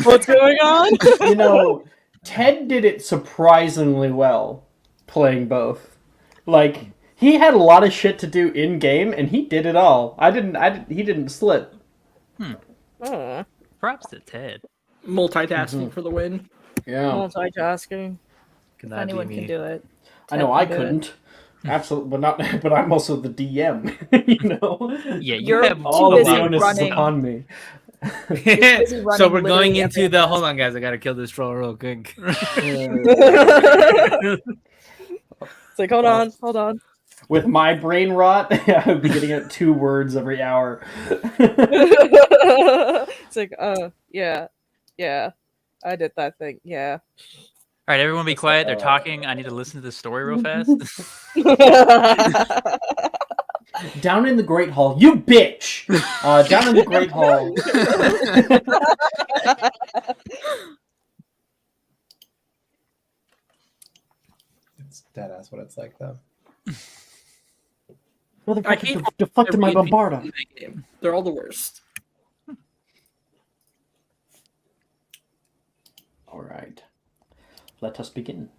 What's going on? You know, Ted did it surprisingly well, playing both. Like, he had a lot of shit to do in game, and he did it all. He didn't slip. Oh, Props to Ted. Multitasking for the win. Yeah, multitasking. Could If not anyone be can me. do it. I know Ted I can do it. couldn't. Absolutely, but not. But I'm also the DM. You know. Yeah, you You're have All too of the busy onus is running. upon me. busy So running we're going literally into every the. task. Hold on, guys. I gotta kill this troll real quick. It's like, hold on. With my brain rot, I would be getting out 2 words every hour. It's like, yeah, I did that thing, yeah. All right, everyone, be quiet. They're talking. I need to listen to this story real fast. Down in the Great Hall, you bitch! Down in the Great Hall. It's deadass what it's like, though. I Motherfucker hate deflected my every bombarda. in that game. They're all the worst. Alright. Let us begin.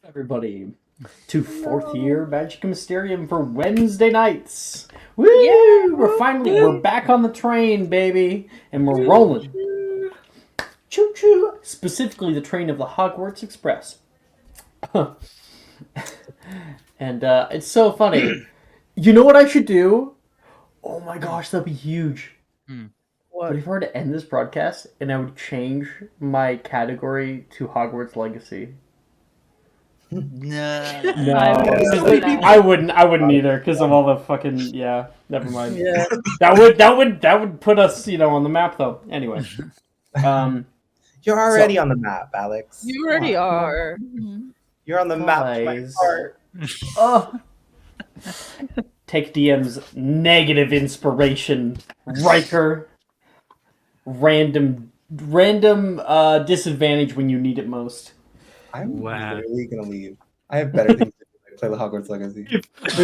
Everybody to 4th year Magic and Mysterium for Wednesday nights. Woo! Yeah. We're back on the train, baby, and we're rolling. Choo choo! Specifically, the train of the Hogwarts Express. And it's so funny. You know what I should do? Oh my gosh, that'd be huge. What? But if I were to end this broadcast and I would change my category to Hogwarts Legacy. No. No, I wouldn't do that. I wouldn't either because of all the fucking Never mind. Yeah. That would put us on the map though. Anyway, You're already on the map, Alex. You already are. You're on the map to my Guys. heart. oh, take DM's negative inspiration, Riker. Random disadvantage when you need it most. I'm Wow. literally gonna leave. I have better things to do than play the Hogwarts Legacy. I'm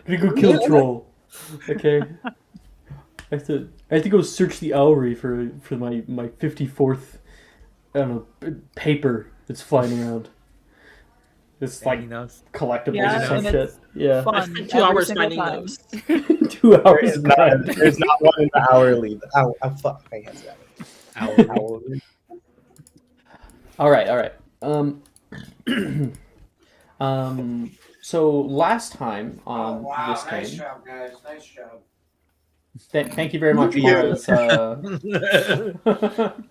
gonna go kill a troll. Okay. I have to go search the Owlry for my 54th paper that's flying around. It's like He knows. collectibles Yeah, or some and shit. it's Yeah. I fun. spent 2 every hours single finding time. those. 2 hours. There's not one in the hourly. Ow, fuck. I can't say that. Hourly. All right. So last time on this game, Nice job, guys. Nice job. thank you very much, Look at Mara's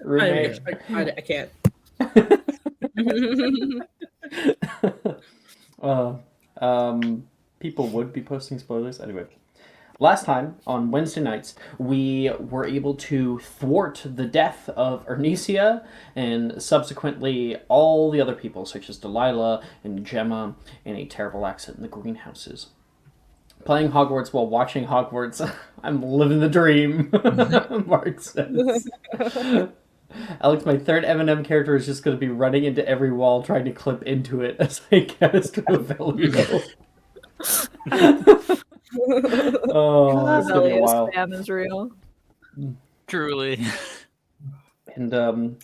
roommate. I can't. People would be posting spoilers anyway. Last time on Wednesday nights, we were able to thwart the death of Ernisia and subsequently all the other people, such as Delilah and Gemma, and a terrible accident in the greenhouses. Playing Hogwarts while watching Hogwarts, I'm living the dream, Mark says. Alex, my third M&M character is just going to be running into every wall trying to clip into it as I cast Revelio. Oh, it's going to be a while. Spam is real. Truly. And,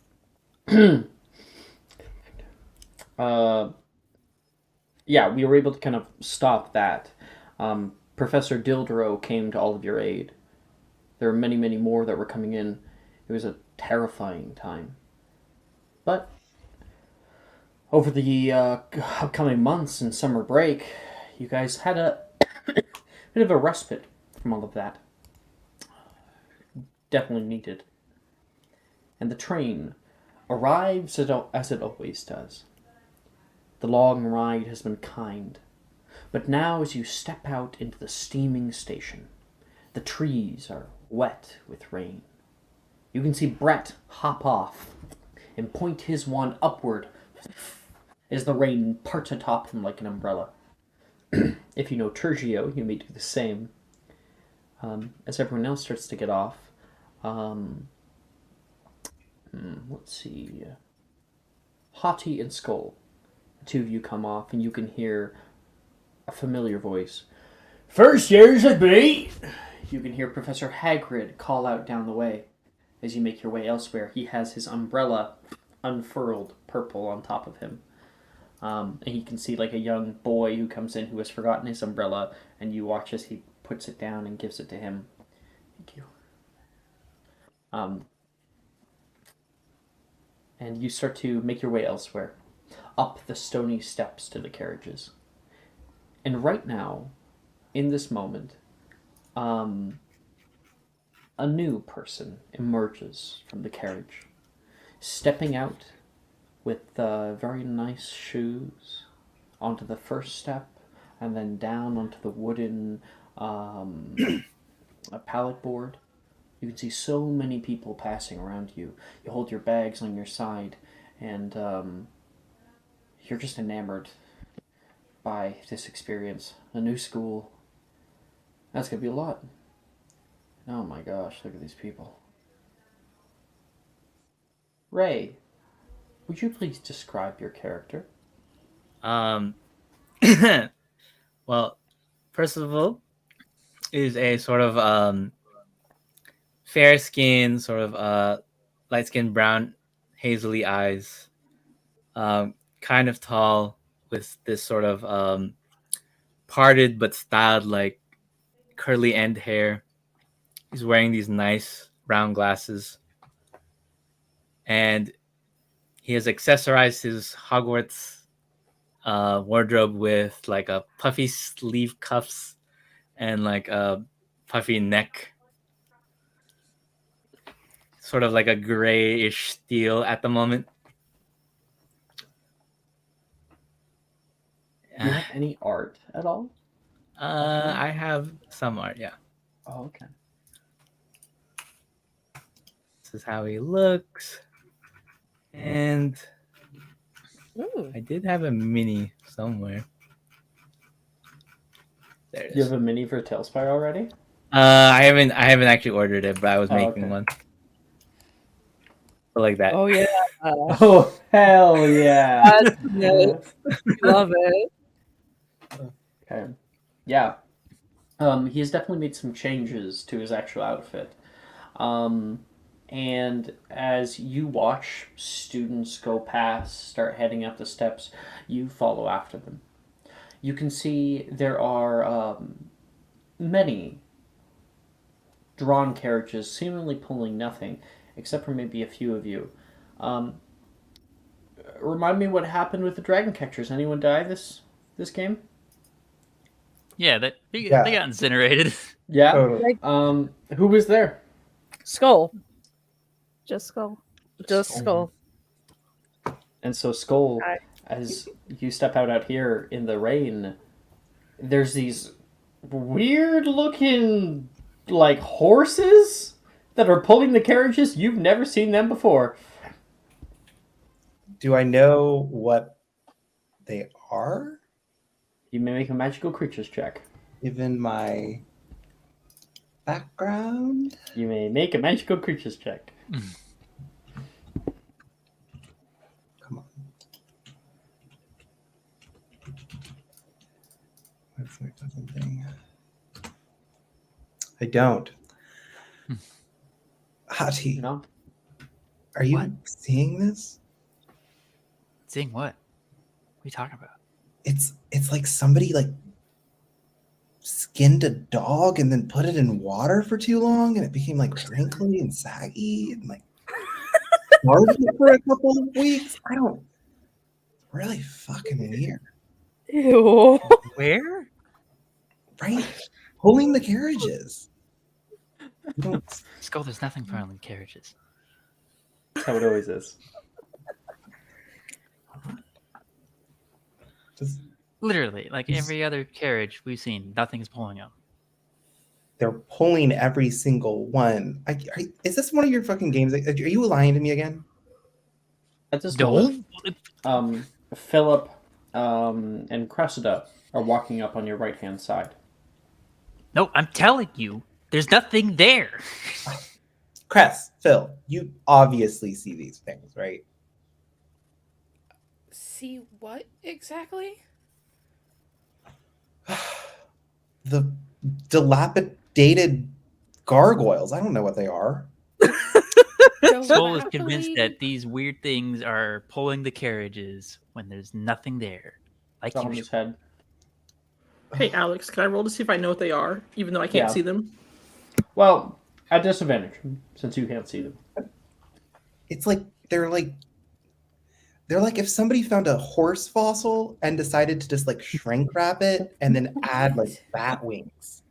yeah, we were able to kind of stop that. Professor Dildro came to all of your aid. There were many, many more that were coming in. It was a terrifying time. But over the upcoming months and summer break, you guys had a bit of a respite from all of that. definitely needed. And the train arrives as it always does. The long ride has been kind, but now as you step out into the steaming station, the trees are wet with rain. You can see Brett hop off and point his wand upward as the rain parts atop him like an umbrella. If you know Tergio, you may do the same. As everyone else starts to get off, let's see. Hottie and Skull, the two of you come off, and you can hear a familiar voice. First years at beat! You can hear Professor Hagrid call out down the way. As you make your way elsewhere, he has his umbrella unfurled purple on top of him. And you can see like a young boy who comes in who has forgotten his umbrella, and you watch as he puts it down and gives it to him. Thank you. And you start to make your way elsewhere, up the stony steps to the carriages. And right now, in this moment, a new person emerges from the carriage, stepping out with very nice shoes onto the first step, and then down onto the wooden pallet board. You can see so many people passing around you. You hold your bags on your side, and you're just enamored by this experience. A new school. That's going to be a lot. Oh my gosh, look at these people. Ray, would you please describe your character? Well, first of all, is a sort of fair skin, sort of light skin, brown, hazily eyes, kind of tall, with this sort of parted but styled like curly end hair. He's wearing these nice round glasses, and he has accessorized his Hogwarts wardrobe with like a puffy sleeve cuffs and like a puffy neck, sort of like a grayish steel at the moment. Do you have any art at all? I have some art, yeah. Oh, okay. This is how he looks. And Ooh. I did have a mini somewhere. There it You is. have a mini for Tailspire already? I haven't actually ordered it, but I was making okay. one. So like that. Oh yeah. Oh, hell yeah. That's nice. Love it. Okay. Yeah. He has definitely made some changes to his actual outfit. And as you watch students go past, start heading up the steps, you follow after them. You can see there are many drawn carriages seemingly pulling nothing, except for maybe a few of you. Remind me what happened with the dragon catchers. Anyone die this game? Yeah, they Yeah. got incinerated. Yeah. Totally. Who was there? Skull. Just Skull. Just Skull. And so Skull, Hi. as you step out here in the rain, there's these weird looking like horses that are pulling the carriages. You've never seen them before. Do I know what they are? You may make a magical creatures check. Given my background? You may make a magical creatures check. Come on. What's my fucking thing? I don't. Hati, No? are you What? seeing this? Seeing what? What are you talking about? It's like somebody like skinned a dog and then put it in water for too long and it became like wrinkly and saggy and like starved it for a couple of weeks. I don't really fucking weird. Ew. Where? Right? Pulling the carriages. You don't. Skull, there's nothing found in carriages. That's how it always is. Just, Literally, like every other carriage we've seen, nothing's pulling them. they're pulling every single one. Is this one of your fucking games? Are you lying to me again? At this moment, No, Philip and Cressida are walking up on your right-hand side. no, I'm telling you, there's nothing there. Cress, Phil, you obviously see these things, right? See what exactly? The dilapidated gargoyles. I don't know what they are. Skull is convinced that these weird things are pulling the carriages when there's nothing there. Like It's on you his head. Hey, Alex, can I roll to see if I know what they are, even though I can't Yeah. see them? Well, at disadvantage, since you can't see them. It's like they're like if somebody found a horse fossil and decided to just like shrink wrap it and then add like bat wings.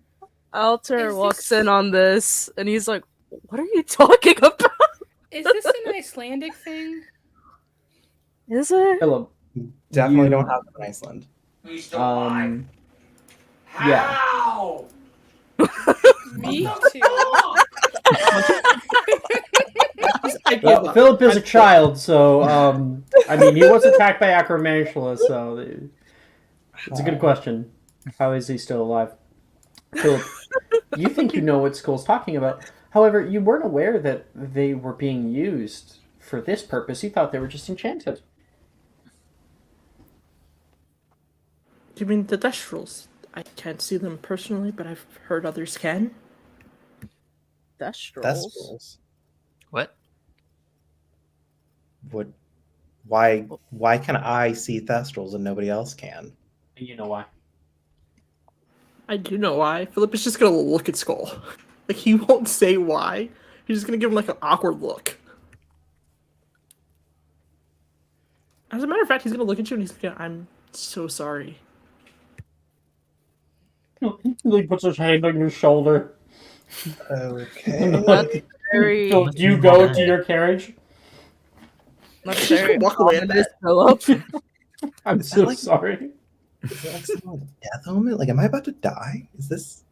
Alter Is walks this- in on this, and he's like, "What are you talking about? Is this an Icelandic thing? Is it?" Philip, Definitely You- don't have them in Iceland. yeah. Me too. I give Well, up. Philip is a I'm child, so I mean, he was attacked by Acromantula, so it's a good question. How is he still alive? Philip, you think you know what Skull's talking about. However, you weren't aware that they were being used for this purpose. You thought they were just enchanted. You mean the Destrals? I can't see them personally, but I've heard others can. Thestrals. Thestrals. What? What? Why can I see Thestrals and nobody else can? You know why? I do know why. Philip is just gonna look at Skull. Like, he won't say why. He's just gonna give him, like, an awkward look. As a matter of fact, he's gonna look at you and he's gonna, I'm so sorry. He puts his hand on your shoulder. Okay. Very Do you go to your carriage? not He's just very gonna walk away at ominous, that. Philip. I'm Is that so like- sorry. Is that like some like death omen? Like, am I about to die? Is this?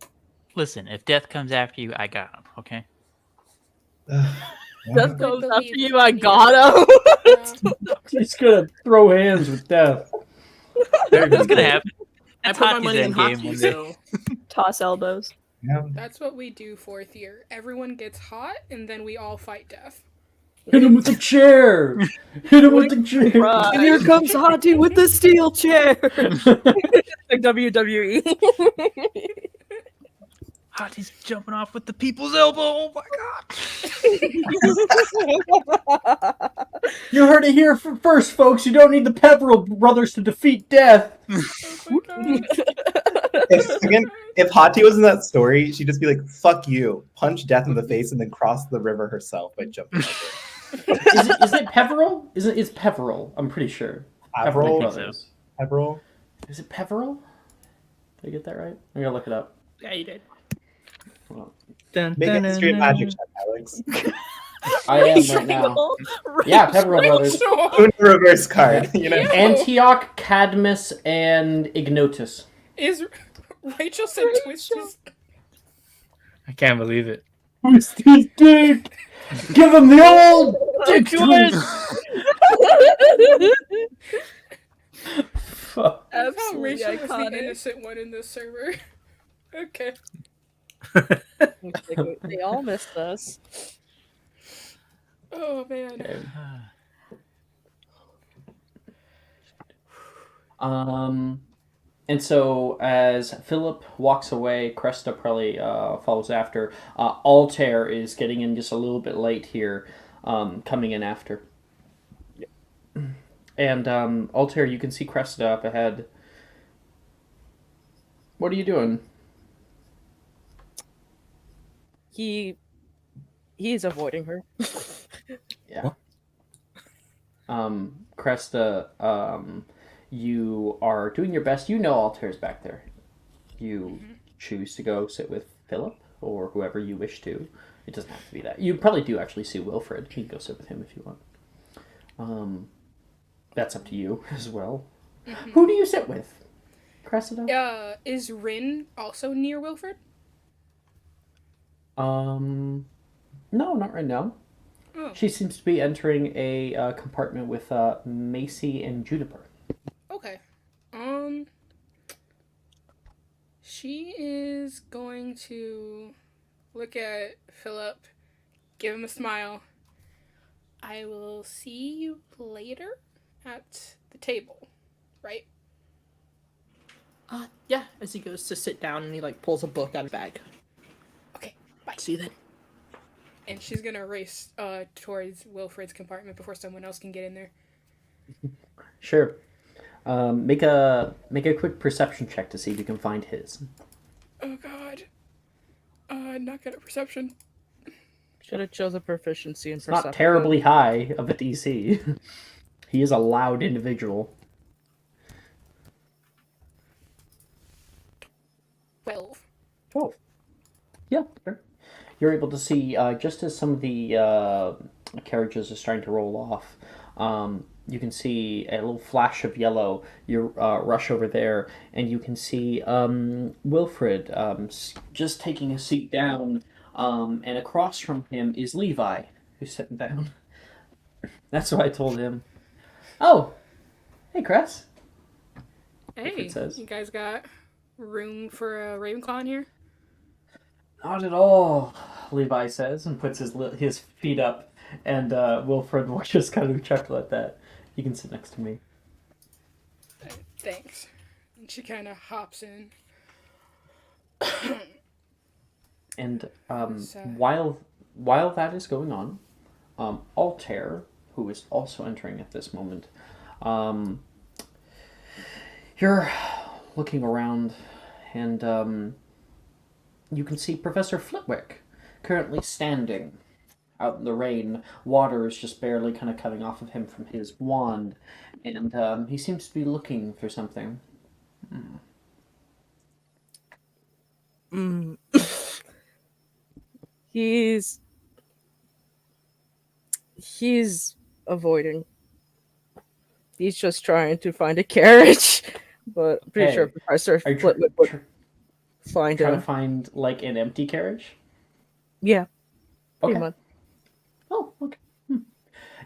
Listen, if death comes after you, I got him. Okay. Death Yeah. comes after believe you. I any of got him. He's gonna throw hands with death. That's gonna happen. I That's put my hockey's money in endgame hockey, one day. so... Toss elbows. Yeah. That's what we do fourth year. Everyone gets hot, and then we all fight death. Hit him with the chair! Hit him with the chair! Right. And here comes Hati with the steel chair. Like WWE. Hotie's jumping off with the people's elbow. Oh my god. You heard it here first, folks. You don't need the Pepperell brothers to defeat death. Oh my god. If Hati was in that story, she'd just be like, "Fuck you," punch death in the face, and then cross the river herself by jumping over. Is it Pepperell? It's Pepperell, I'm pretty sure. Pepperell? brothers. Pepperell? Is it Pepperell? Did I get that right? I'm gonna look it up. Yeah, you did. Dun, Make dun, a history of dun, magic check, Alex. I am right now. Yeah, Pepperell brothers. Doing the reverse card, you know. Antioch, Cadmus, and Ignotus. Is Rachel said Twisters? I can't believe it. Twisted dick! Give him the old dick twist! Fuck. That's how Absolutely Rachel is the iconic. innocent one in this server. Okay. They all missed us. Oh man. Okay. And so as Philip walks away, Cresta probably follows after. Altair is getting in just a little bit late here, coming in after. And Altair, you can see Cresta up ahead. What are you doing? He's avoiding her. Yeah. Cresta, you are doing your best. You know Altair's back there. You choose to go sit with Philip, or whoever you wish to. It doesn't have to be that. You probably do actually see Wilfred. You can go sit with him if you want. That's up to you as well. Mm-hmm. Who do you sit with? Cressida? Is Rin also near Wilfred? No, not right now. Oh. She seems to be entering a compartment with Macy and Juniper. Okay. She is going to look at Philip, give him a smile. I will see you later at the table, right? Yeah, as he goes to sit down and he like pulls a book out of his bag. Okay, bye. See you then. And she's gonna race towards Wilfred's compartment before someone else can get in there. Sure. Make a quick perception check to see if you can find his. Oh god. Not good at perception. Should have chose a proficiency in It's perception. not terribly high of a DC. He is a loud individual. 12. Yeah, sure. You're able to see, just as some of the carriages are starting to roll off, you can see a little flash of yellow. You rush over there, and you can see Wilfred just taking a seat down, and across from him is Levi, who's sitting down. That's what I told him. Oh, hey, Cress. Hey, it says. You guys got room for a Ravenclaw in here? Not at all, Levi says, and puts his feet up, and Wilfred will just kind of chuckle at that. You can sit next to me. Thanks. And she kind of hops in. And while that is going on, Altair, who is also entering at this moment, you're looking around, and you can see Professor Flitwick currently standing out in the rain. Water is just barely kind of coming off of him from his wand, and he seems to be looking for something. He's avoiding. He's just trying to find a carriage, but I'm pretty sure Professor Are you Flitwick would find trying him. to find like an empty carriage? Yeah, pretty Okay. much. Oh, okay.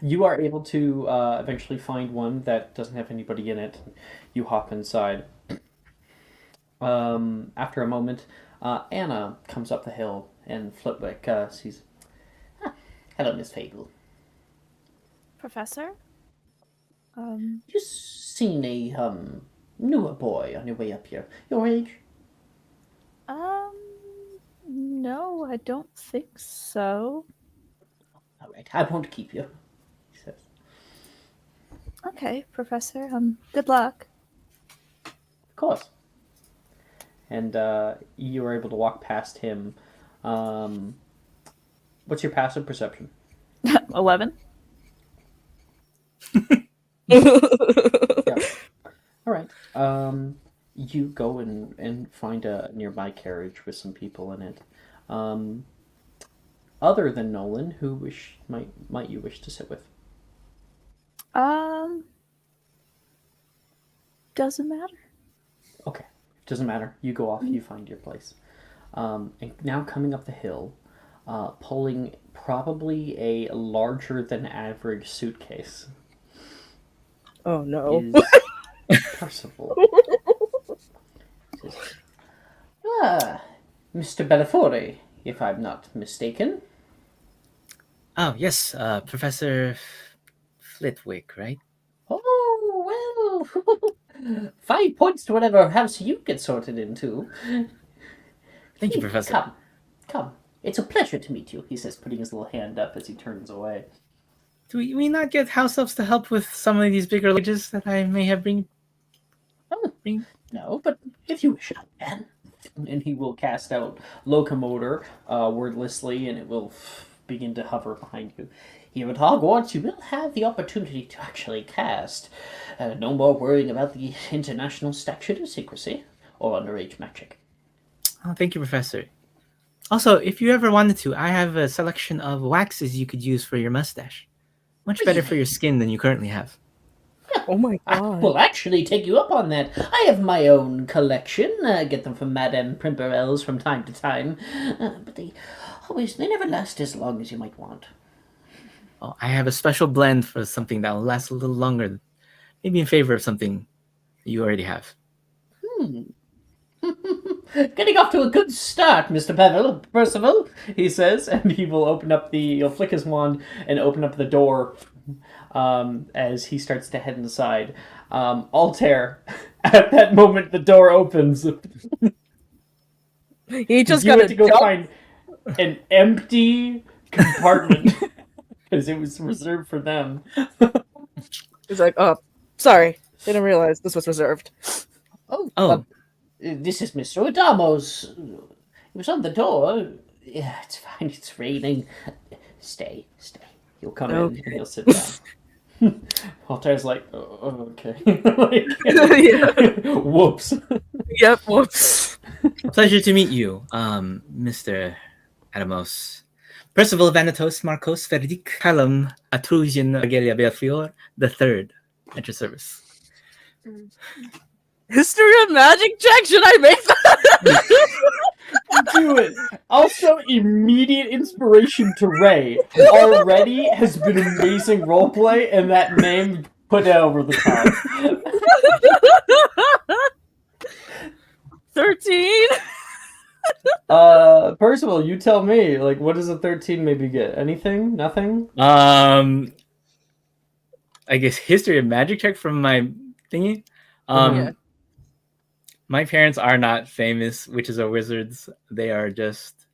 You are able to eventually find one that doesn't have anybody in it. You hop inside. After a moment, Anna comes up the hill, and Flitwick sees. Hello, Miss Fable. Professor? You seen a newer boy on your way up here? Your age? No, I don't think so. All right, I won't keep you. He says. Okay, Professor. Good luck. Of course. And you are able to walk past him. What's your passive perception? 11. Yeah. All right. You go and find a nearby carriage with some people in it. Other than Nolan, who might you wish to sit with? Doesn't matter. Okay, doesn't matter. You go off. You find your place. And now coming up the hill, pulling probably a larger than average suitcase. Oh no. Is Percival. Mr. Belafore, if I'm not mistaken. Oh, yes, Professor Flitwick, right? Oh, well, 5 points to whatever house you get sorted into. Thank you, Professor. Come. It's a pleasure to meet you, he says, putting his little hand up as he turns away. Do we not get house elves to help with some of these bigger luggages that I may have bring? No, but if you wish, I can. And he will cast out Locomotor wordlessly, and it will begin to hover behind you. Here at Hogwarts, you will have the opportunity to actually cast. No more worrying about the international statute of secrecy or underage magic. Oh, thank you, Professor. Also, if you ever wanted to, I have a selection of waxes you could use for your mustache. Much better for your skin than you currently have. Oh my I god. will actually take you up on that. I have my own collection. Get them from Madame Primperels from time to time. But they never last as long as you might want. Oh, I have a special blend for something that will last a little longer. Maybe in favor of something you already have. Getting off to a good start, Mr. Percival, he says, and he'll flick his wand and open up the door as he starts to head inside. Altair, at that moment, the door opens. He just You got had to go find an empty compartment because it was reserved for them. He's like, oh, sorry. Didn't realize this was reserved. Oh, This is Mr. Adamos. He was on the door. Yeah, it's fine. It's raining. Stay. He'll come in and he'll sit down. Altair's like, oh, okay. Whoops. Yep, whoops. pleasure to meet you, Mr. Adamos. Percival Vanatos Marcos Verdic Calum Atrusian Argelia Belfior the Third. At your service. History of magic check? Should I make that? Do it. Also, immediate inspiration to Ray. Already has been amazing roleplay, and that name put it over the top. 13? Percival, you tell me. Like, what does a 13 maybe get? Anything? Nothing? I guess history of magic check from my thingy. Yeah. My parents are not famous witches or wizards. They are just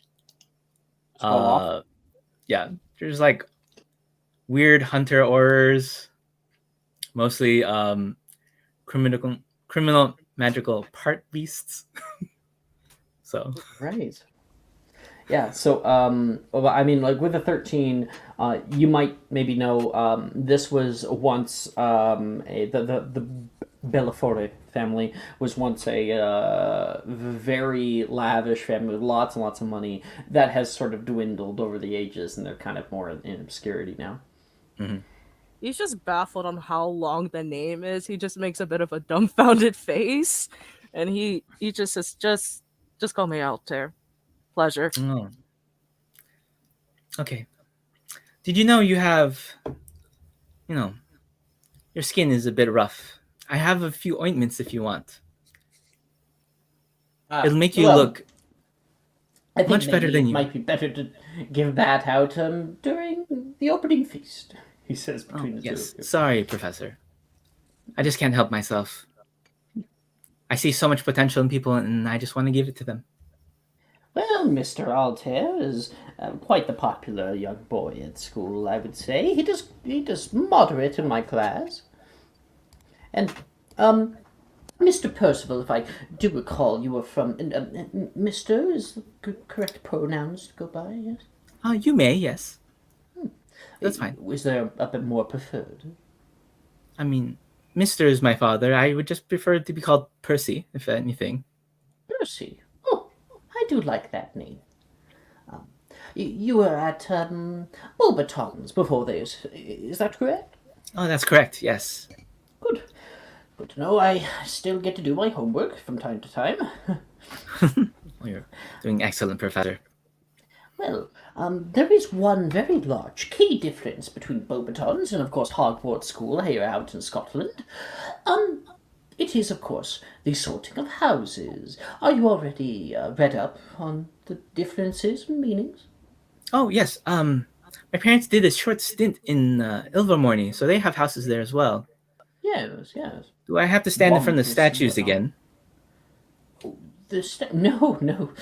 yeah, they're just like weird hunter aurors, mostly criminal magical part beasts. So Right. Yeah, so, well, I mean, like, with a 13, you might maybe know, this was once, the Bellafore family was once a very lavish family with lots and lots of money that has sort of dwindled over the ages, and they're kind of more in obscurity now. He's just baffled on how long the name is. He just makes a bit of a dumbfounded face. And he just says, just call me Altair. Pleasure. oh. Okay. Did you know you have, your skin is a bit rough. I have a few ointments if you want. It'll make you well, look I think much better maybe than it you. might be better to give that out during the opening feast, he says between the two Yes. of you. Sorry, Professor. I just can't help myself. I see so much potential in people, and I just want to give it to them. Well, Mr. Altair is quite the popular young boy at school, I would say. He does moderate in my class. And, Mr. Percival, if I do recall, you were from... Mr. is the correct pronouns to go by, yes? You may, yes. That's fine. Is there a bit more preferred? I mean, Mr. is my father. I would just prefer to be called Percy, if anything. Percy. Oh, I do like that name. You were at Beaubaton's before this. Is that correct? Oh, that's correct, yes. Good. Good to know. I still get to do my homework from time to time. Well, you're doing excellent, Professor. Well, there is one very large key difference between Beaubaton's and, of course, Hogwarts School here out in Scotland. It is, of course, the sorting of houses. Are you already read up on the differences and meanings? Oh, yes. My parents did a short stint in Ilvermorny, so they have houses there as well. Yes. Do I have to stand in front of the Wondrous statues enough. again? No.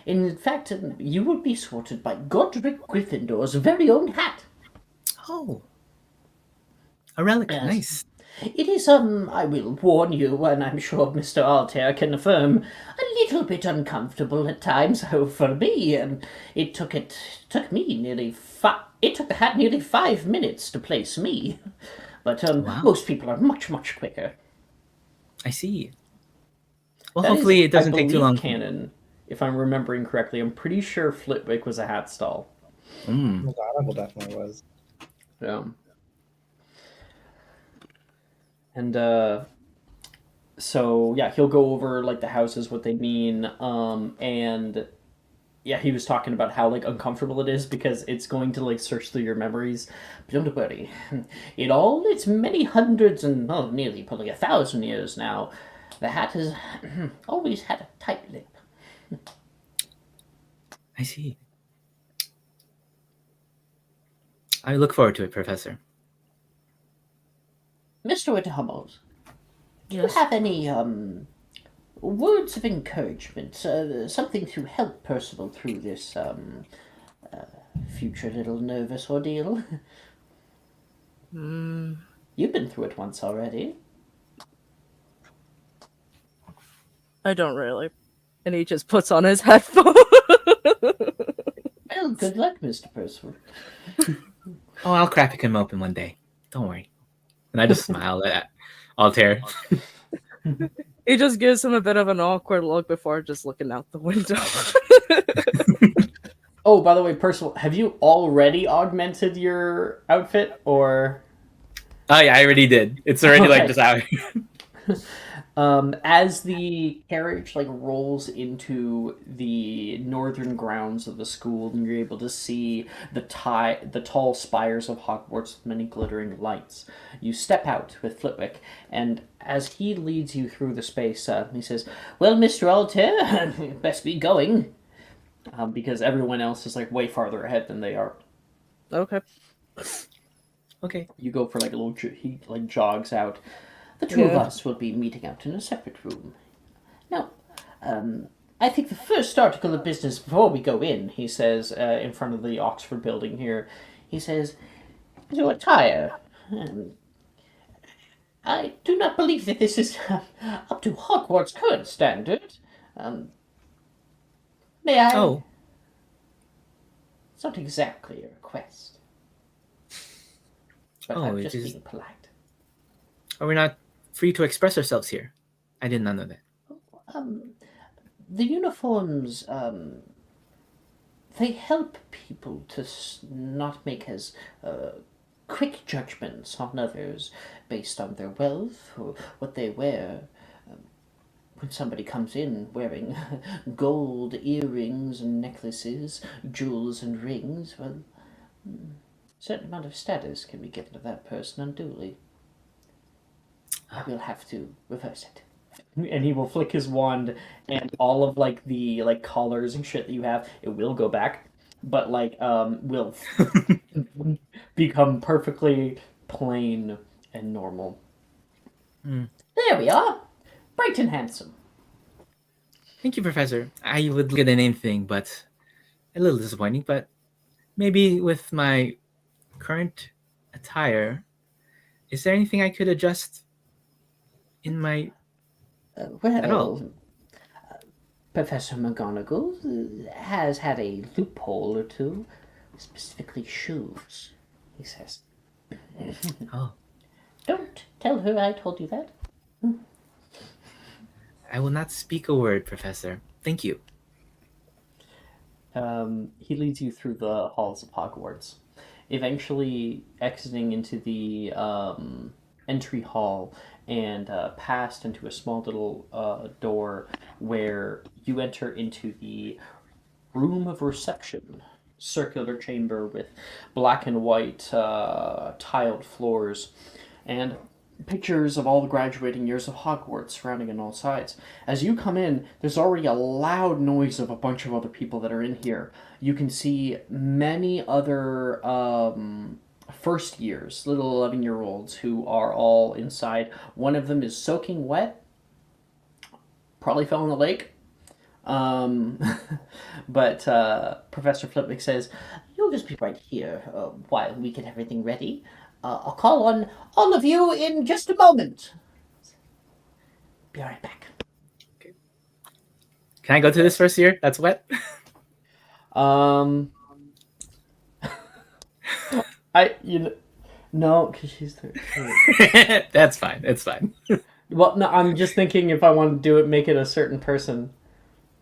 In fact, you will be sorted by Godric Gryffindor's very own hat. Oh. A relic, Yes. nice. It is, I will warn you, and I'm sure Mr. Altair can affirm, a little bit uncomfortable at times. So for me, it took the hat nearly 5 minutes to place me. But Wow. most people are much, much quicker. I see. Well, That hopefully is, it doesn't I take too believe, long. Canon if I'm remembering correctly. I'm pretty sure Flitwick was a hat stall. McGonagall definitely was. Yeah. And so yeah, he'll go over like the houses, what they mean, and yeah, he was talking about how like uncomfortable it is because it's going to like search through your memories. But don't worry, it's many hundreds and nearly probably 1,000 years now. The hat has always had a tight lip. I see. I look forward to it, Professor. Mr. Whitterhummels, do Yes. you have any words of encouragement, something to help Percival through this future little nervous ordeal? You've been through it once already. I don't really. And he just puts on his headphones. Well, good luck, Mr. Percival. Oh, I'll crack him open one day. Don't worry. And I just smile at Altair. He just gives him a bit of an awkward look before just looking out the window. Oh, by the way, Percival, have you already augmented your outfit, or? Oh yeah, I already did. It's already Okay. like just out. As the carriage like rolls into the northern grounds of the school, and you're able to see the tall spires of Hogwarts with many glittering lights, you step out with Flitwick, and as he leads you through the space, he says, "Well, Mr. Altair, best be going," because everyone else is like way farther ahead than they are. Okay. Okay. You go for like a little. He like jogs out. The two of Yeah. us will be meeting out in a separate room. Now, I think the first article of business before we go in, he says, in front of the Oxford building here, he says, your attire. I do not believe that this is up to Hogwarts' current standard. May I? Oh, It's not exactly a request. But Oh, I'm it just is- being polite. are we not free to express ourselves here? I did not know that. The uniforms, they help people to not make as quick judgments on others based on their wealth or what they wear. When somebody comes in wearing gold earrings and necklaces, jewels and rings, well, a certain amount of status can be given to that person unduly. I will have to reverse it. And he will flick his wand, and all of like the like collars and shit that you have, it will go back, but like will become perfectly plain and normal. There we are, bright and handsome. Thank you, Professor. I would look at the name thing, but a little disappointing. But maybe with my current attire, is there anything I could adjust in my? At all. Well, Professor McGonagall has had a loophole or two, specifically shoes, he says. Oh, Don't tell her I told you that. I will not speak a word, Professor. Thank you. He leads you through the halls of Hogwarts, eventually exiting into the entry hall and past into a small little door where you enter into the room of reception. Circular chamber with black and white tiled floors and pictures of all the graduating years of Hogwarts surrounding on all sides. As you come in, there's already a loud noise of a bunch of other people that are in here. You can see many other first years, little 11-year-olds who are all inside. One of them is soaking wet, probably fell in the lake. But Professor Flitwick says, you'll just be right here while we get everything ready. I'll call on all of you in just a moment. Be right back. Can I go to this first year? That's wet. No, because she's 13. That's fine. It's fine. Well, no, I'm just thinking if I want to do it, make it a certain person.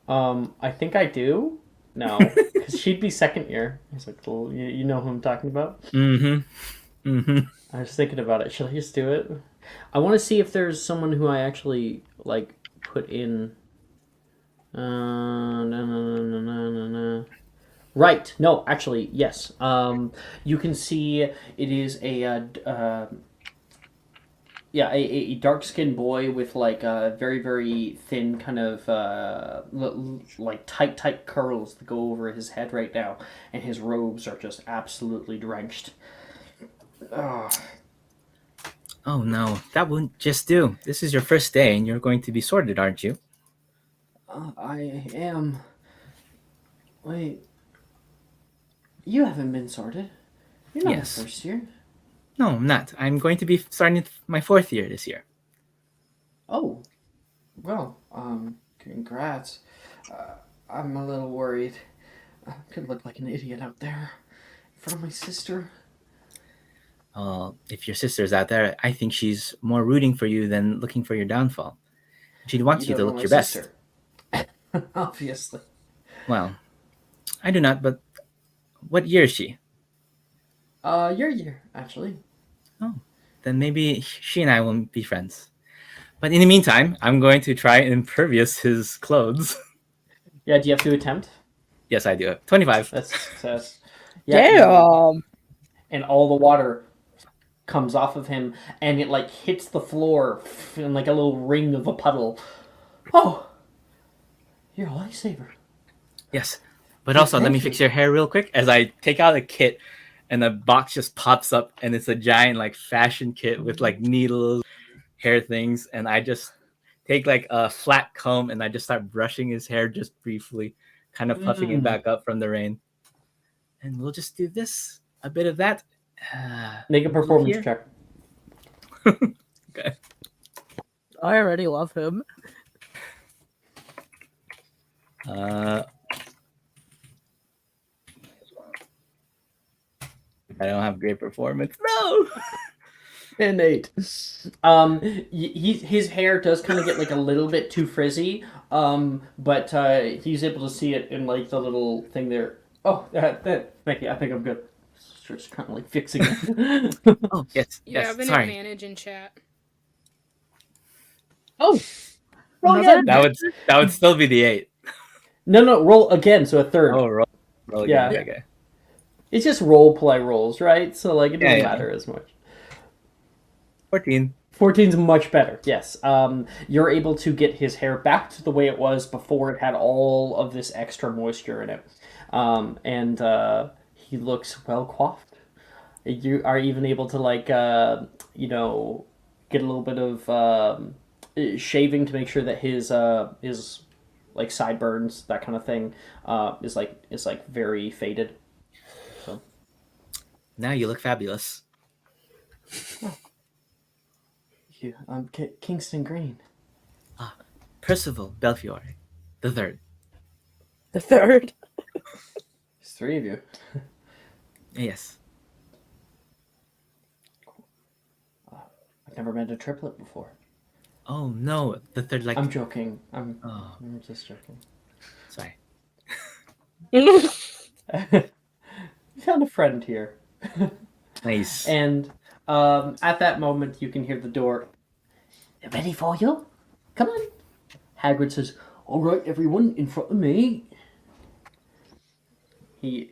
I think I do. No, because she'd be second year. I was like, well, you know who I'm talking about. Mm-hmm. Mm-hmm. I was thinking about it. Should I just do it? I want to see if there's someone who I actually like put in. No, no, no, no, no, no, no. Right. No, actually, yes. You can see it is a dark skinned boy with like very very thin kind of like tight curls that go over his head right now, and his robes are just absolutely drenched. Oh, Oh no, that wouldn't just do. This is your first day, and you're going to be sorted, aren't you? I am. Wait, you haven't been sorted. You're not Yes. in first year. No, I'm not. I'm going to be starting my 4th year this year. Oh, well, congrats. I'm a little worried. I could look like an idiot out there in front of my sister. If your sister's out there, I think she's more rooting for you than looking for your downfall. She wants you don't to know look my your best. sister. Obviously. Well, I do not, but what year is she? Your year, actually. Oh, then maybe she and I will be friends. But in the meantime, I'm going to try and impervious his clothes. Yeah, do you have to attempt? Yes, I do. 25. That's a success. Yeah, Damn. and all the water comes off of him, and it like hits the floor in like a little ring of a puddle. Oh, you're a lifesaver. Yes. But also, let thank me you. fix your hair real quick as I take out a kit and the box just pops up and it's a giant like fashion kit with like needles, hair things, and I just take like a flat comb and I just start brushing his hair just briefly, kind of puffing it back up from the rain. And we'll just do this, a bit of that. Make a performance here. check. Okay. I already love him. I don't have great performance. No. Innate. His hair does kind of get like a little bit too frizzy. But he's able to see it in like the little thing there. Oh, thank you. I think I'm good. Just kind of like fixing it. Oh yes. You Yes. have an Sorry. advantage in chat. Oh, roll Another- again. That would still be the 8. No, roll again. So a third. Oh, roll again. Yeah. Okay. It's just role play rolls, right? So like it doesn't Yeah. matter as much. 14. 14's much better. Yes. You're able to get his hair back to the way it was before it had all of this extra moisture in it. And he looks well coiffed. You are even able to like get a little bit of shaving to make sure that his like sideburns, that kind of thing, is like very faded. So Now you look fabulous. you, Kingston Green. Percival Belfiore, the 3rd. The third. There's 3 of you. Yes. I've never met a triplet before. Oh no, the 3rd. Like I'm joking. I'm just joking. sorry. Found a friend here. Nice. And at that moment, you can hear the door. Ready for you? Come on. Hagrid says, "All right, everyone, in front of me." He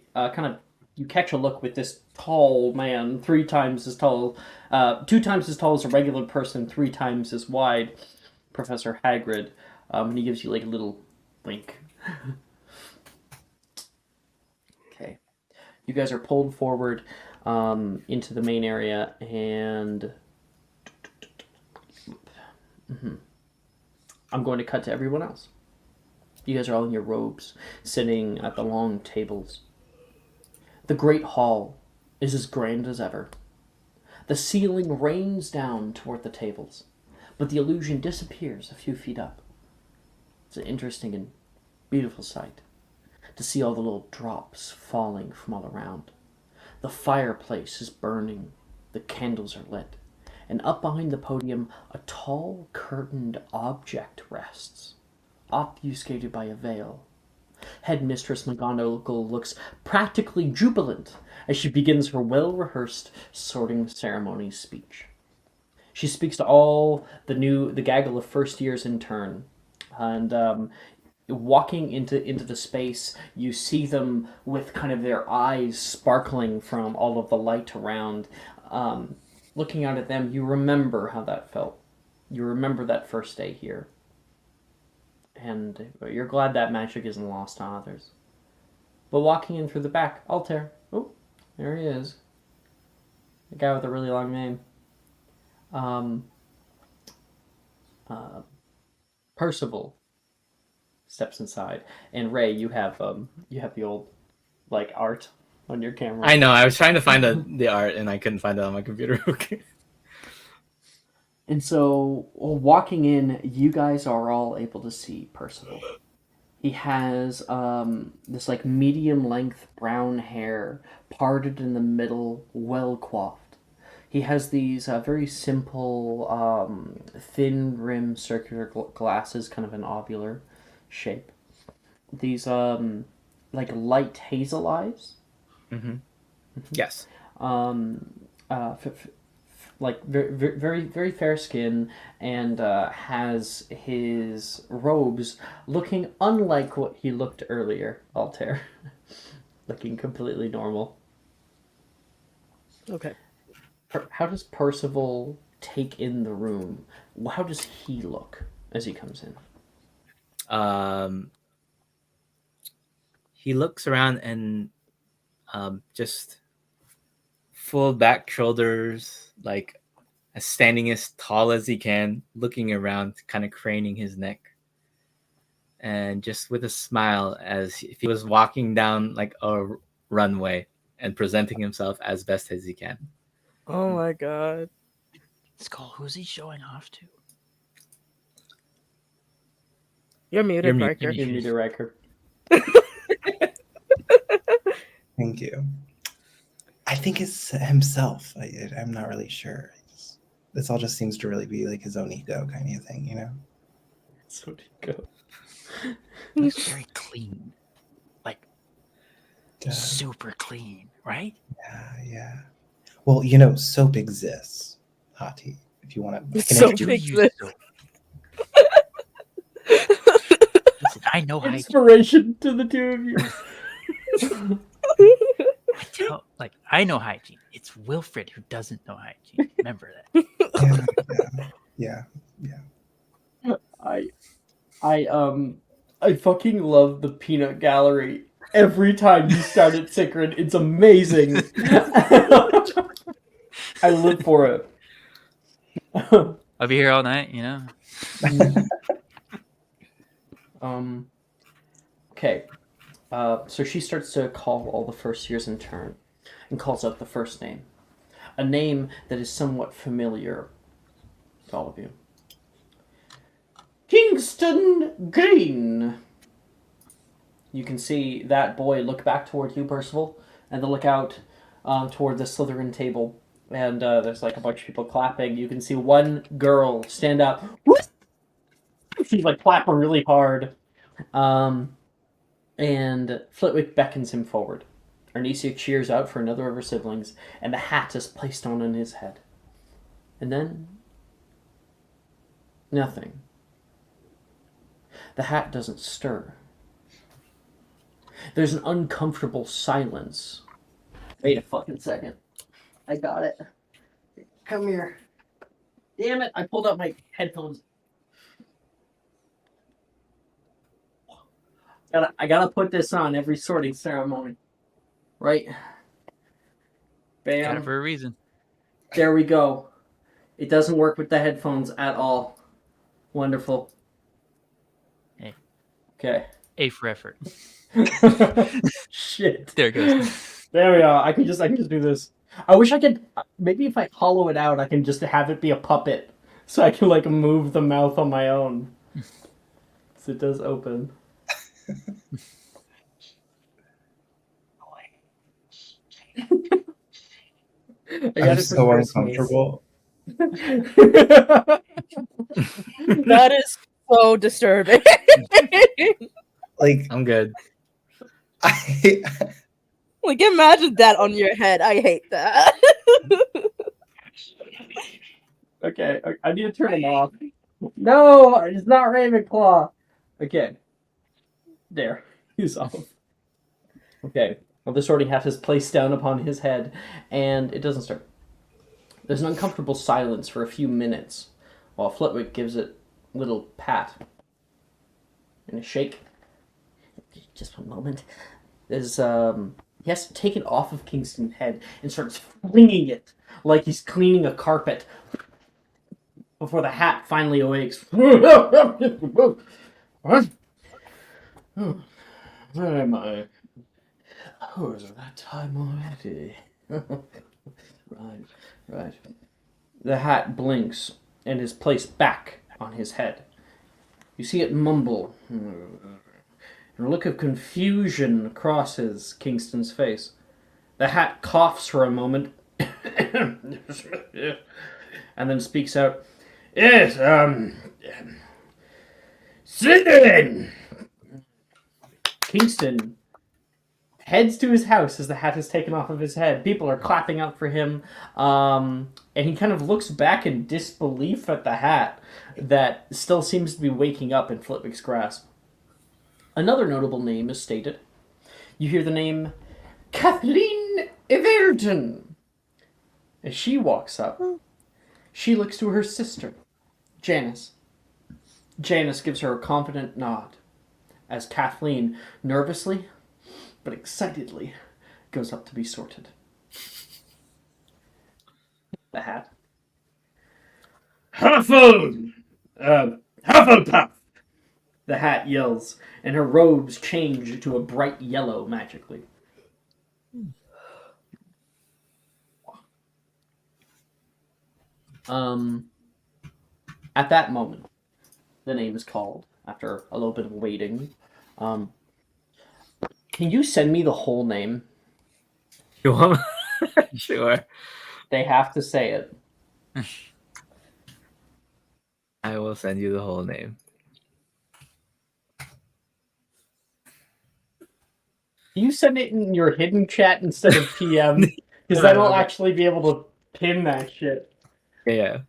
you catch a look with this tall man, 3 times as tall, 2 times as tall as a regular person, 3 times as wide, Professor Hagrid, and he gives you like a little wink. Okay. You guys are pulled forward into the main area, and I'm going to cut to everyone else. You guys are all in your robes, sitting at the long tables. The great hall is as grand as ever. The ceiling rains down toward the tables, but the illusion disappears a few feet up. It's an interesting and beautiful sight to see all the little drops falling from all around. The fireplace is burning, the candles are lit, and up behind the podium a tall curtained object rests. obfuscated by a veil. Headmistress McGonagall looks practically jubilant as she begins her well-rehearsed sorting ceremony speech. She speaks to all the gaggle of first years in turn, and walking into the space, you see them with kind of their eyes sparkling from all of the light around. Looking out at them, you remember how that felt. You remember that first day here. And you're glad that magic isn't lost on others. But walking in through the back, Altair. Oh, there he is. The guy with a really long name. Percival steps inside, and Ray, you have the old like art on your camera. I know. I was trying to find the art, and I couldn't find it on my computer. Okay. And so, walking in, you guys are all able to see Percival. He has this like medium length brown hair, parted in the middle, well coiffed. He has these very simple, thin rim circular glasses, kind of an ovular shape. These like light hazel eyes. Mm-hmm. Yes. Like very fair skin, and has his robes looking unlike what he looked earlier, Altair. Looking completely normal. Okay. How does Percival take in the room? How does he look as he comes in? He looks around and just full back shoulders, like standing as tall as he can, looking around, kind of craning his neck, and just with a smile as if he was walking down like a runway and presenting himself as best as he can. Oh my god. Skull, who's he showing off to? You're muted, You're mute- Riker. You need a record. Thank you. I think it's himself. I'm not really sure. This all just seems to really be like his own ego kind of thing, you know? So did you go? He's very clean. Like, Duh. super clean, right? Yeah. Well, you know, soap exists, Hati. If you want to, Soap Do exists. use soap. Listen, I know hygiene. Inspiration to the two of you. I know hygiene. It's Wilfred who doesn't know hygiene. Remember that. Yeah. I fucking love the peanut gallery. Every time you start at Cicrid, it's amazing. I live for it. I'll be here all night, you know? Okay. So she starts to call all the first years in turn and calls out the first name. A name that is somewhat familiar to all of you. Kingston Green. You can see that boy look back toward you, Percival, and then look out toward the Slytherin table. And there's like a bunch of people clapping. You can see one girl stand up. She's like clapping really hard. And Flitwick beckons him forward. Arnesia cheers out for another of her siblings, and the hat is placed on his head. And then nothing. The hat doesn't stir. There's an uncomfortable silence. Wait a fucking second. I got it. Come here. Damn it, I pulled out my headphones. I gotta put this on every sorting ceremony. Right? Bam. Got it for a reason. There we go. It doesn't work with the headphones at all. Wonderful. Hey. Okay. A for effort. Shit. There it goes. There we are. I can just do this. I wish I could. Maybe if I hollow it out, I can just have it be a puppet, so I can like move the mouth on my own. So it does open. I'm so uncomfortable. That is so disturbing. Like I'm good. I Like, imagine that on your head. I hate that. Okay, I need to turn him off. No, it's not Ravenclaw. Okay. There. He's off. Okay. Well, the sorting hat is placed down upon his head, and it doesn't start. There's an uncomfortable silence for a few minutes, while Flitwick gives it a little pat and a shake. Just one moment. There's, he has to take it off of Kingston's head and starts flinging it like he's cleaning a carpet before the hat finally awakes. What? Where am I? Oh, is it that time already? Right. The hat blinks and is placed back on his head. You see it mumble. A look of confusion crosses Kingston's face. The hat coughs for a moment and then speaks out. Yes, Slytherin! Kingston heads to his house as the hat is taken off of his head. People are clapping out for him, and he kind of looks back in disbelief at the hat that still seems to be waking up in Flitwick's grasp. Another notable name is stated. You hear the name Kathleen Everton. As she walks up, she looks to her sister, Janice. Janice gives her a confident nod as Kathleen nervously but excitedly goes up to be sorted. The hat. Hufflepuff! The hat yells, and her robes change to a bright yellow magically. At that moment, the name is called after a little bit of waiting. Can you send me the whole name? You want? Sure. They have to say it. I will send you the whole name. Can you send it in your hidden chat instead of PM? Because then I'll actually be able to pin that shit. Yeah.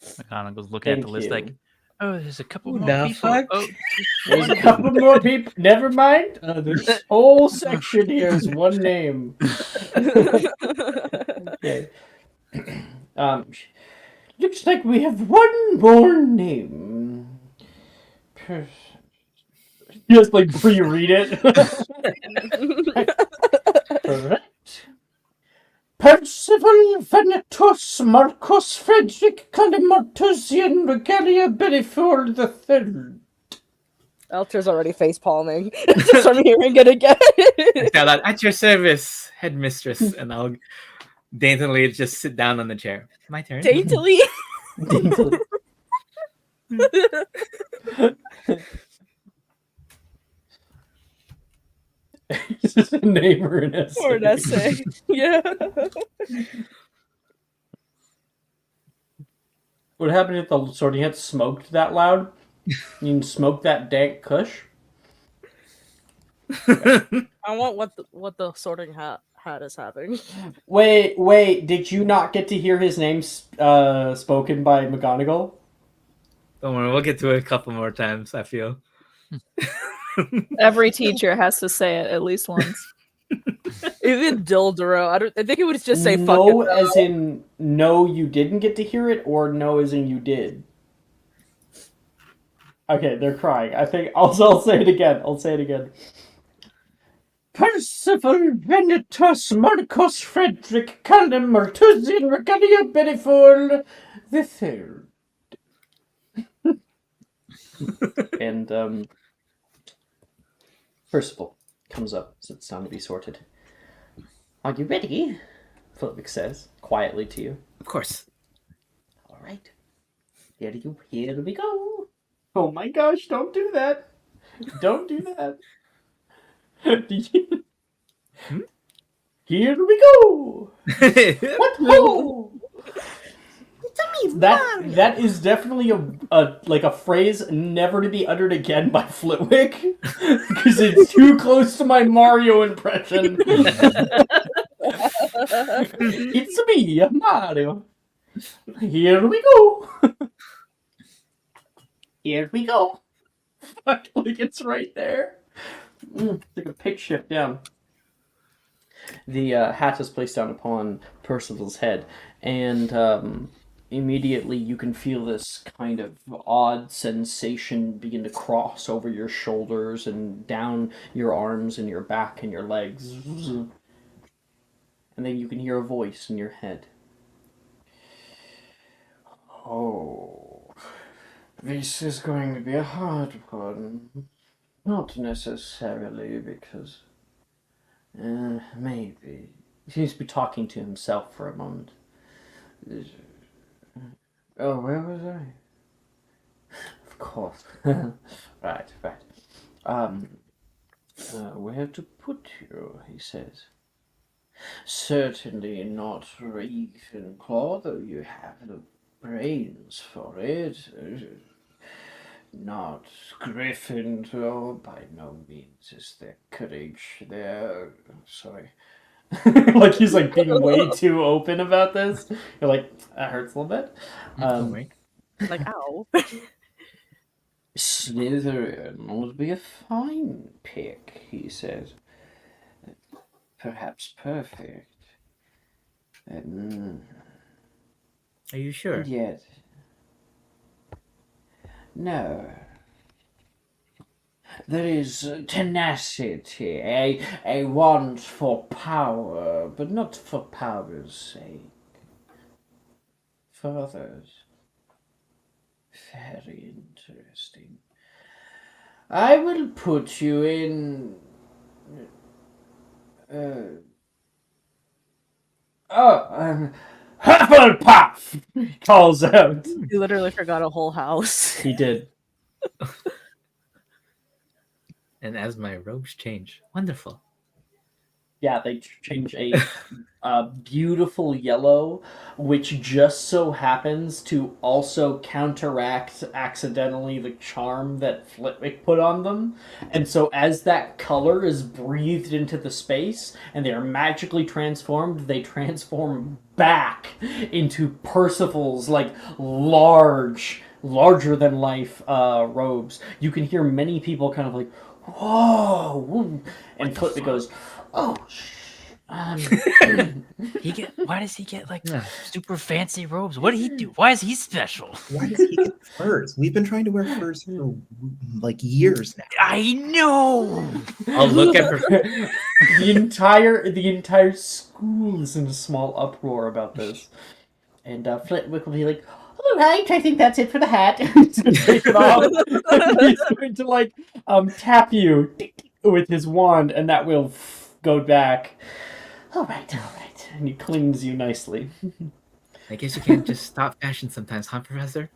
McGonagall's looking at the list like, oh, there's a couple more The people. fuck? Oh, There's a couple more people. Never mind. This whole section here is one name. Okay. Looks like we have one more name. Just like pre-read it. Correct. Percival Venetus Marcus Frederick Calimortusian Regalia Bellifor the Third. Elter's already face palming just from hearing it again. Now that at your service, headmistress, and I'll daintily just sit down on the chair. My turn. Daintily. Daintily. It's just a name or an essay. Or an essay. Yeah. What happened if the sorting hat smoked that loud? You can smoke that dank kush? I want what the sorting hat is having. Wait, did you not get to hear his name spoken by McGonagall? Don't worry, we'll get to it a couple more times, I feel. Every teacher has to say it at least once. Even Dilduro. I think it would just say no, fuck it, as in no, you didn't get to hear it, or no, as in you did. Okay, they're crying. I think I'll say it again. Percival Venetus Marcus Frederick Calimortusian Regalia Bellifor the Third. And Percival comes up, sits down to be sorted. Are you ready? Flitwick says, quietly to you. Of course. All right. Here we go. Oh my gosh, don't do that. Don't do that. Here we go. What ho? That is definitely a phrase never to be uttered again by Flitwick because it's too close to my Mario impression. It's me, Mario. Here we go. Here we go. Fuck, like it's right there. Take a pitch shift down. The hat is placed down upon Percival's head, and immediately you can feel this kind of odd sensation begin to cross over your shoulders and down your arms and your back and your legs. And then you can hear a voice in your head. Oh, this is going to be a hard one. Not necessarily because... maybe. He seems to be talking to himself for a moment. Oh, where was I? Of course. Right. Where to put you, he says. Certainly not Ravenclaw, though you have the brains for it. Not Gryffindor, by no means is there courage there. Sorry. Like he's like being way too open about this. You're like, that hurts a little bit. Like, ow. Slytherin would be a fine pick, he says. Perhaps perfect. Are you sure? Yet, no. There is tenacity, a want for power, but not for power's sake. For others. Very interesting. I will put you in... Hufflepuff! He calls out. You literally forgot a whole house. He did. And as my robes change, wonderful. Yeah, they change a beautiful yellow, which just so happens to also counteract accidentally the charm that Flitwick put on them. And so as that color is breathed into the space and they are magically transformed, they transform back into Percival's like larger than life robes. You can hear many people kind of like, whoa, and Flitwick goes, oh, Why does he get like super fancy robes? What did he do? Why is he special? Why does he get furs? We've been trying to wear furs for like years now. I know. I'll look at the entire school is in a small uproar about this. And Flitwick will be like, all right, I think that's it for the hat. He's going to take it off. And he's going to like tap you with his wand, and that will go back. All right. And he cleans you nicely. I guess you can't just stop fashion sometimes, huh, Professor?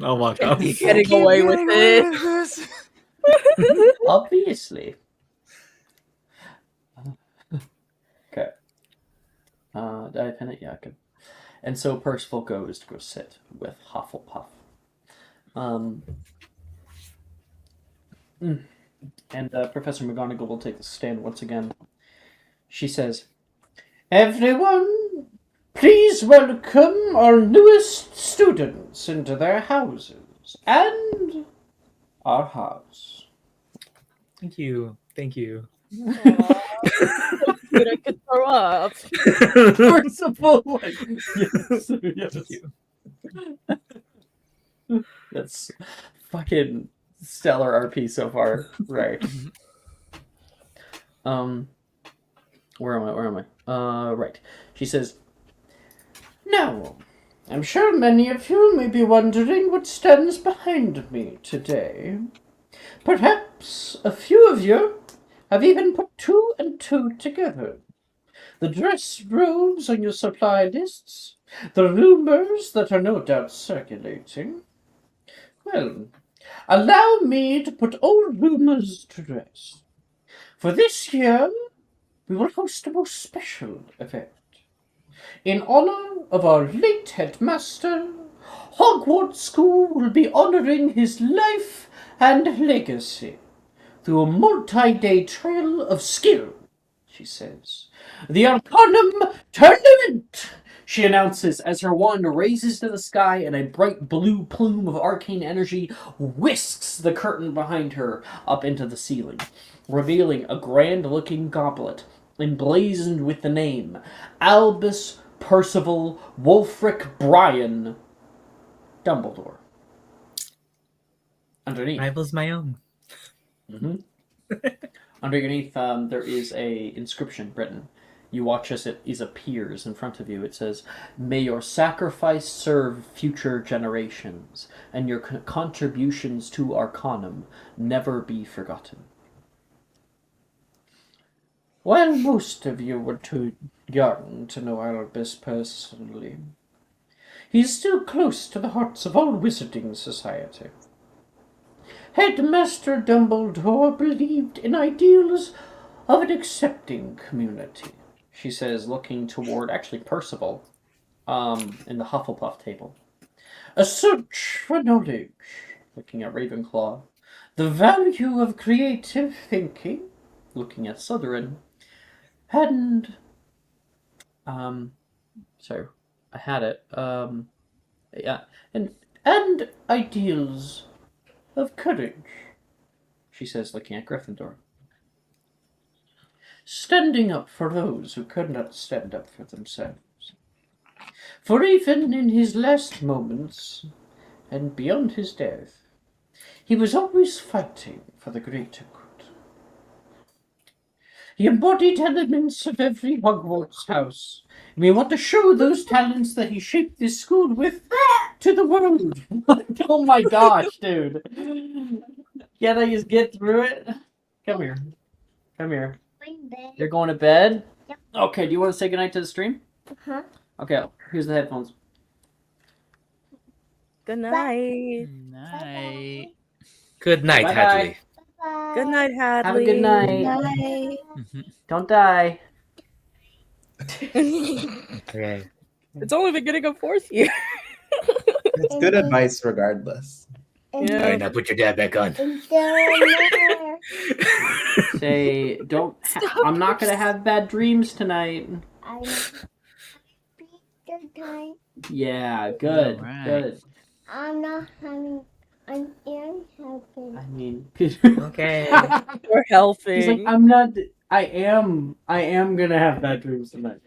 I'll walk off. He's getting away with it. Obviously. Okay. Did I pin it? Yeah, good. And so Percival goes to go sit with Hufflepuff. And Professor McGonagall will take the stand once again. She says, everyone, please welcome our newest students into their houses and our house. Thank you. Dude, I could throw up. Percival, like, yes. Thank you. That's fucking stellar RP so far. Right. Where am I? Right. She says, now, I'm sure many of you may be wondering what stands behind me today. Perhaps a few of you have even put two and two together. The dress robes on your supply lists, the rumors that are no doubt circulating. Well, allow me to put old rumors to rest. For this year, we will host a most special event. In honor of our late headmaster, Hogwarts School will be honouring his life and legacy through a multi-day trail of skill, she says. The Arcanum Tournament, she announces as her wand raises to the sky and a bright blue plume of arcane energy whisks the curtain behind her up into the ceiling, revealing a grand-looking goblet emblazoned with the name Albus Percival Wulfric Brian Dumbledore. Underneath. Rivals my own. Underneath, there is a inscription written. You watch as it appears in front of you. It says, "May your sacrifice serve future generations, and your contributions to Arcanum never be forgotten." While most of you were too young to know Albus personally, he is still close to the hearts of all wizarding society. Headmaster Dumbledore believed in ideals of an accepting community, she says, looking toward, actually, Percival, in the Hufflepuff table. A search for knowledge, looking at Ravenclaw. The value of creative thinking, looking at Slytherin. And, sorry, I had it, yeah, and ideals of courage, she says, looking at Gryffindor. Standing up for those who could not stand up for themselves. For even in his last moments, and beyond his death, he was always fighting for the greater good. He embodied elements of every Hogwarts house. We want to show those talents that he shaped this school with to the world. Oh my gosh, dude. Can't I just get through it? Come here. Come here. You're going to bed? Yep. Okay, do you want to say goodnight to the stream? Uh-huh. Okay, here's the headphones. Good night. Night. Good night, Bye-bye. Hadley. Bye. Good night, Hadley. Have a good night. Bye. Don't die. Okay. It's only beginning of fourth year. It's good advice regardless. Yeah. Alright, now put your dad back on. Say, don't. I'm not gonna have bad dreams tonight. Yeah, good, Alright. good. I'm not having. I'm helping. I mean, Okay. We're helping. he's like, I'm not. I am gonna have bad dreams tonight.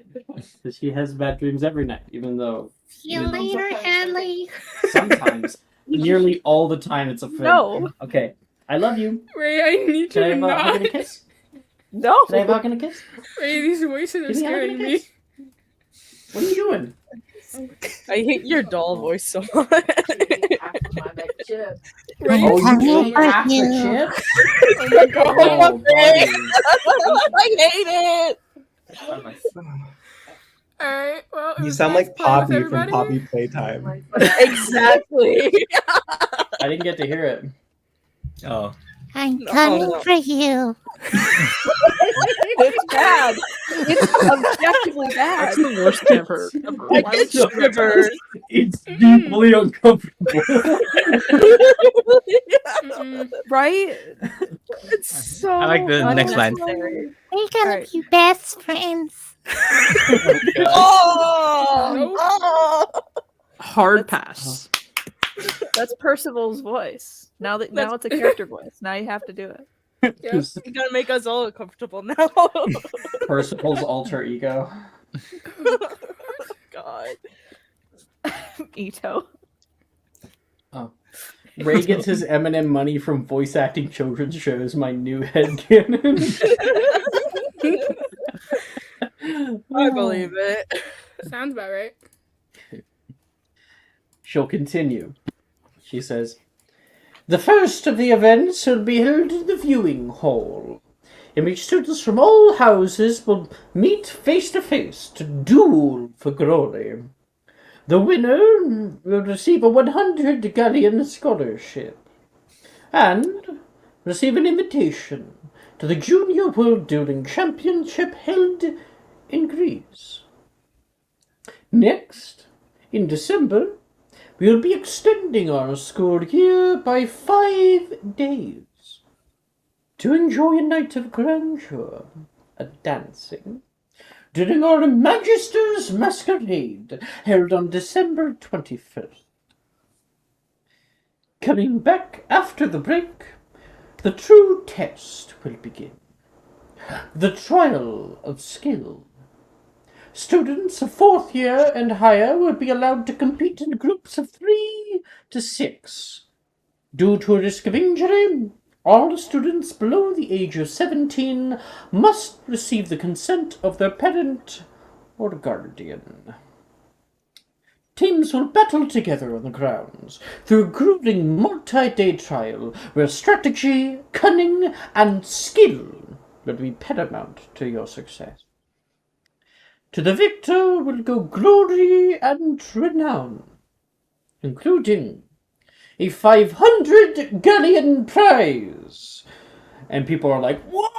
Because she has bad dreams every night, even though See you later, Hadley. sometimes, nearly all the time, it's a film. No. Okay, I love you. Ray, I need Can I you have to a hug not. and a kiss? No. Can I have a hug and a kiss? Ray, these voices are Give me a hug and scaring a me. kiss. What are you doing? I hate your doll voice so much. Ray, Oh, I'm you here ate for half the you. chips? oh my god. Oh, buddy. I hate it. Alright, well, it You was sound nice like playing with Poppy from everybody. Poppy Playtime. Exactly. I didn't get to hear it. Oh. I'm No, coming no. for you. It's bad. It's objectively That's bad. the worst ever. I Why would get you do that? shivers. It's deeply uncomfortable. Mm-mm. Right? It's so. I like the next line. unnecessary. We're gonna Alright. be best friends. Oh, oh. Hard pass. That's Percival's voice. Now it's a character voice. Now you have to do it. Yeah. You gotta make us all uncomfortable now. Percival's alter ego. God. Ito. Ray gets his M&M money from voice acting children's shows. My new headcanon. I believe it. Sounds about right. She'll continue. She says, "The first of the events will be held in the viewing hall, in which students from all houses will meet face to face to duel for glory. The winner will receive a 100 galleon scholarship and receive an invitation to the Junior World Dueling Championship held in Greece. Next, in December, we'll be extending our school year by 5 days. To enjoy a night of grandeur and dancing during our Magister's Masquerade, held on December 21st. Coming back after the break, the true test will begin. The trial of skill. Students of 4th year and higher will be allowed to compete in groups of 3 to 6. Due to a risk of injury, all students below the age of 17 must receive the consent of their parent or guardian. Teams will battle together on the grounds through a grueling multi-day trial where strategy, cunning, and skill will be paramount to your success. To the victor will go glory and renown, including a 500 galleon prize. And people are like, whoa!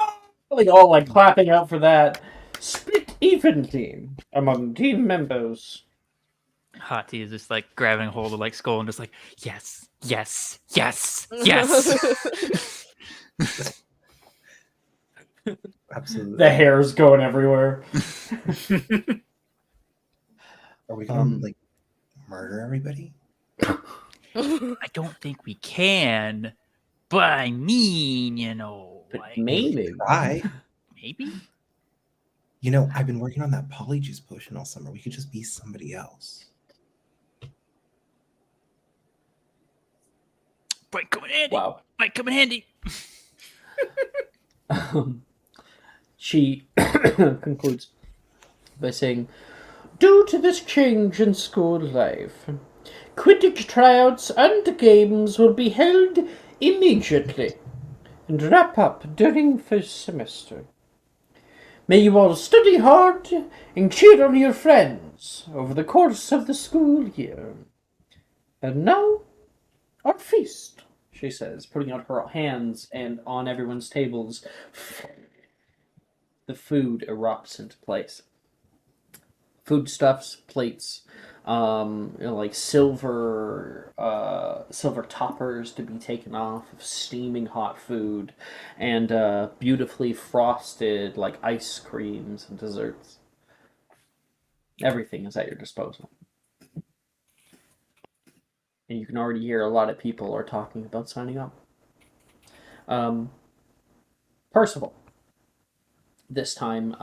Like, all like clapping out for that. Split evenly among team members. Hati is just like grabbing hold of like Skull and just like, yes, yes, yes, yes. Absolutely. The hair's going everywhere. Are we gonna like murder everybody? I don't think we can, but I mean, you know, like, Maybe. Try. maybe. You know, I've been working on that polyjuice potion all summer. We could just be somebody else. Might come in handy. Wow. Might come in handy. She concludes by saying, due to this change in school life, Quidditch tryouts and games will be held immediately and wrap up during first semester. May you all study hard and cheer on your friends over the course of the school year. And now, our feast, she says, putting out her hands and on everyone's tables. The food erupts into place. Foodstuffs, plates, like silver toppers to be taken off of steaming hot food, and beautifully frosted like ice creams and desserts. Everything is at your disposal. And you can already hear a lot of people are talking about signing up. Percival. This time,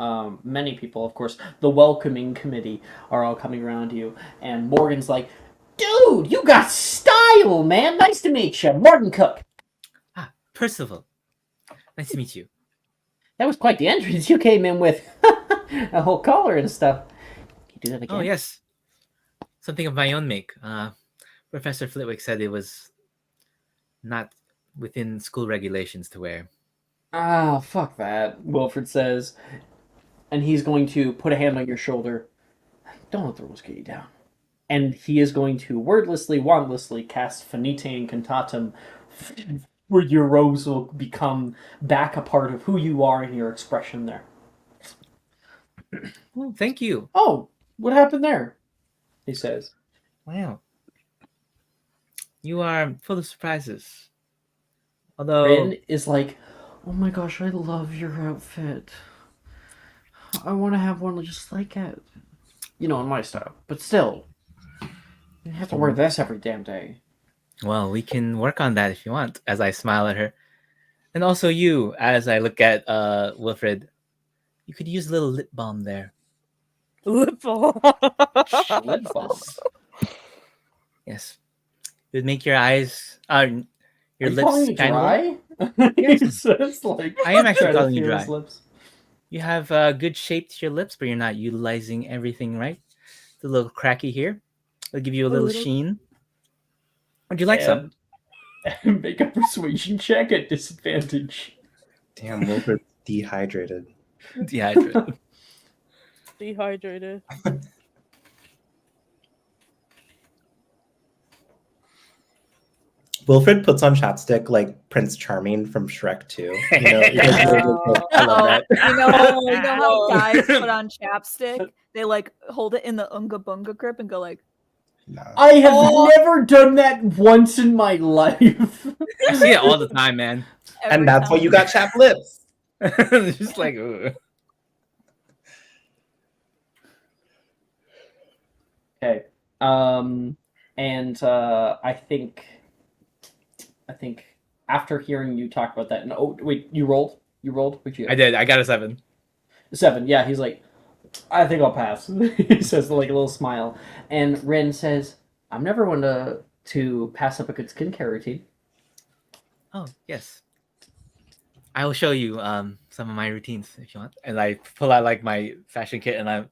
many people, of course, the welcoming committee are all coming around you, and Morgan's like, dude, you got style, man. Nice to meet you. Morgan Cook. Ah, Percival. Nice to meet you. That was quite the entrance you came in with. A whole collar and stuff. Can you do that again? Oh, yes. Something of my own make. Professor Flitwick said it was not within school regulations to wear. Ah, fuck that, Wilfred says. And he's going to put a hand on your shoulder. Don't let the rules get you down. And he is going to wordlessly, wantlessly cast Finite Incantatem, where your robes will become back a part of who you are and your expression there. Oh, thank you. Oh, what happened there? He says. Wow. You are full of surprises. Although Rin is like, oh my gosh, I love your outfit. I want to have one just like it. You know, in my style. But still, you have to wear this every damn day. well, we can work on that if you want, as I smile at her. And also you, as I look at Wilfred. You could use a little lip balm there. Lip balm. Lip balm. Yes. It would make your eyes your Are you calling lips me shine more. dry? Yes. He says, like, I am actually trying to calling you feel dry. his lips. You have good shape to your lips, but you're not utilizing everything right. It's a little cracky here. I'll give you a little sheen. Would you like some? Make a persuasion check at disadvantage. Damn, Wilfred's dehydrated. Dehydrated. Dehydrated. Wilfred puts on chapstick like Prince Charming from Shrek 2. You know, I love that. You know how guys put on chapstick? They like hold it in the unga bunga grip and go like, No. I have never done that once in my life. I see it all the time, man. And that's why you got chapped lips. Just like, ugh. Okay. And I think after hearing you talk about that, and oh wait, you rolled? You rolled? What'd you I did. I got a 7. 7, yeah, he's like, I think I'll pass. He says like a little smile. And Rin says, I'm never one to pass up a good skincare routine. Oh, yes. I will show you some of my routines if you want. And I pull out like my fashion kit and I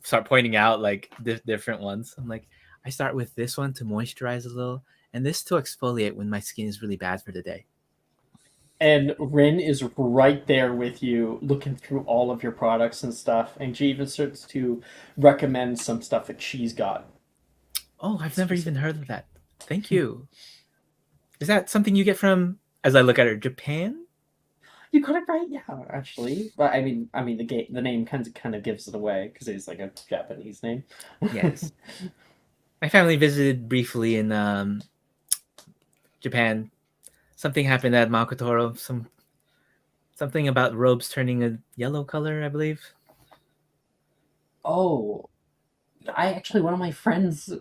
start pointing out like different ones. I'm like, I start with this one to moisturize a little, and this to exfoliate when my skin is really bad for the day. And Rin is right there with you, looking through all of your products and stuff. And she even starts to recommend some stuff that she's got. Oh, I've never even heard of that. Thank you. Is that something you get from, as I look at her, Japan? You got it right, yeah, actually. But I mean, the name kind of gives it away because it's like a Japanese name. Yes. My family visited briefly in Japan. Something happened at Makotoro. Something about robes turning a yellow color, I believe. Oh, one of my friends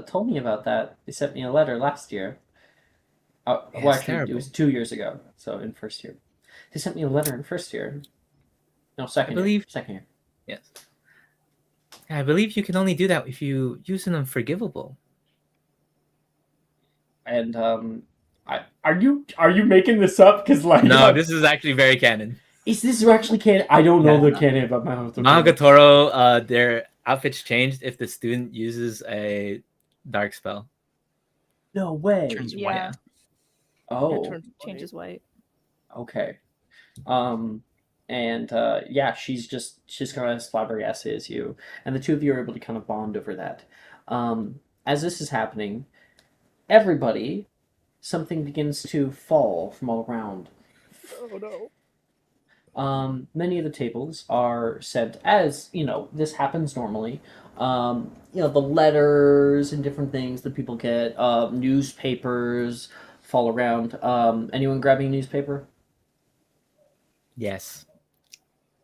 told me about that. They sent me a letter last year. Yeah, well, it's actually, it terrible. was 2 years ago. So in first year, they sent me a letter in first year. No, second year. Second year. Yes. Yeah, I believe you can only do that if you use an unforgivable. And are you making this up? Because like No, this is actually very canon. is this actually canon? I don't know the canon about Magatoro, their outfits changed if the student uses a dark spell. No way. Turns white. Yeah. Oh, It changes white. okay. And yeah, she's kind of as flabbergasted as you, and the two of you are able to kind of bond over that. As this is happening, something begins to fall from all around. Oh no. Many of the tables are set as, this happens normally. The letters and different things that people get, newspapers fall around. Anyone grabbing a newspaper? Yes.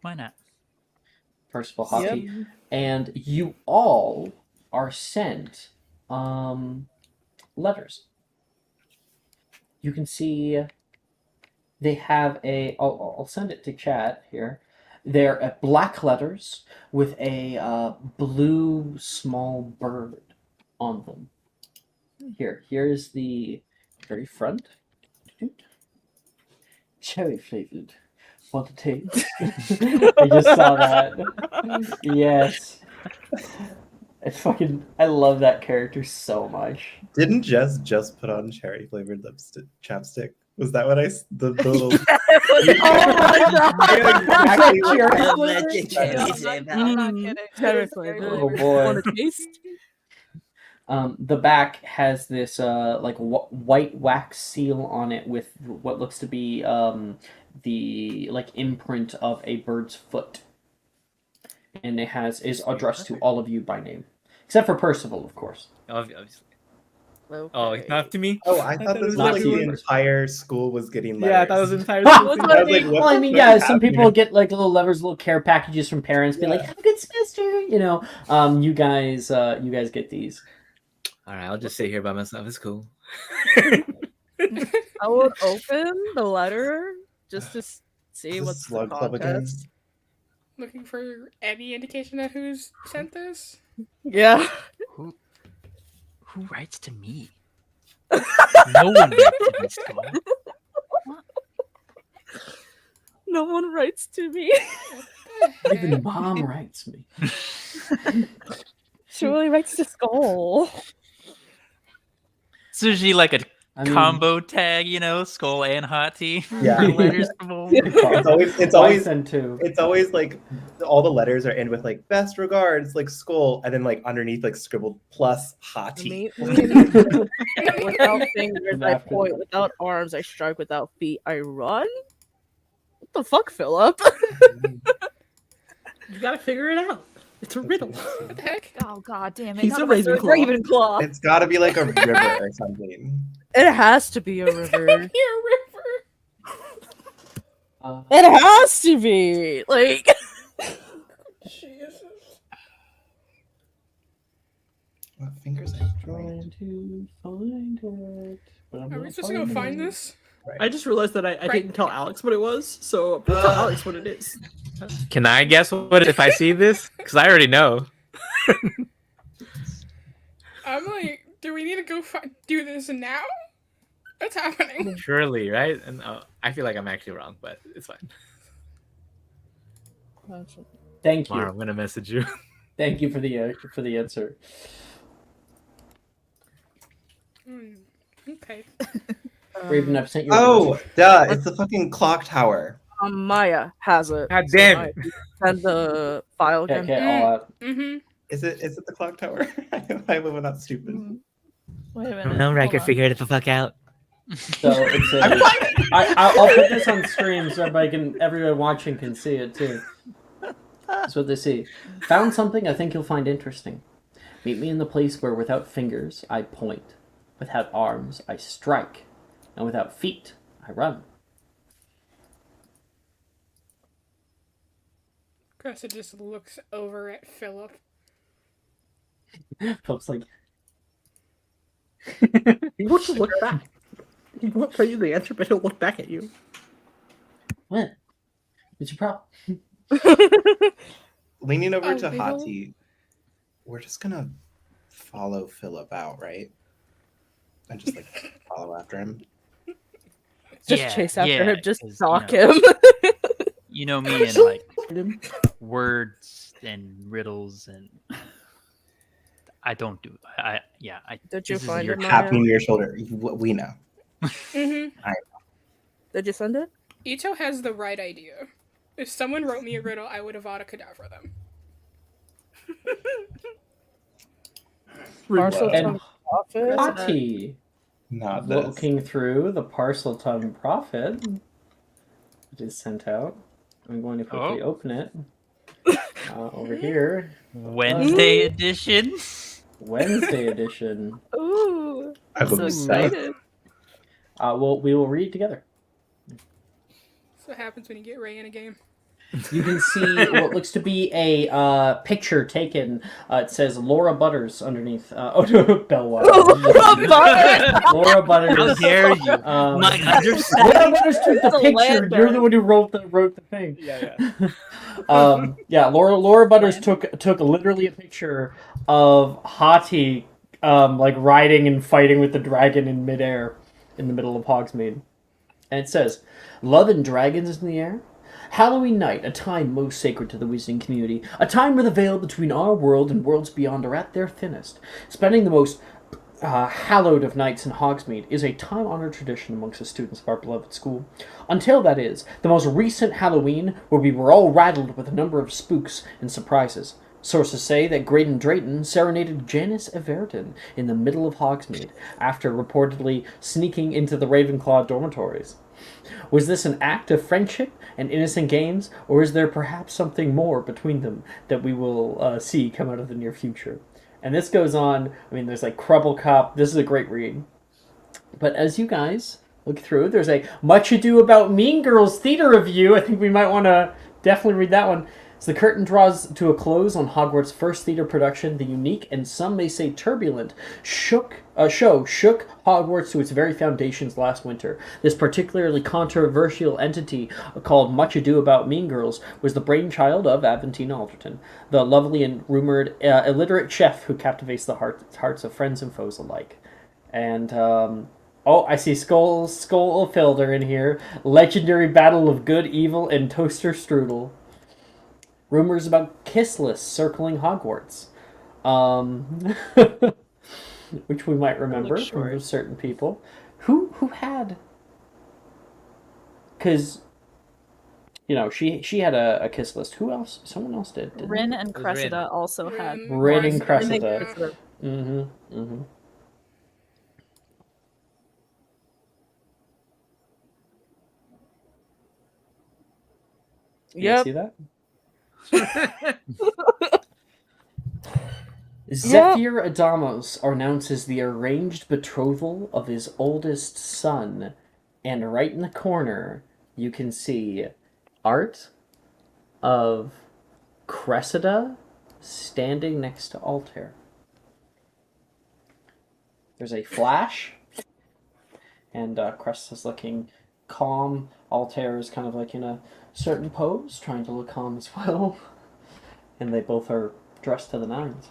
Why not? Percival Hockey. Yep. And you all are sent letters. You can see they have I'll send it to chat here. They're black letters with a blue small bird on them. Here's the very front. Cherry flavored. Want to taste? I just saw that. Yes. I love that character so much. Didn't Jess just put on cherry flavored lipstick chapstick? Was that what the little? I'm not kidding. Cherry Oh boy. Want to taste? The back has this white wax seal on it with what looks to be the imprint of a bird's foot, and is addressed to all of you by name, except for Percival, of course. Obviously. Okay. Oh, it's not to me. Oh, I thought this was not like to the you. entire school was getting letters. Yeah, that was entire school. I was like, what Well, I the mean, fuck yeah, is some people happening? get like little levers, little care packages from parents, be like, "Have a good semester," You guys get these. All right, I'll just sit here by myself. It's cool. I would open the letter just to see Is this what's the Slug Club again? context. Looking for any indication of who's sent this? Yeah. Who writes to me? No one writes to me, Skull. No one writes to me. Even Mom writes me. She really writes to Skull. It's usually like a combo tag, Skull and Hot Tea. Yeah. Letters from home. It's always like all the letters are end with like best regards, like Skull, and then like underneath like scribbled plus Hot Tea. Without fingers, I point. Without arms, I strike. Without feet, I run. What the fuck, Philip? You gotta figure it out. It's a riddle. What the heck? Oh god damn it! He's None a of us are Ravenclaw. Ravenclaw. It's got to be like a river or something. It has to be a river. You're a river. It has to be like. Jesus. What fingers I joined? Trying to find it. But I'm Are we not supposed to go find finding it. this? I just realized that I Right. didn't tell Alex what it was, so I'm gonna tell Alex what it is. Can I guess what if I see this? Because I already know. I'm like, do we need to go do this now? What's happening? Surely, right? And I feel like I'm actually wrong, but it's fine. Thank Tomorrow you. I'm gonna message you. Thank you for the answer. Okay. Raven, I've sent you. Oh, duh! It's the fucking clock tower. Maya has it. God damn Maya, it. you send the file again. Okay, all out. Mm-hmm. Is it the clock tower? I live with that stupid. Wait a minute. No, hold Riker, on. figure it the fuck out. So it's I'm a. fine. I'll put this on stream so everyone watching can see it too. That's what they see. Found something I think you'll find interesting. Meet me in the place where without fingers I point, without arms I strike, and without feet I run. Cressa just looks over at Philip. Philip's like, He wants to look back. He won't tell you the answer, but he'll look back at you. what? What's your problem? Leaning over to riddle? Hati, we're just gonna follow Philip out, right? And just like follow after him. Just chase after him. Just 'cause, stalk you know, him. You know me and like words and riddles, and I don't do. I Did you this is find your it, Maya? Tapping your shoulder. We know. Mm-hmm. Did you send it? Ito has the right idea. If someone wrote me a riddle, I would Avada Kedavra them. Parcel Well, tongue prophet. Hati, Not this. looking through the parcel tongue prophet. It is sent out. I'm going to quickly open it. Over here, Wednesday edition. Wednesday edition. Ooh, I'm I'm so obsessed. excited. We will read together. That's what happens when you get Ray in a game. You can see what looks to be a picture taken. It says Laura Butters underneath. Oh no, Bellwether. Laura Butters. How dare you? My understanding. Laura Butters took the It's a picture. land You're the dog. one who wrote the thing. Yeah. Laura Butters took literally a picture of Hati like riding and fighting with the dragon in midair in the middle of Hogsmeade. And it says, "Love and dragons in the air? Halloween night, a time most sacred to the wizarding community, a time where the veil between our world and worlds beyond are at their thinnest. Spending the most hallowed of nights in Hogsmeade is a time-honored tradition amongst the students of our beloved school. Until that is, the most recent Halloween, where we were all rattled with a number of spooks and surprises. Sources say that Graydon Drayton serenaded Janice Everton in the middle of Hogsmeade after reportedly sneaking into the Ravenclaw dormitories. Was this an act of friendship and innocent games, or is there perhaps something more between them that we will see come out of the near future?" And this goes on. I mean, there's like Crubble Cup. This is a great read. But as you guys look through, there's a Much Ado About Mean Girls theater review. I think we might want to definitely read that one. As the curtain draws to a close on Hogwarts' first theater production, the unique and some may say turbulent show shook Hogwarts to its very foundations last winter. This particularly controversial entity, called Much Ado About Mean Girls, was the brainchild of Aventine Alderton, the lovely and rumored illiterate chef who captivates the hearts of friends and foes alike. And I see Skull Filder in here. Legendary Battle of Good, Evil, and Toaster Strudel. Rumors about Kissless circling Hogwarts, which we might remember from certain people. Who had? Because she had a kiss list. Who else? Someone else did. Didn't Rin they? and It was Rin. Cressida also had. Rin and Cressida. Cressida. Mm-hmm. You Yep. see that? Zephyr Adamos announces the arranged betrothal of his oldest son, and right in the corner you can see art of Cressida standing next to Altair. There's a flash, and Cressida's looking calm. Altair is kind of like in a certain pose, trying to look calm as well. And they both are dressed to the nines.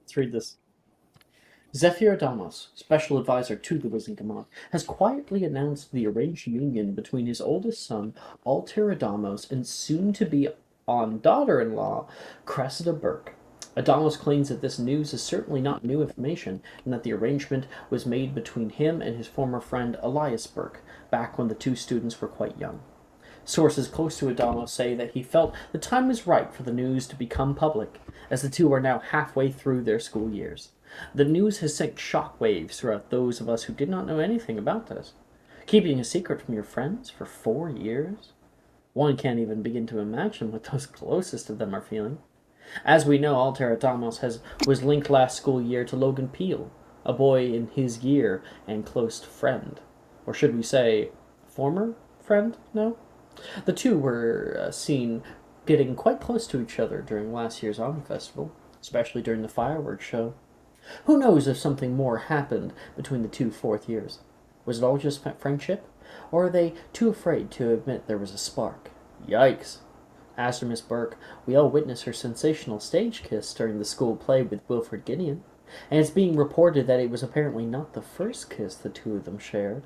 Let's read this. Zephyr Adamos, special advisor to the Wizengamot, has quietly announced the arranged union between his oldest son, Altair Adamos, and soon-to-be daughter-in-law, Cressida Burke. Adamos claims that this news is certainly not new information, and that the arrangement was made between him and his former friend Elias Burke, back when the two students were quite young. Sources close to Adamo say that he felt the time was right for the news to become public, as the two are now halfway through their school years. The news has sent shockwaves throughout those of us who did not know anything about this. Keeping a secret from your friends for 4 years? One can't even begin to imagine what those closest to them are feeling. As we know, Altair Adamos was linked last school year to Logan Peel, a boy in his year and close friend. Or should we say, former friend? No? The two were seen getting quite close to each other during last year's Autumn Festival, especially during the fireworks show. Who knows if something more happened between the two fourth years? Was it all just friendship? Or are they too afraid to admit there was a spark? Yikes. As for Miss Burke, we all witnessed her sensational stage kiss during the school play with Wilfred Gideon, and it's being reported that it was apparently not the first kiss the two of them shared.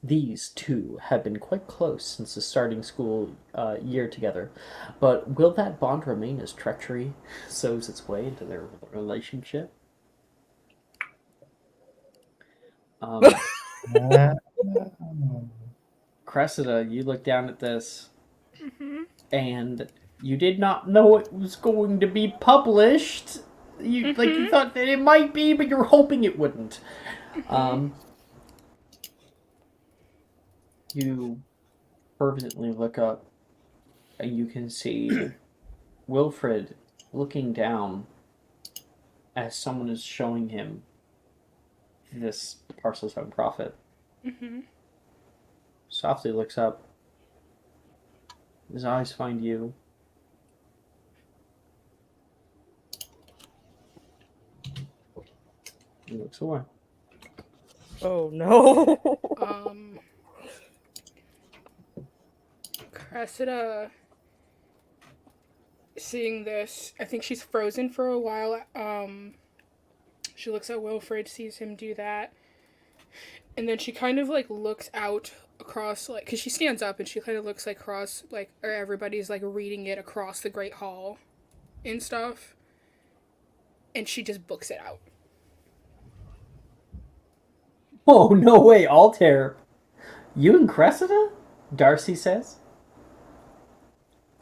These two have been quite close since the starting school year together, but will that bond remain as treachery sows its way into their relationship? Cressida, you look down at this, and you did not know it was going to be published. You thought that it might be, but you're hoping it wouldn't. You fervently look up, and you can see Wilfred looking down as someone is showing him this parcel's own profit. Softly looks up. His eyes find you. He looks away. Oh no. Cressida, seeing this, I think she's frozen for a while. She looks at Wilfred, sees him do that, and then she kind of like looks out across, like, because she stands up and she kind of looks like across, like, or everybody's like reading it across the Great Hall and stuff, and she just books it out. Oh, no way, Altair. You and Cressida? Darcy says.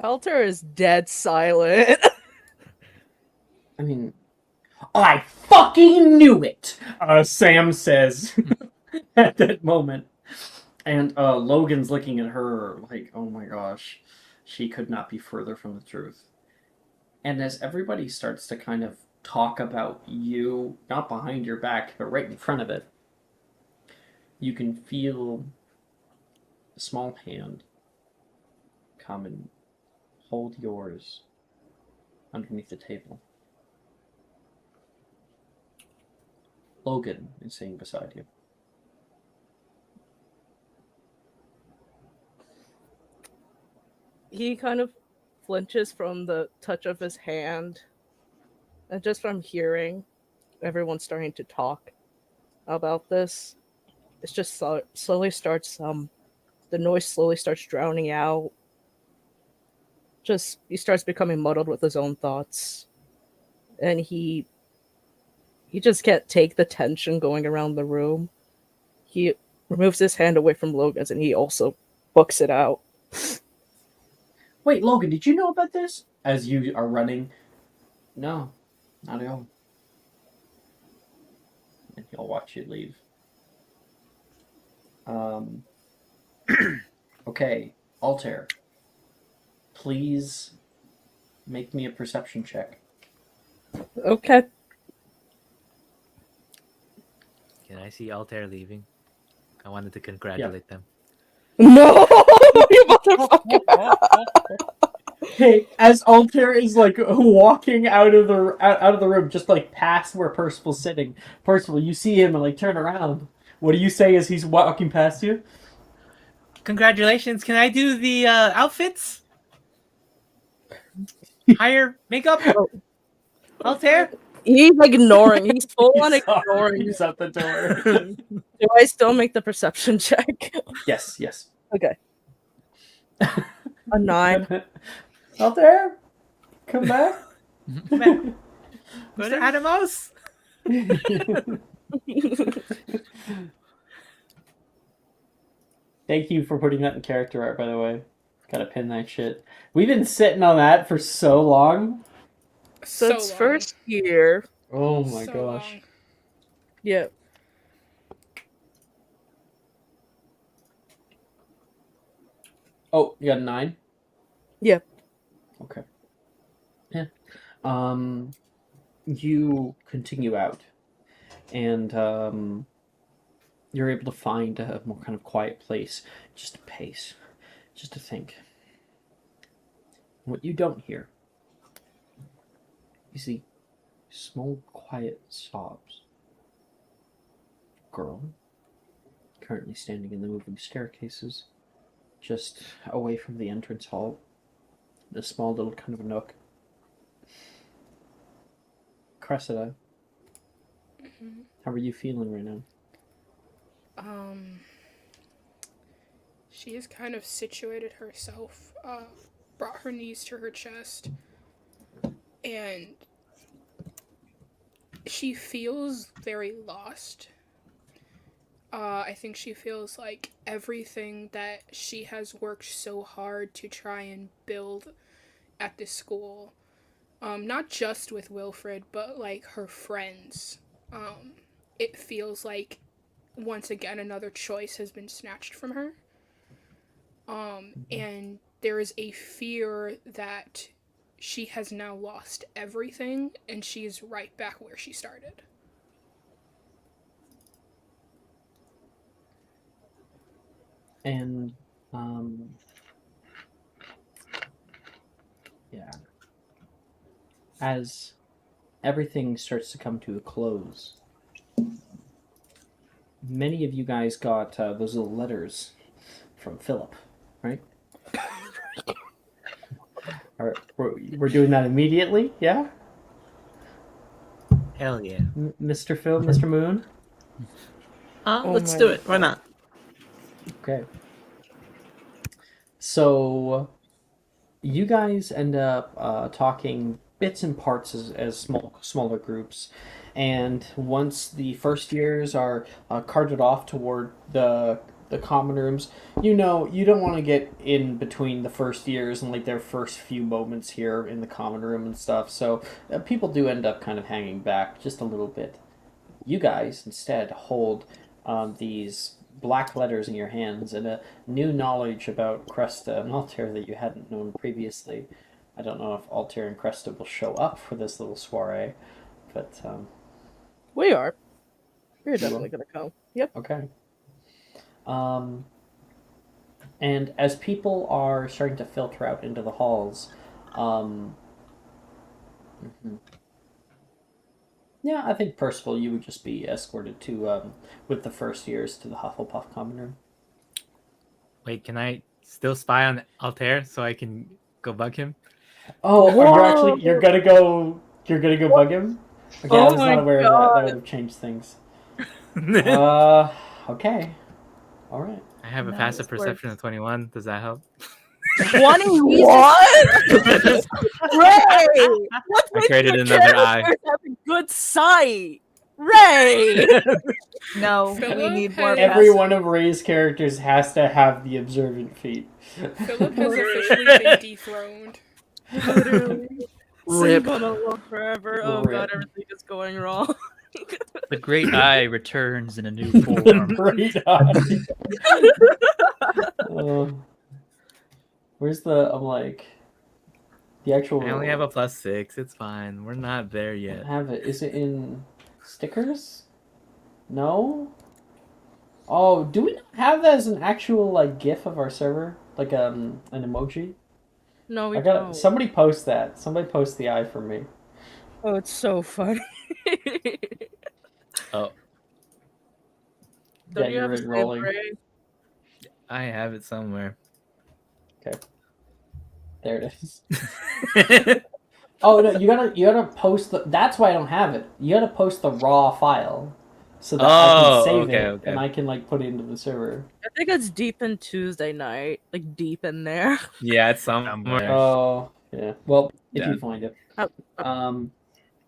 Altair is dead silent. I mean, I fucking knew it! Sam says at that moment. And Logan's looking at her like, oh my gosh, she could not be further from the truth. And as everybody starts to kind of talk about you, not behind your back, but right in front of it, you can feel a small hand come and hold yours underneath the table. Logan is sitting beside you. He kind of flinches from the touch of his hand, and just from hearing everyone starting to talk about this, it's just slowly starts the noise slowly starts drowning out. Just he starts becoming muddled with his own thoughts, and he just can't take the tension going around the room. He removes his hand away from Logan's, and he also books it out. Wait, Logan, did you know about this? As you are running. No, not at all. And he'll watch you leave. Okay, Altair. Please make me a perception check. Okay. Can I see Altair leaving? I wanted to congratulate them. No, you motherfucker! Hey, as Altair is like walking out of the room, just like past where Percival's sitting. Percival, you see him and like turn around. What do you say as he's walking past you? Congratulations! Can I do the outfits? Higher makeup? Altair? He's ignoring. He's full on He's ignoring. He's out the door. Do I still make the perception check? Yes. Okay. A 9. Altair, come back. Mr. Adamos? Thank you for putting that in character art, by the way. Gotta pin that shit. We've been sitting on that for so long. So it's first year. Oh my So gosh. long. Yeah. Oh, you got a 9? Yep. Okay. Yeah. You continue out, and you're able to find a more kind of quiet place, just to pace, just to think. What you don't hear is the small, quiet sobs. Girl, currently standing in the moving staircases, just away from the entrance hall, in a small little kind of a nook. Cressida, how are you feeling right now? She has kind of situated herself, brought her knees to her chest, and she feels very lost. I think she feels like everything that she has worked so hard to try and build at this school, not just with Wilfred, but like her friends, it feels like once again another choice has been snatched from her. And there is a fear that she has now lost everything and she is right back where she started. And, yeah. As everything starts to come to a close, many of you guys got those little letters from Philip, right? We're doing that immediately, yeah? Hell yeah. Mr. Phil, Mr. Moon? Let's do it. Why not? Okay. So, you guys end up talking bits and parts as smaller groups, and once the first years are carted off toward the common rooms, you don't want to get in between the first years and like their first few moments here in the common room and stuff. So people do end up kind of hanging back just a little bit. You guys instead hold these black letters in your hands and a new knowledge about Cresta and Altair that you hadn't known previously. I don't know if Altair and Cresta will show up for this little soiree, but We are. We're definitely gonna come. Yep. okay. And as people are starting to filter out into the halls, yeah, I think Percival, you would just be escorted to with the first years to the Hufflepuff common room. Wait, can I still spy on Altair so I can go bug him? Oh, Whoa! you're gonna go bug him? Okay, I Oh was my not aware of that. That would have changed things. Okay. All right. I have a Nice passive work. perception of 21. Does that help? 21? Ray! What's I with created your another eye. characters having good sight? Ray! No, we Philip need more. has- Every passive. one of Ray's characters has to have the observant feat. Philip has officially been dethroned. Literally. Rip. Sing gonna live forever. Oh Rip. god, everything is going wrong. The great eye returns in a new form. Great eye. Where's the? I'm like, The actual. I only have a +6. It's fine. We're not there I yet. have it. Is it in stickers? No. Oh, do we not have that as an actual like GIF of our server, like an emoji? No, we I got don't. somebody post that. Somebody post the eye for me. Oh, it's so funny. Oh, Don't Yeah, you you're have a right, stamp rolling. ray? I have it somewhere. There it is. Oh no, you gotta post the. That's why I don't have it. You gotta post the raw file, so that I can Oh, save okay, it okay. and I can like put it into the server. I think it's deep in Tuesday night, like deep in there. Yeah, it's somewhere. Oh yeah. Well, if Yeah. you find it. Oh,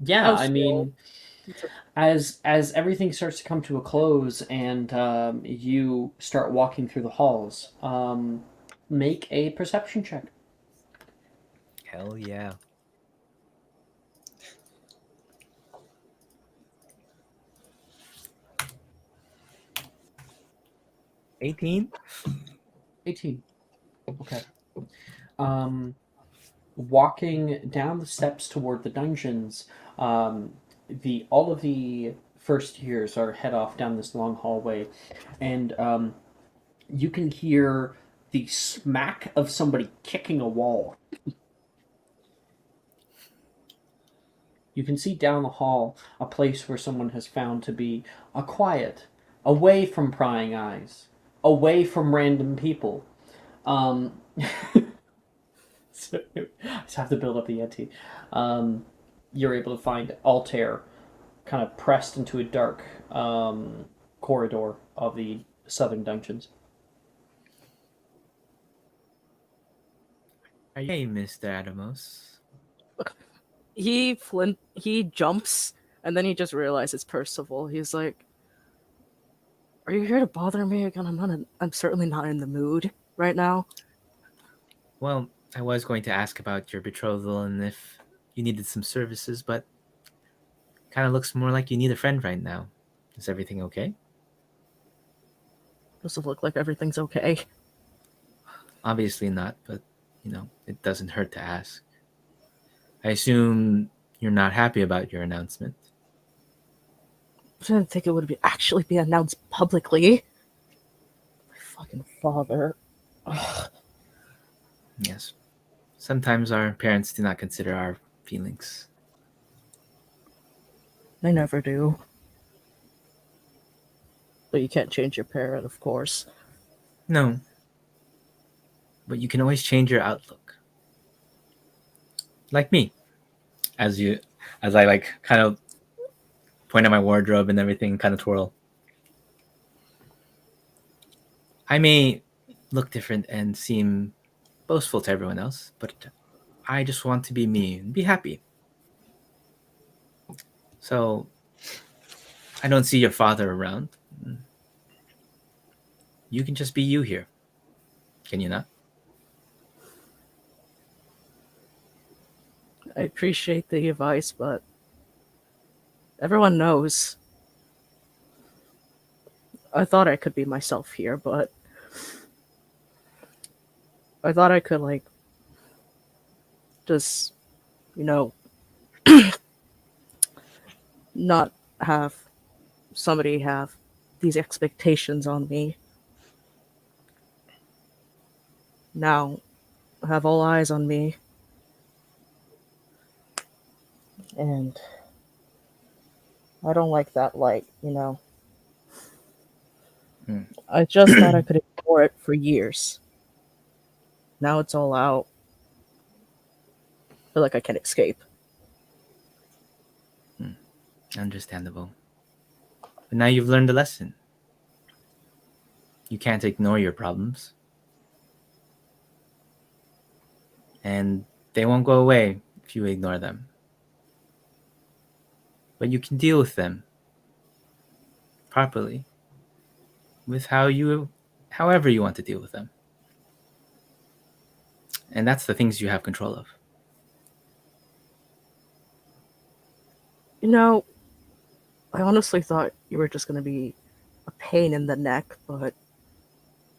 Yeah. oh, I still. mean, as everything starts to come to a close and you start walking through the halls, make a perception check. Hell yeah. $18? 18. Okay. Walking down the steps toward the dungeons, all of the first years are head off down this long hallway, and you can hear the smack of somebody kicking a wall. You can see down the hall a place where someone has found to be a quiet, away from prying eyes, away from random people. So I just have to build up the ante. You're able to find Altair kind of pressed into a dark corridor of the southern dungeons. Are you okay, Mr. Adamos? He jumps and then he just realizes Percival. He's like, "Are you here to bother me again? I'm certainly not in the mood right now." Well, I was going to ask about your betrothal and if you needed some services, but kind of looks more like you need a friend right now. Is everything okay? Does it look like everything's okay? Obviously not, but it doesn't hurt to ask. I assume you're not happy about your announcement. I didn't think it would actually be announced publicly. My fucking father. Ugh. Yes. Sometimes our parents do not consider our feelings. They never do. But you can't change your parent, of course. No. But you can always change your outlook. Like me. As I like kind of point at my wardrobe and everything, kind of twirl. I may look different and seem boastful to everyone else, but I just want to be me and be happy. So I don't see your father around. You can just be you here. Can you not? I appreciate the advice, but everyone knows. I thought I could be myself here, but I thought I could, like, just, you know, not have somebody have these expectations on me. Now, have all eyes on me. And I don't like that light, you know. Hmm. I just thought I could ignore it for years. Now it's all out. I feel like I can't escape. Understandable. But now you've learned a lesson. You can't ignore your problems. And they won't go away if you ignore them. But you can deal with them properly with however you want to deal with them. And that's the things you have control of. You know, I honestly thought you were just going to be a pain in the neck, but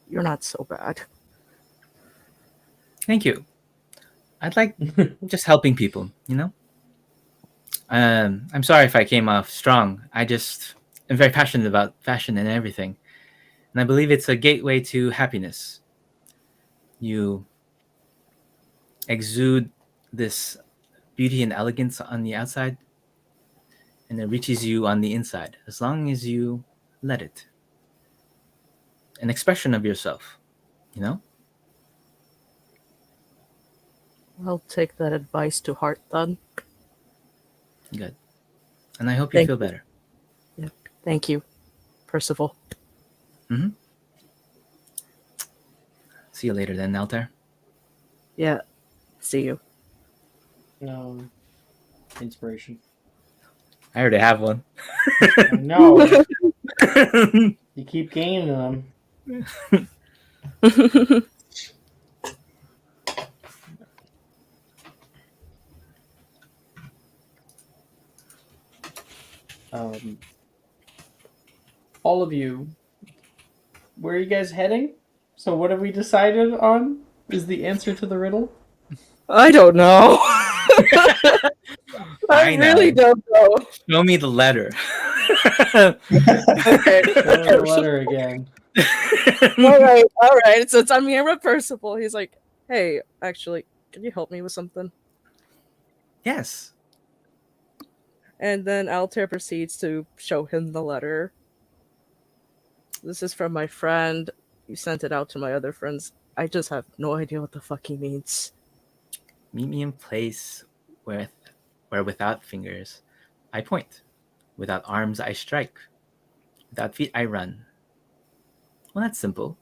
you're not so bad. Thank you. I'd like just helping people, you know? I'm sorry if I came off strong. I just am very passionate about fashion and everything. And I believe it's a gateway to happiness. You exude this beauty and elegance on the outside, and it reaches you on the inside, as long as you let it. An expression of yourself, you know? I'll take that advice to heart then. Good. And I hope you Thank feel you. better. Yeah. Thank you, Percival. See you later then, Altair. Yeah. See you. Inspiration. I already have one. I know. You keep gaining them. All of you, where are you guys heading? So what have we decided on is the answer to the riddle? I don't know. I really know. don't know. Show me the letter. Okay. Show the letter again. All right. So it's on Mira Percival. He's like, hey, actually, can you help me with something? Yes. And then Altair proceeds to show him the letter. This is from my friend. You sent it out to my other friends. I just have no idea what the fuck he means. Meet me in place where without fingers I point, without arms I strike, without feet I run. Well, that's simple.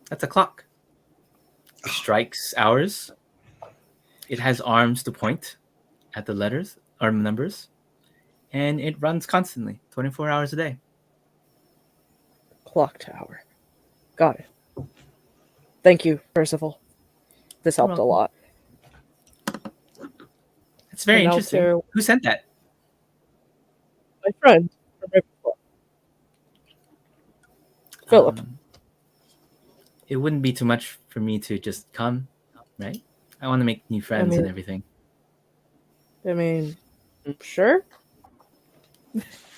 That's a clock. It strikes hours. It has arms to point at the letters or numbers, and it runs constantly, 24 hours a day. Clock tower. Got it. Thank you, Percival. This You're helped a welcome. lot. It's very And interesting. Altair- Who sent that? My friend from Ravenclaw. Philip. It wouldn't be too much for me to just come, right? I want to make new friends and everything. I mean, sure.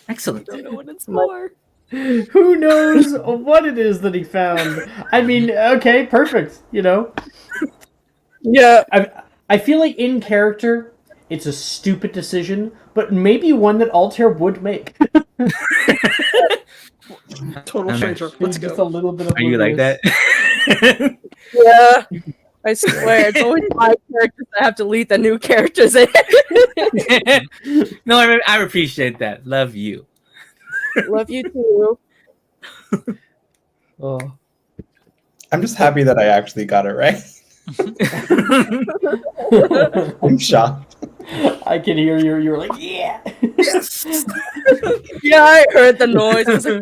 Excellent. Don't know what it's for. Who knows what it is that he found? I mean, okay, perfect. You know, Yeah. I feel like in character, it's a stupid decision, but maybe one that Altair would make. Total stranger. Let's Just go. a little bit of. Are you like that? Yeah. I swear, it's always my characters that have to lead the new characters in. No, I appreciate that. Love you. Love you too. Oh. I'm just happy that I actually got it right. I'm shocked. I can hear you. You're like, yeah. Yeah, I heard the noise. I was like,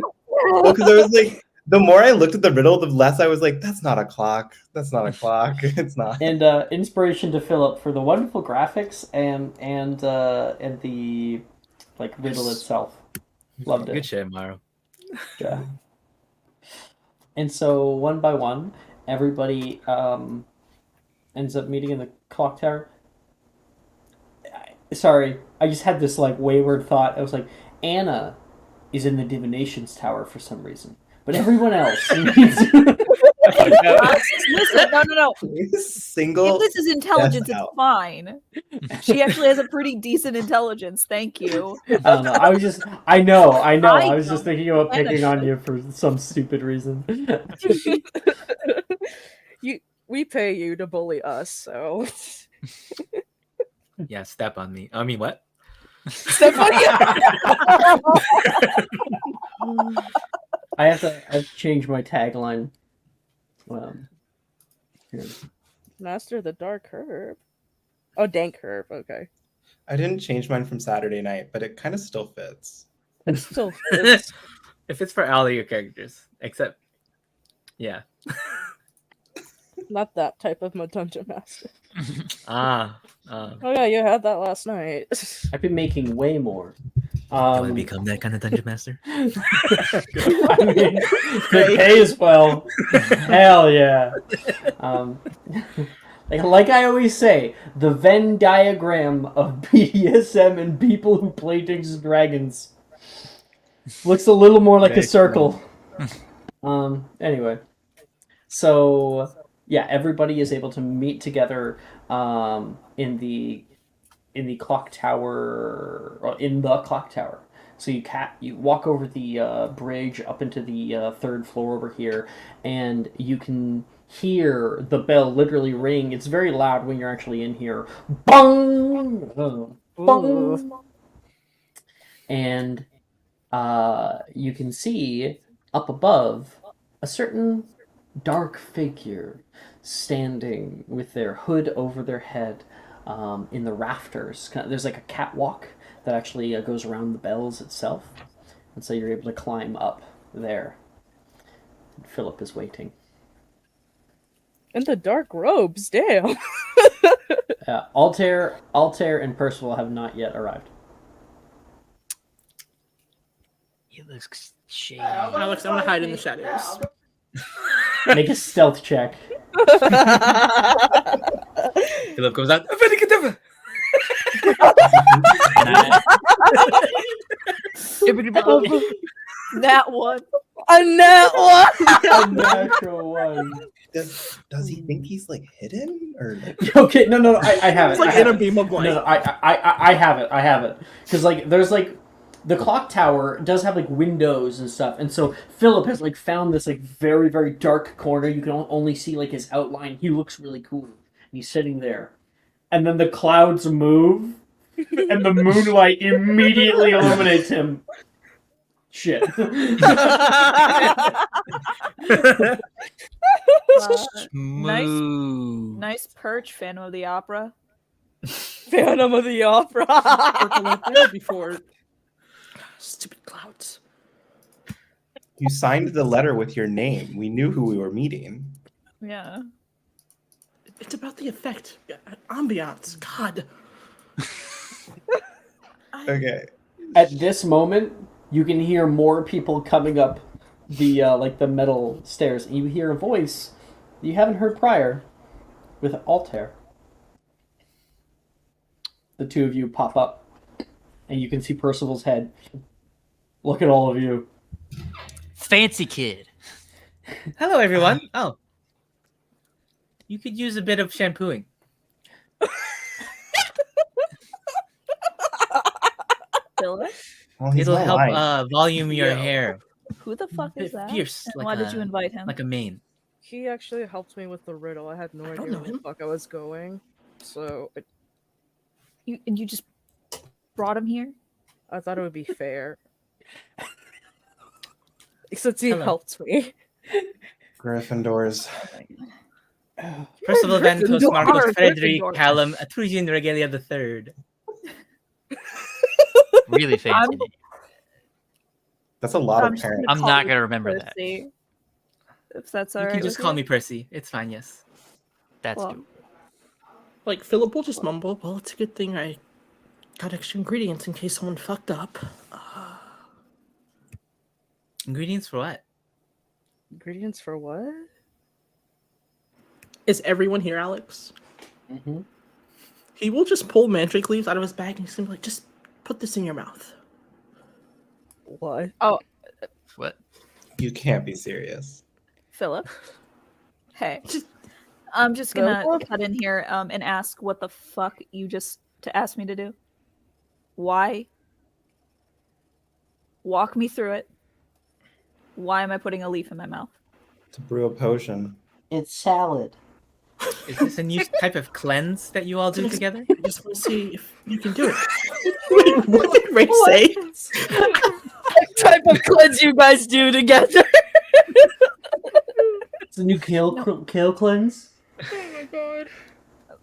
Well, because I was like, the more I looked at the riddle, the less I was like, that's not a clock. That's not a clock. It's not. And inspiration to Philip for the wonderful graphics and the like riddle itself. Loved it. Good shit, Mario. Yeah. And so one by one, everybody ends up meeting in the clock tower. Sorry, I just had this like wayward thought. I was like, Anna is in the divinations tower for some reason, but everyone else needs. Listen, no. Single. If this is intelligence, That's it's out. fine. She actually has a pretty decent intelligence. Thank you. I don't know. I was just. I know. I was know. just thinking about Anna picking on should. you for some stupid reason. we pay you to bully us, so Yeah, step on me. I mean, what? step on you. I have to change my tagline. Here. Master the Dark Herb. Oh, Dank Herb. Okay. I didn't change mine from Saturday night, but it kind of still fits. It still fits. If it's for all your characters, except, yeah. Not that type of dungeon master. Oh yeah, you had that last night. I've been making way more. You want to become that kind of dungeon master? I mean, it pays well. Hell yeah. Like I always say, the Venn diagram of BDSM and people who play Dungeons and Dragons looks a little more like a Very circle. Anyway, so yeah, everybody is able to meet together in the clock tower, or in the clock tower. So you walk over the bridge up into the third floor over here, and you can hear the bell literally ring. It's very loud when you're actually in here. Bong! Bong! And you can see up above a certain dark figure standing with their hood over their head in the rafters. There's like a catwalk that actually goes around the bells itself, and so you're able to climb up there. And Philip is waiting. In the dark robes, damn. Altair, and Percival have not yet arrived. He looks shady. Alex, I'm gonna hide in the shadows. Make a stealth check. Philip comes out. That one. A nat one. A natural one. Does he think he's like hidden or? Like... Okay, no. I have it. It's like I in have a beam of light. No, I have it. Because like there's like the clock tower does have like windows and stuff, and so Philip has like found this like very very dark corner. You can only see like his outline. He looks really cool. He's sitting there, and then the clouds move, and the moonlight immediately illuminates him. Shit. Nice perch, Phantom of the Opera. Phantom of the Opera. Before stupid clouds. You signed the letter with your name. We knew who we were meeting. Yeah. It's about the effect, ambiance. God. Okay. At this moment, you can hear more people coming up the like the metal stairs, and you hear a voice that you haven't heard prior with Altair. The two of you pop up, and you can see Percival's head. Look at all of you. Fancy kid. Hello, everyone. Oh. You could use a bit of shampooing. Philip? Well, he's It'll not help lying. volume your hair. Who the fuck is Bit that? fierce, And like why did a- you invite him? Like a mane. He actually helped me with the riddle. I had no idea know where the him. fuck I was going, so You just brought him here? I thought it would be fair. Since he Hello. helped me. Gryffindors. Percival Ventus Gryffindor. Marcus Frederick Gryffindor. Callum Atrusian Regalia III. Really fancy. That's a lot I'm of just gonna parents. I'm call not you gonna remember that. Percy, if that's You alright. can just call me Percy. It's fine, yes. That's Well, doable. Like Philip will just mumble. Well, it's a good thing I got extra ingredients in case someone fucked up. Ingredients for what? Ingredients for what? Is everyone here, Alex? Mm-hmm. He will just pull magic leaves out of his bag and he's gonna be like, just put this in your mouth. What? What? You can't be serious. Philip? Hey. I'm just gonna Philip? cut in here and ask what the fuck you just asked me to do. Why? Walk me through it. Why am I putting a leaf in my mouth? To brew a potion. It's salad. Is this a new type of cleanse that you all do together? I just want to see if you can do it. Wait, what did Ray say? What type of cleanse you guys do together? It's a new kale cleanse. Oh my god.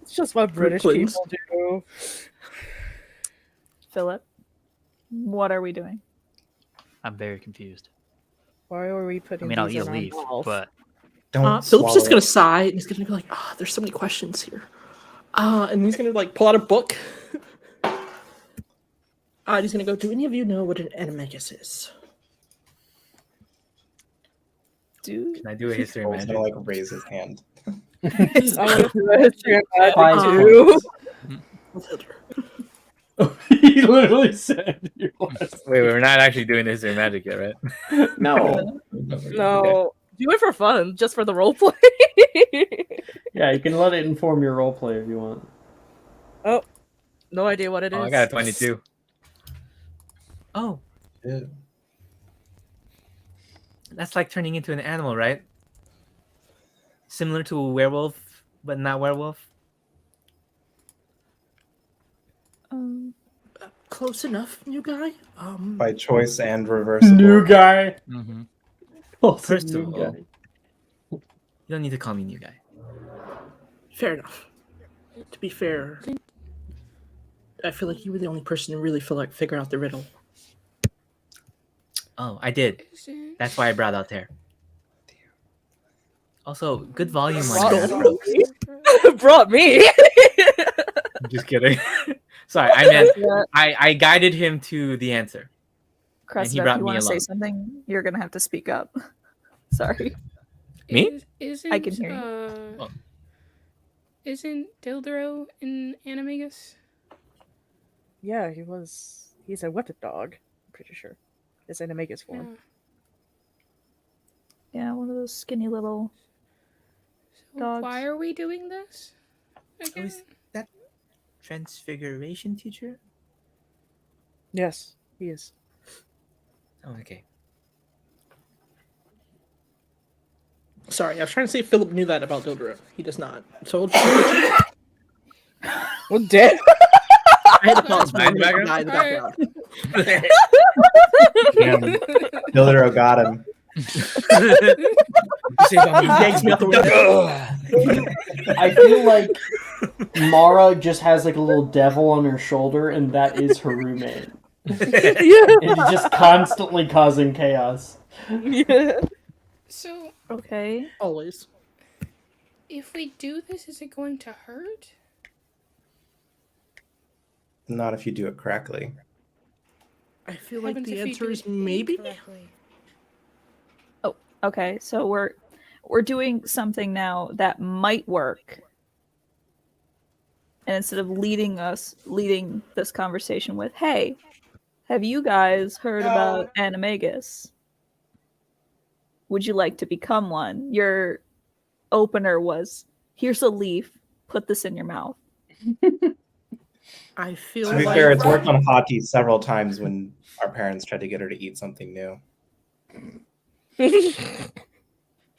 It's just what British cleanse. people do. Philip, what are we doing? I'm very confused. Why are we I putting mean, I'll these eat a in our leaf, mouth? but Don't. Philip's just swallow gonna it. sigh and he's gonna be like, there's so many questions here. And he's gonna like pull out a book. He's gonna go, do any of you know what an animagus is? Dude. Can I do a history of He's magic? gonna like raise his hand. I want to do a history of magic 5 too. points. He literally said your last. Wait, we're not actually doing this in magic yet, right? No. No, do it for fun, just for the roleplay. Yeah, you can let it inform your roleplay if you want. Oh, no idea what it is. Oh, I got a 22. Oh, Yeah. That's like turning into an animal, right? Similar to a werewolf, but not werewolf. Close enough, new guy. By choice and reversible. New guy. mm-hmm. First New of all, guy. you don't need to call me new guy. Fair enough. To be fair, I feel like you were the only person who really figure out the riddle. Oh, I did. That's why I brought out there. Also, good volume on your headphones. Brought me. Just kidding. Sorry, I meant I guided him to the answer. And he Cressida, brought if you me want to say along. something, you're gonna have to speak up. Sorry. Me? Isn't, I can hear you. Oh. Isn't Dildro in Animagus? Yeah, he's a weapon dog, I'm pretty sure. It's in Animagus form. Yeah, one of those skinny little dogs. Why are we doing this? Again? Is that transfiguration teacher? Yes, he is. Oh, okay. Sorry, I was trying to say Philip knew that about Dildro. He does not. So Well, damn. I had to pause for Mind the background? guy in the background. Dildro got him. He yanks me out the window. I feel like Mara just has like a little devil on her shoulder, and that is her roommate. Yeah. And it's just constantly causing chaos. Yeah. So, Okay. Always. if we do this, is it going to hurt? Not if you do it correctly. I feel What like happens the if you answer do is it maybe. incorrectly? Okay, so we're doing something now that might work. And instead of leading this conversation with, hey, have you guys heard about Animagus? Would you like to become one? Your opener was, here's a leaf, put this in your mouth. I feel To be like fair, it's worked on Hati several times when our parents tried to get her to eat something new.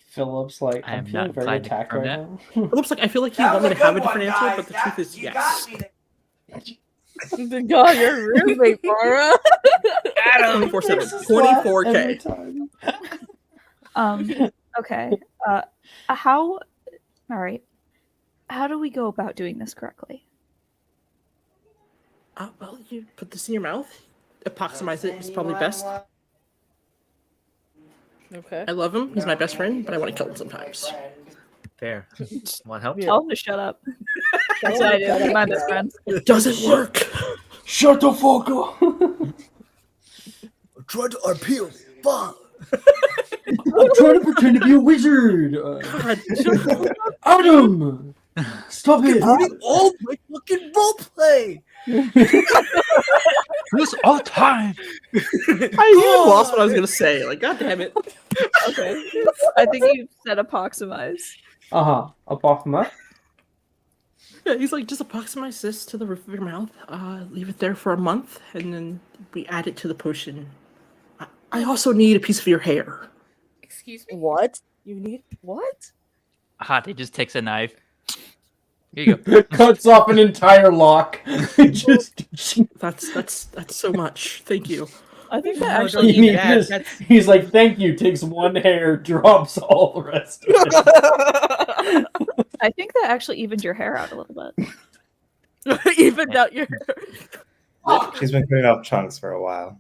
Philip's like, I I'm am feeling not very inclined to attacked confirm right that. now. it looks like I feel like he wanted me to have a different answer, but the truth is yes. God, your roommate, Mara. 24/7. 24K. Okay. How all right. How do we go about doing this correctly? Well, you put this in your mouth. Approximize it is probably best. Okay. I love him. He's my best friend, but I want to kill him sometimes. Fair. Want help? Tell him to shut up. That's what I do with my best friends. It doesn't work. Shut the fuck up! Try to appeal. Fuck. I'm trying to pretend to be a wizard! God, Adam! Stop it! Including all my fucking roleplay. This all time. I even lost what I was gonna say. Like, god damn it. Okay. I think you said approximize. Uh-huh. Apophyma? Yeah, he's like, just approximize this to the roof of your mouth. Leave it there for a month, and then we add it to the potion. I also need a piece of your hair. Excuse me? What? You need what? Hot, it just takes a knife. Here you go. Cuts off an entire lock. Just... That's so much. Thank you. I think that No, actually don't eat even that. He's like, thank you, takes one hair, drops all the rest of it. I think that actually evened your hair out a little bit. Even out your. She's been cutting off chunks for a while.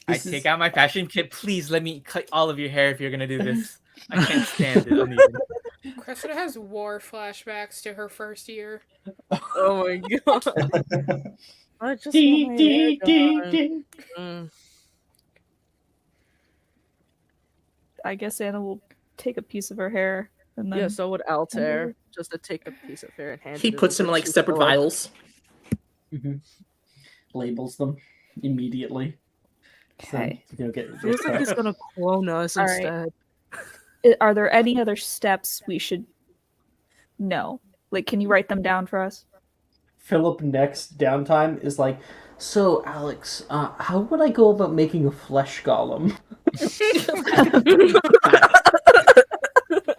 I take out my fashion kit. Please let me cut all of your hair if you're gonna do this. I can't stand it. Uneven. Cressida has war flashbacks to her first year. Oh my god. I just want my hair done. Mm. I guess Anna will take a piece of her hair, And Yeah, then so would Altair, just to take a piece of air and hand He it puts them over in like to separate Philip. vials. Labels them immediately. Okay. So, get Feels like he's gonna clone us All right. instead. Are there any other steps we should know? Like, can you write them down for us? Philip next downtime is like, so Alex, how would I go about making a flesh golem?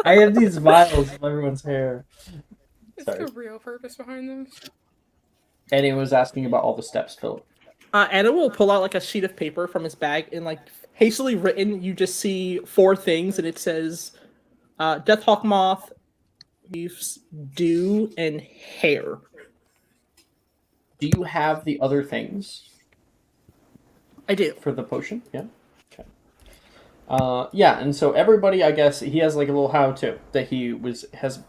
I have these vials of everyone's hair. Is Sorry. there a real purpose behind them? And he was asking about all the steps, Philip. Anna will pull out like a sheet of paper from his bag and like hastily written. You just see 4 things, and it says, Deathhawk moth, leaves, dew, and hair. Do you have the other things I do. for the potion? Yeah. Okay. Yeah, and so everybody, I guess, he has like a little how-to that he has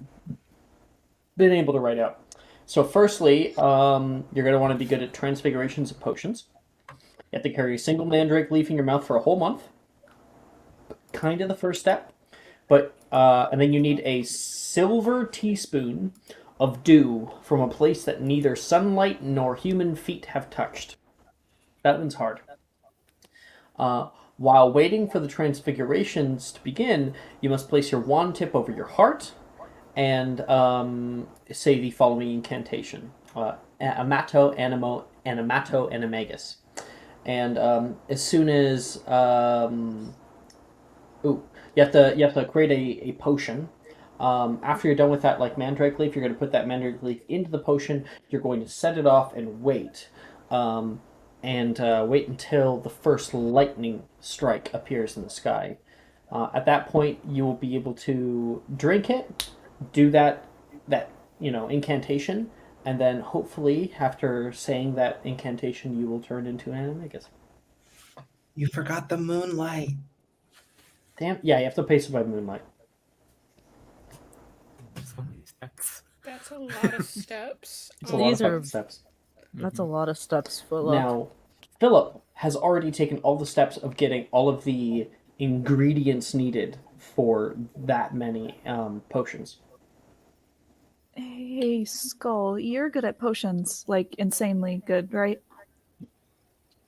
been able to write out. So firstly, you're going to want to be good at transfigurations of potions. You have to carry a single mandrake leaf in your mouth for a whole month. Kind of the first step. But and then you need a silver teaspoon of dew from a place that neither sunlight nor human feet have touched. That one's hard. While waiting for the transfigurations to begin, you must place your wand tip over your heart and say the following incantation: Amato, Animo, Animato, Animagus. And as soon as you have to create a potion. After you're done with that, like mandrake leaf, you're going to put that mandrake leaf into the potion. You're going to set it off and wait, wait until the first lightning strike appears in the sky. At that point, you will be able to drink it, do that incantation, and then hopefully, after saying that incantation, you will turn into an animagus. You forgot the moonlight. Damn, yeah, you have to pace it by moonlight. So many steps. That's a lot of steps. It's a lot of These are- fucking steps. That's a lot of steps, Philip. Now, Philip has already taken all the steps of getting all of the ingredients needed for that many potions. Hey, Skull, you're good at potions, like insanely good, right?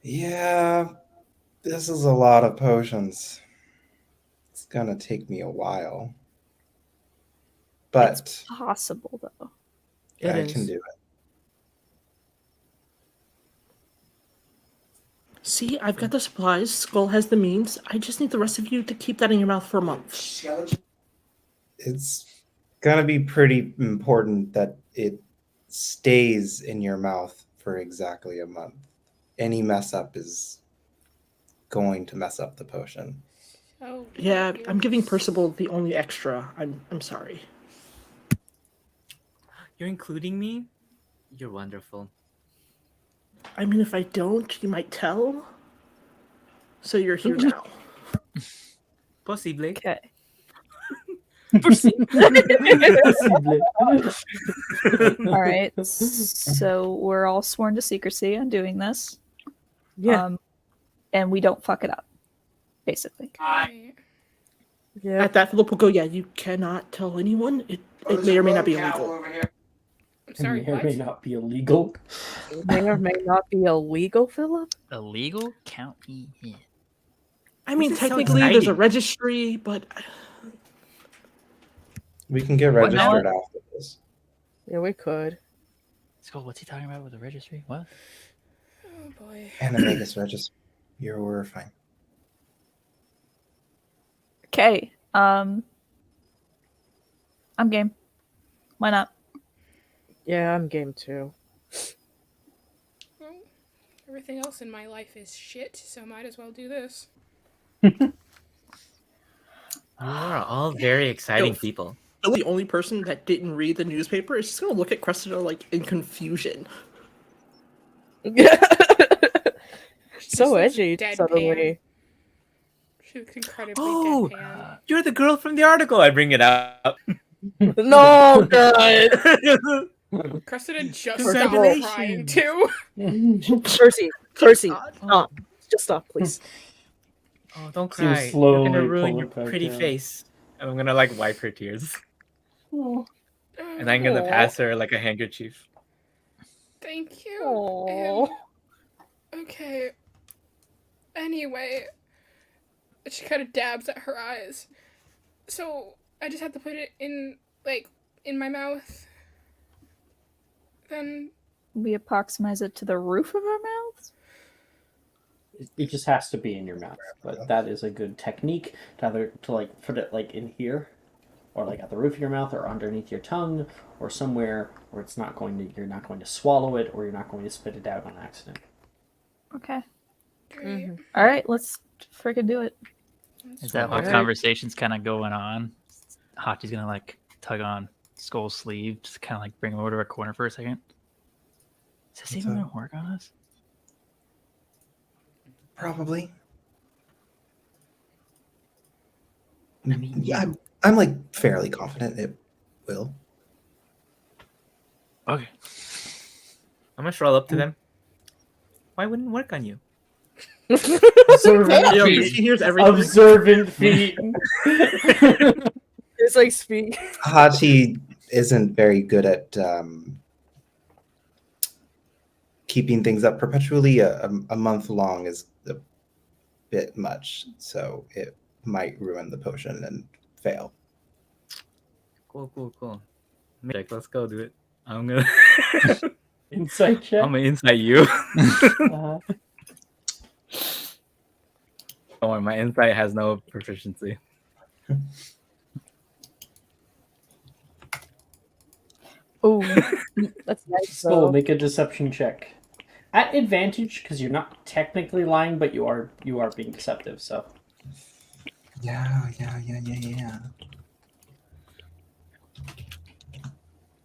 Yeah, this is a lot of potions. It's gonna take me a while. But It's possible, though. It I is. can do it. See, I've got the supplies. Skull has the means. I just need the rest of you to keep that in your mouth for a month. It's gonna be pretty important that it stays in your mouth for exactly a month. Any mess up is going to mess up the potion. Oh, Yeah, dear. I'm giving Percival the only extra. I'm sorry. You're including me? You're wonderful. I mean, if I don't, you might tell. So you're here now. Possible. Okay. All right. So we're all sworn to secrecy on doing this. Yeah. And we don't fuck it up, basically. Right. Yeah. At that, Philip will go, yeah, you cannot tell anyone. It may or may not be illegal. I'm sorry, May or what? may not be illegal. It may or may not be illegal, Philip. Illegal? Count me in. I mean, This is so technically, there's a exciting. registry, but We can get What now? registered after this. Yeah, we could. Skull, what's he talking about with the registry? What? Oh boy. Animagus register. You're fine. Okay. I'm game. Why not? Yeah, I'm game too. Well, everything else in my life is shit, so might as well do this. You are all very exciting Yo, people. the only person that didn't read the newspaper is just gonna look at Cressida like in confusion. So This is edgy deadpan. suddenly. She looks incredibly Oh, deadpan. you're the girl from the article. I bring it up. No, God. Cressida just First of stopped all- crying too. Percy, stop. Just stop, please. Oh, don't She was cry. You're gonna slowly ruin pulling your it back pretty down. face. I'm gonna like wipe her tears. And I'm gonna pass her like a handkerchief. Thank you. Aw. Okay. Anyway, she kind of dabs at her eyes. So I just have to put it in, like, in my mouth. Then We approximize it to the roof of our mouths. It just has to be in your mouth, but that is a good technique to either to like put it like in here, or like at the roof of your mouth, or underneath your tongue, or somewhere where it's not going to you're not going to swallow it, or you're not going to spit it out on accident. Okay. great. All right, let's freaking do it. Is that what Alright. conversation's kind of going on? Hachi's gonna like tug on Skull's sleeve, just kind of like bring him over to a corner for a second. Is this even gonna work on us? Probably. I mean, Yeah, I'm like fairly confident it will. Okay. I'm gonna stroll up to them. Why wouldn't it work on you? Observant Yo, feet. he hears everything. Observant feet. It's like speak. Hachi isn't very good at keeping things up perpetually. A month long is a bit much, so it might ruin the potion and fail. Cool. Check, let's go do it. I'm gonna Insight check. I'm gonna insight you. Uh, Don't worry, my insight has no proficiency. Oh, That's nice. Skull, So make a deception check. At advantage, because you're not technically lying, but you are being deceptive. So Yeah.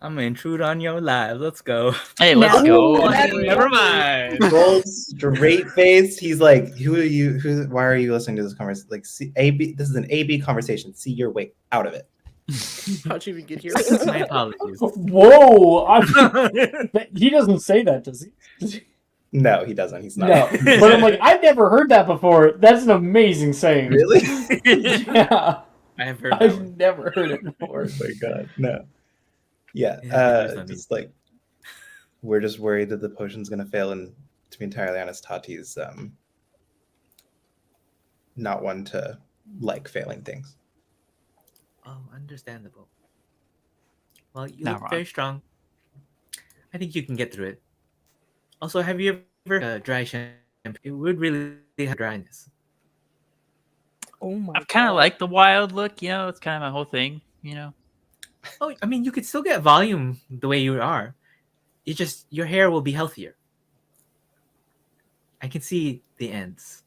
I'm gonna intrude on your lives. Let's go. Hey, let's No. go. Never mind. Gold's straight faced. He's like, "Who are you? Why are you listening to this conversation? Like, see, AB. This is an AB conversation. See your way out of it." How'd you even get here? My apologies. whoa! He doesn't say that, does he? No, he doesn't. He's not. No, but I'm like, I've never heard that before. That's an amazing saying. Really? Yeah, I have heard that one. I've never heard it before. Oh my god, no. Yeah, Yeah, just like we're just worried that the potion's gonna fail, and to be entirely honest, Tati's not one to like failing things. Oh, understandable. Well, you Not look wrong. very strong. I think you can get through it. Also, have you ever dry shampoo? It would really have dryness. oh my. I've kind of like the wild look, you know. It's kind of my whole thing, you know. Oh, I mean, you could still get volume the way you are. It's just your hair will be healthier. I can see the ends.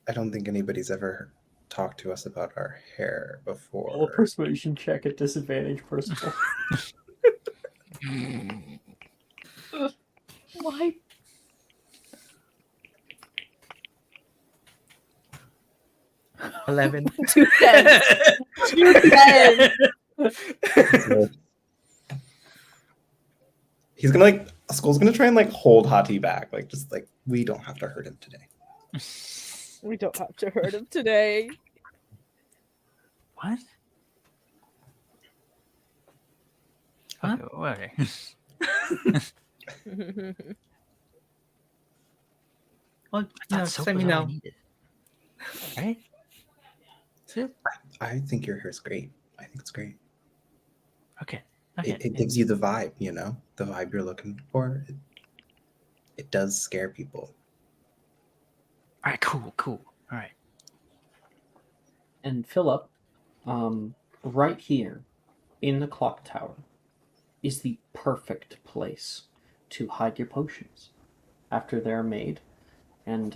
I don't think anybody's ever talked to us about our hair before. Roll a persuasion check at disadvantage, Percival. why? $11. 2 cents. 2 cents. He's gonna like Skull's gonna try and like hold Hati back, like just like we don't have to hurt him today. We don't have to hurt him today. What? Huh? Okay. Well, I no, thought just soap let me was all I know. needed. Right? I think your hair's great. I think it's great. Okay. Okay. It gives you the vibe, you know, the vibe you're looking for. It does scare people. All right. Cool. All right. And Philip, right here in the clock tower is the perfect place to hide your potions after they're made, and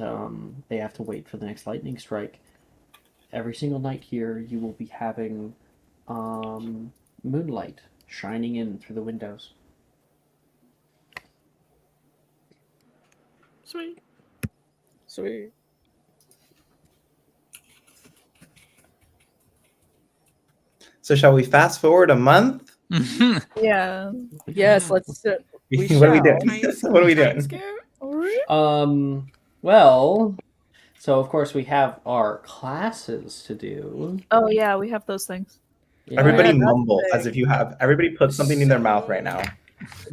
they have to wait for the next lightning strike. Every single night here, you will be having moonlight shining in through the windows. Sweet. Sweet. So shall we fast forward a month? Yeah. Yes, let's. We what are we shall. doing? What are we doing? Alright. Well, so of course we have our classes to do. Oh yeah, we have those things. Yeah. Everybody Yeah, that's mumble the as if you have. Everybody put something in their mouth right now.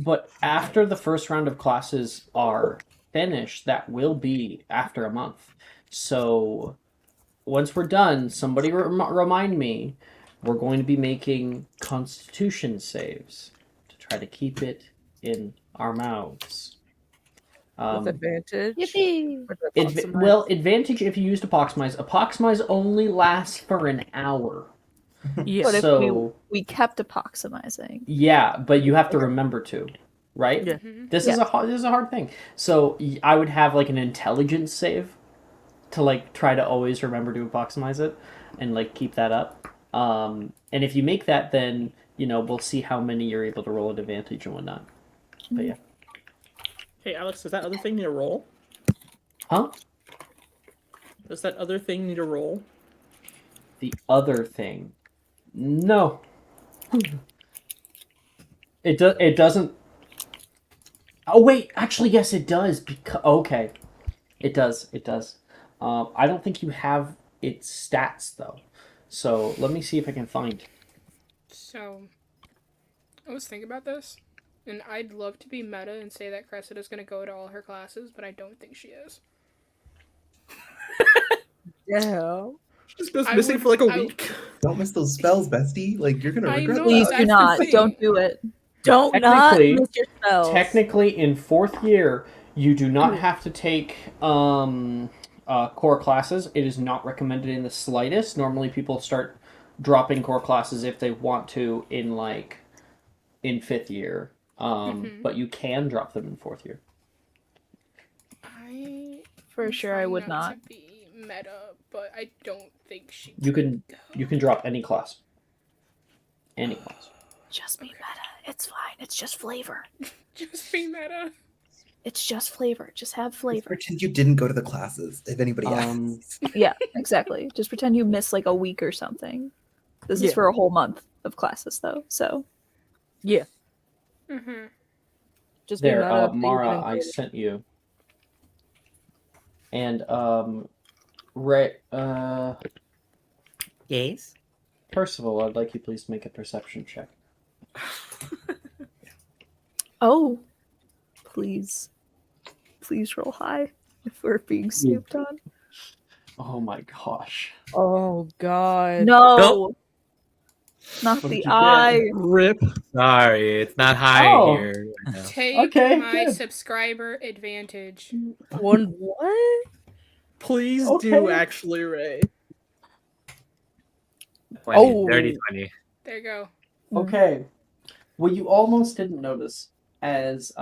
But after the first round of classes are finished, that will be after a month. So once we're done, somebody remind me, we're going to be making Constitution saves to try to keep it in our mouths. with advantage. Yippee! Or the Apoxamize. Well, advantage if you use Apoxamize. Apoxamize only lasts for an hour. Yeah. But if So we kept epoximizing. yeah, but you have to remember to, right? Yeah. This is a hard thing. So I would have like an intelligence save to like try to always remember to Apoximize it and like keep that up. And if you make that, then we'll see how many you're able to roll at advantage and whatnot. But yeah. Hey, Alex, does that other thing need a roll? Huh? Does that other thing need a roll? The other thing. No. It doesn't. Oh wait, actually yes it does because okay. It does. I don't think you have its stats though. So let me see if I can find. So, I was thinking about this, and I'd love to be meta and say that Cressida's going to go to all her classes, but I don't think she is. Yeah. Just goes I missing would- for like a I- week. Don't miss those spells, bestie. Like you're gonna I regret know, Please that. do that's not. the thing. Don't do it. Don't not Technically- miss your spells. Technically, in fourth year, you do not have to take core classes. It is not recommended in the slightest. Normally, people start dropping core classes if they want to in fifth year. But you can drop them in fourth year. For I'm sure, I trying would not. to be meta, but I don't think she. You can go. you can drop any class. Any class. Just be meta. It's fine. It's just flavor. Just be meta. It's just flavor. Just have Just flavor. pretend you didn't go to the classes. If anybody Um, asks. Yeah, exactly. Just pretend you missed like a week or something. This is Yeah. for a whole month of classes, though. So Yeah. Mm-hmm. Just be there, meta, but you Mara, didn't I go. sent you. And Ray, Yes. Percival, I'd like you please make a perception check. oh, please roll high if we're being snooped on. Oh my gosh. Oh god. No, Nope. not What the did you get? eye. Rip. Sorry, it's not high Oh. here. right now. Take Okay, my good. subscriber advantage. One what? Please Okay. do actually, Ray. 20, Oh. 30, 20. There you go. Okay. What you almost didn't notice as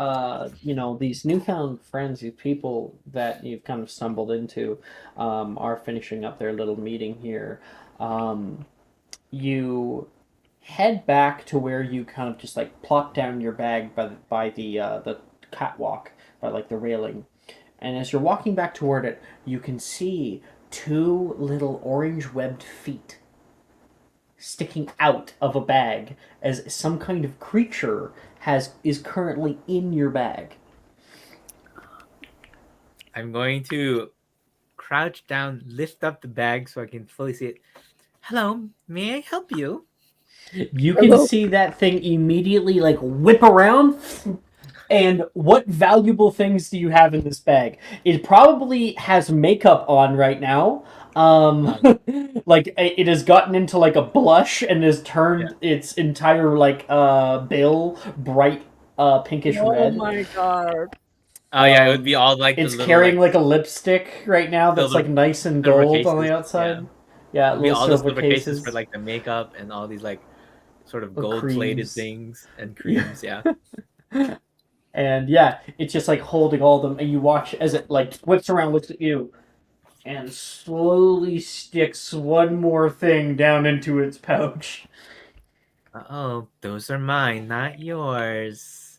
these newfound friends, these people that you've kind of stumbled into, are finishing up their little meeting here. You head back to where you kind of just like plop down your bag by the catwalk, by like the railing. And as you're walking back toward it, you can see two little orange webbed feet sticking out of a bag as some kind of creature is currently in your bag. I'm going to crouch down, lift up the bag so I can fully see it. Hello, may I help you? You can see that thing immediately like whip around. And what valuable things do you have in this bag? It probably has makeup on right now. Like it has gotten into like a blush and has turned its entire like bill bright pinkish red. Oh my god. Oh yeah, it would be all like the It's little, carrying like a lipstick right now that's silver- like nice and silver gold on cases, the outside. yeah. Yeah, It'd be little all the silver silver cases for like the makeup and all these like sort of Oh, gold-plated creams. things and creams. Yeah. And yeah, it's just like holding all of them, and you watch as it like whips around, looks at you, and slowly sticks one more thing down into its pouch. Oh, those are mine, not yours.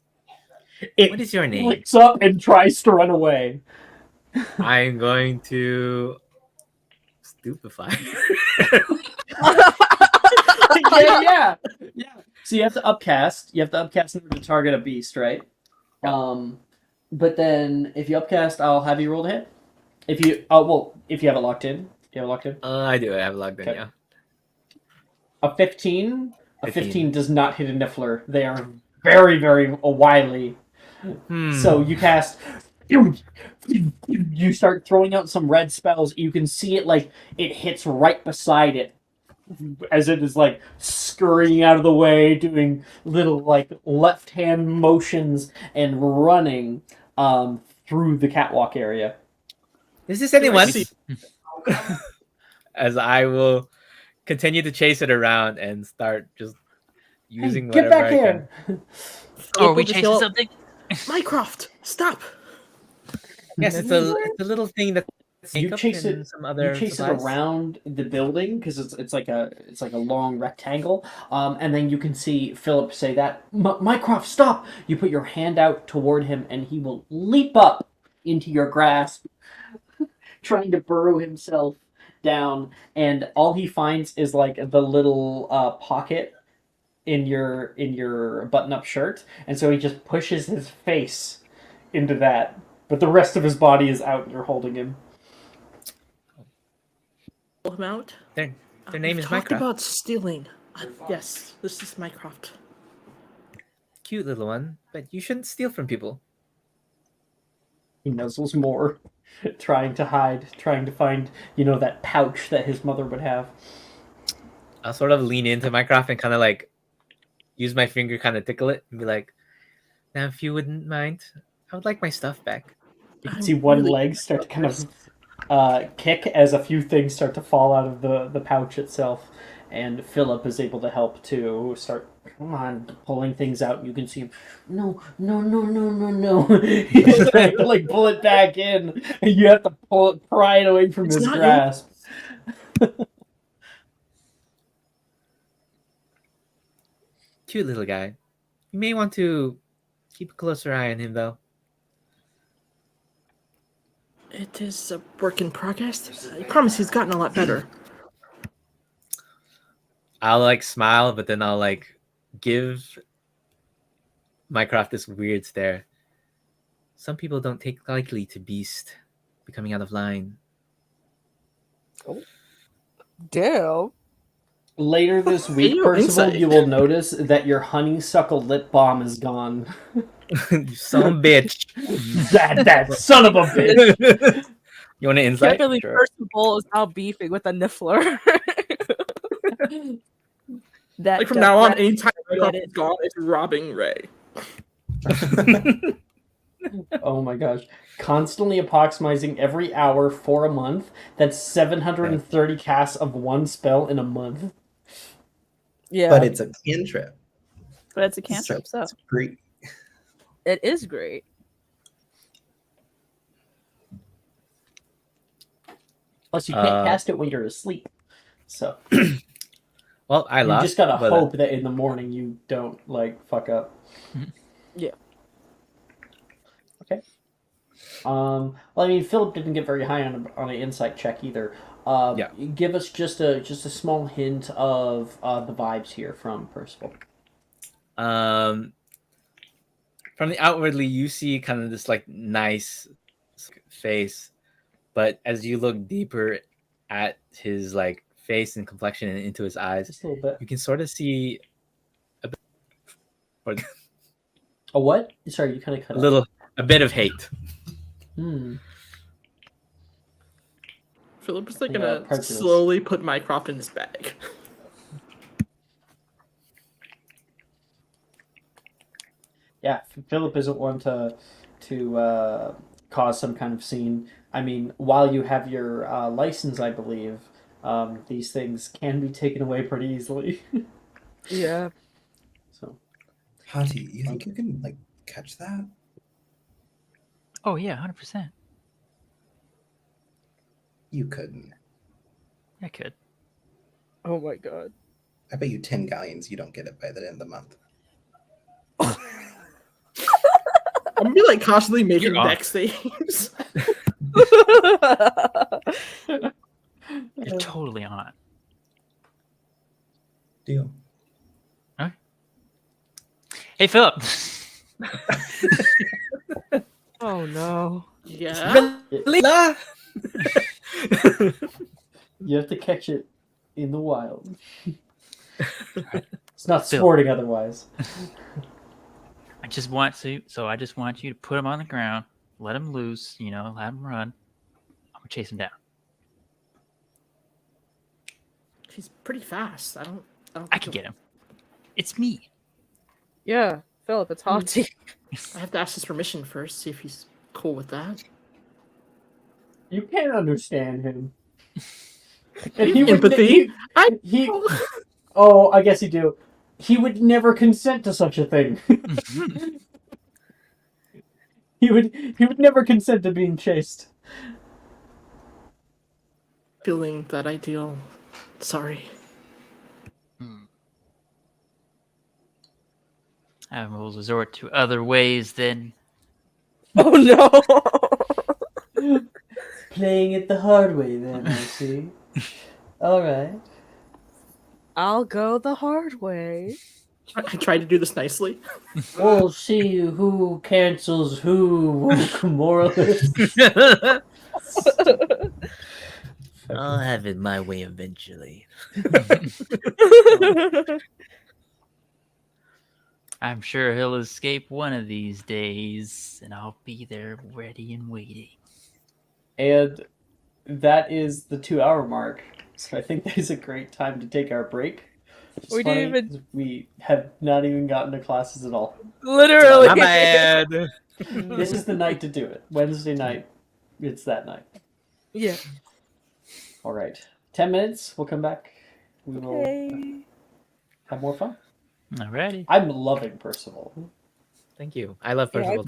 It What is your name? flicks up and tries to run away. I'm going to stupefy. yeah. So you have to upcast. You have to upcast in order to target a beast, right? But then if you upcast, I'll have you roll to hit. if you have it locked in, you have it locked in. I do. I have logged in. Okay. Yeah. A 15. A 15. 15 does not hit a Niffler. They are very, very wily. So you cast. You start throwing out some red spells. You can see it like it hits right beside it, as it is like scurrying out of the way, doing little like left hand motions and running through the catwalk area. Is this anyone? see- As I will continue to chase it around and start just using Get whatever back I here! Oh, are we Just chasing yell, something? Mycroft, stop! Yes, it's a little thing that You chase it. some other You chase it supplies. around the building because it's like a long rectangle, and then you can see Philip say that Mycroft, stop! You put your hand out toward him, and he will leap up into your grasp, trying to burrow himself down, and all he finds is like the little pocket in your button-up shirt, and so he just pushes his face into that, but the rest of his body is out, and you're holding him. Pull him out. Their name We've is talked Minecraft. about stealing. Yes, this is Mycroft. Cute little one, but you shouldn't steal from people. He nuzzles more, trying to hide, trying to find, that pouch that his mother would have. I'll sort of lean into Minecraft and kind of like use my finger, kind of tickle it, and be like, "Now, if you wouldn't mind, I would like my stuff back." You can see one leg start to kind of kick as a few things start to fall out of the pouch itself, and Philip is able to help to start, come on, pulling things out. You can see him, no. He's trying to like pull it back in, and you have to pry it away from his grasp. Cute little guy. You may want to keep a closer eye on him, though. It is a work in progress. I promise he's gotten a lot better. I'll like smile, but then I'll like give Mycroft this weird stare. Some people don't take lightly to beast becoming out of line. Damn. Later this week, you Percival, insight? you will notice that your honeysuckle lip balm is gone. You son of a bitch. that son of a bitch. You want an Can't insight? believe Sure. Percival is now beefing with a Niffler. That Like from does now on, that- anytime get Mycroft it. is gone, it's robbing Ray. Oh my gosh. Constantly approximating every hour for a month. That's 730 casts of one spell in a month. Yeah, But it's a cantrip. But it's a cantrip, so it's great. it is great. Plus, you can't cast it when you're asleep. So Well, I you lost. just gotta but, hope that in the morning you don't fuck up. Yeah. Okay. Well, I mean, Philip didn't get very high on an insight check either. Yeah. Give us just a small hint of the vibes here from Percival. From the outwardly, you see kind of this like nice face, but as you look deeper at his like face and complexion and into his eyes, Just a little bit. you can sort of see or A what? Sorry, you kind of cut a bit of hate. Hmm. Philip is like Yeah, gonna prejudice. slowly put Mycroft in his bag. Yeah, Philip isn't one to cause some kind of scene. I mean, while you have your license, I believe, these things can be taken away pretty easily. Yeah. So, Hati, you think you can catch that? Oh yeah, 100%. You couldn't. I could. Oh my god. I bet you 10 galleons you don't get it by the end of the month. I'm gonna be like constantly making You're on. dex saves. You're totally on it. Deal. Hey, Philip. Oh no. Yeah. Lila! You have to catch it in the wild. Right. It's not Phil. sporting otherwise. I just want you to put him on the ground, let him loose, let him run. I'm gonna chase him down. He's pretty fast. I don't I can get him. It's me. Yeah, Philip, it's Hati. I have to ask his permission first, see if he's cool with that. You can't understand him. Empathy. Oh, I guess you do. He would never consent to such a thing. He would never consent to being chased. Feeling that ideal. Sorry. I will resort to other ways then. Oh no! Playing it the hard way then, I see. Alright. I'll go the hard way. I tried to do this nicely. We'll see who cancels who, woke moralist. I'll have it my way eventually. I'm sure he'll escape one of these days, and I'll be there ready and waiting. And that is the 2-hour mark. So I think that is a great time to take our break. We didn't even- 'cause we have not even gotten to classes at all. Literally. My bad. This is the night to do it. Wednesday night. It's that night. Yeah. All right. 10 minutes. We'll come back. We will Okay. have more fun. Alrighty. I'm loving Percival. Thank you. I love Yeah, Percival.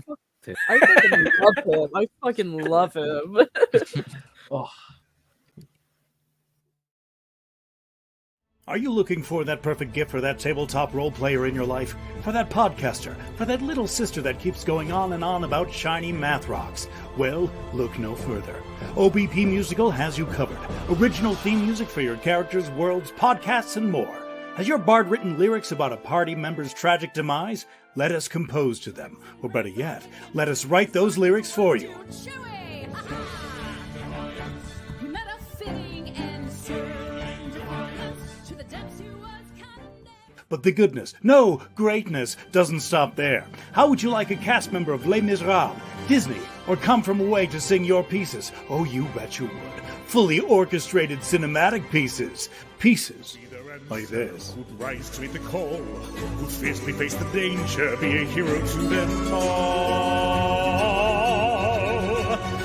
I fucking love him. I fucking love him. Oh, Are you looking for that perfect gift for that tabletop role player in your life? For that podcaster? For that little sister that keeps going on and on about shiny math rocks? Well, look no further. OBP Musical has you covered. Original theme music for your characters, worlds, podcasts, and more. Has your bard written lyrics about a party member's tragic demise? Let us compose to them. Or better yet, let us write those lyrics for you. But the goodness, no, greatness, doesn't stop there. How would you like a cast member of Les Miserables, Disney, or Come From Away to sing your pieces? Oh, you bet you would. Fully orchestrated cinematic pieces. Pieces like this. Who'd rise to meet the call, who'd fiercely face the danger, be a hero to them all.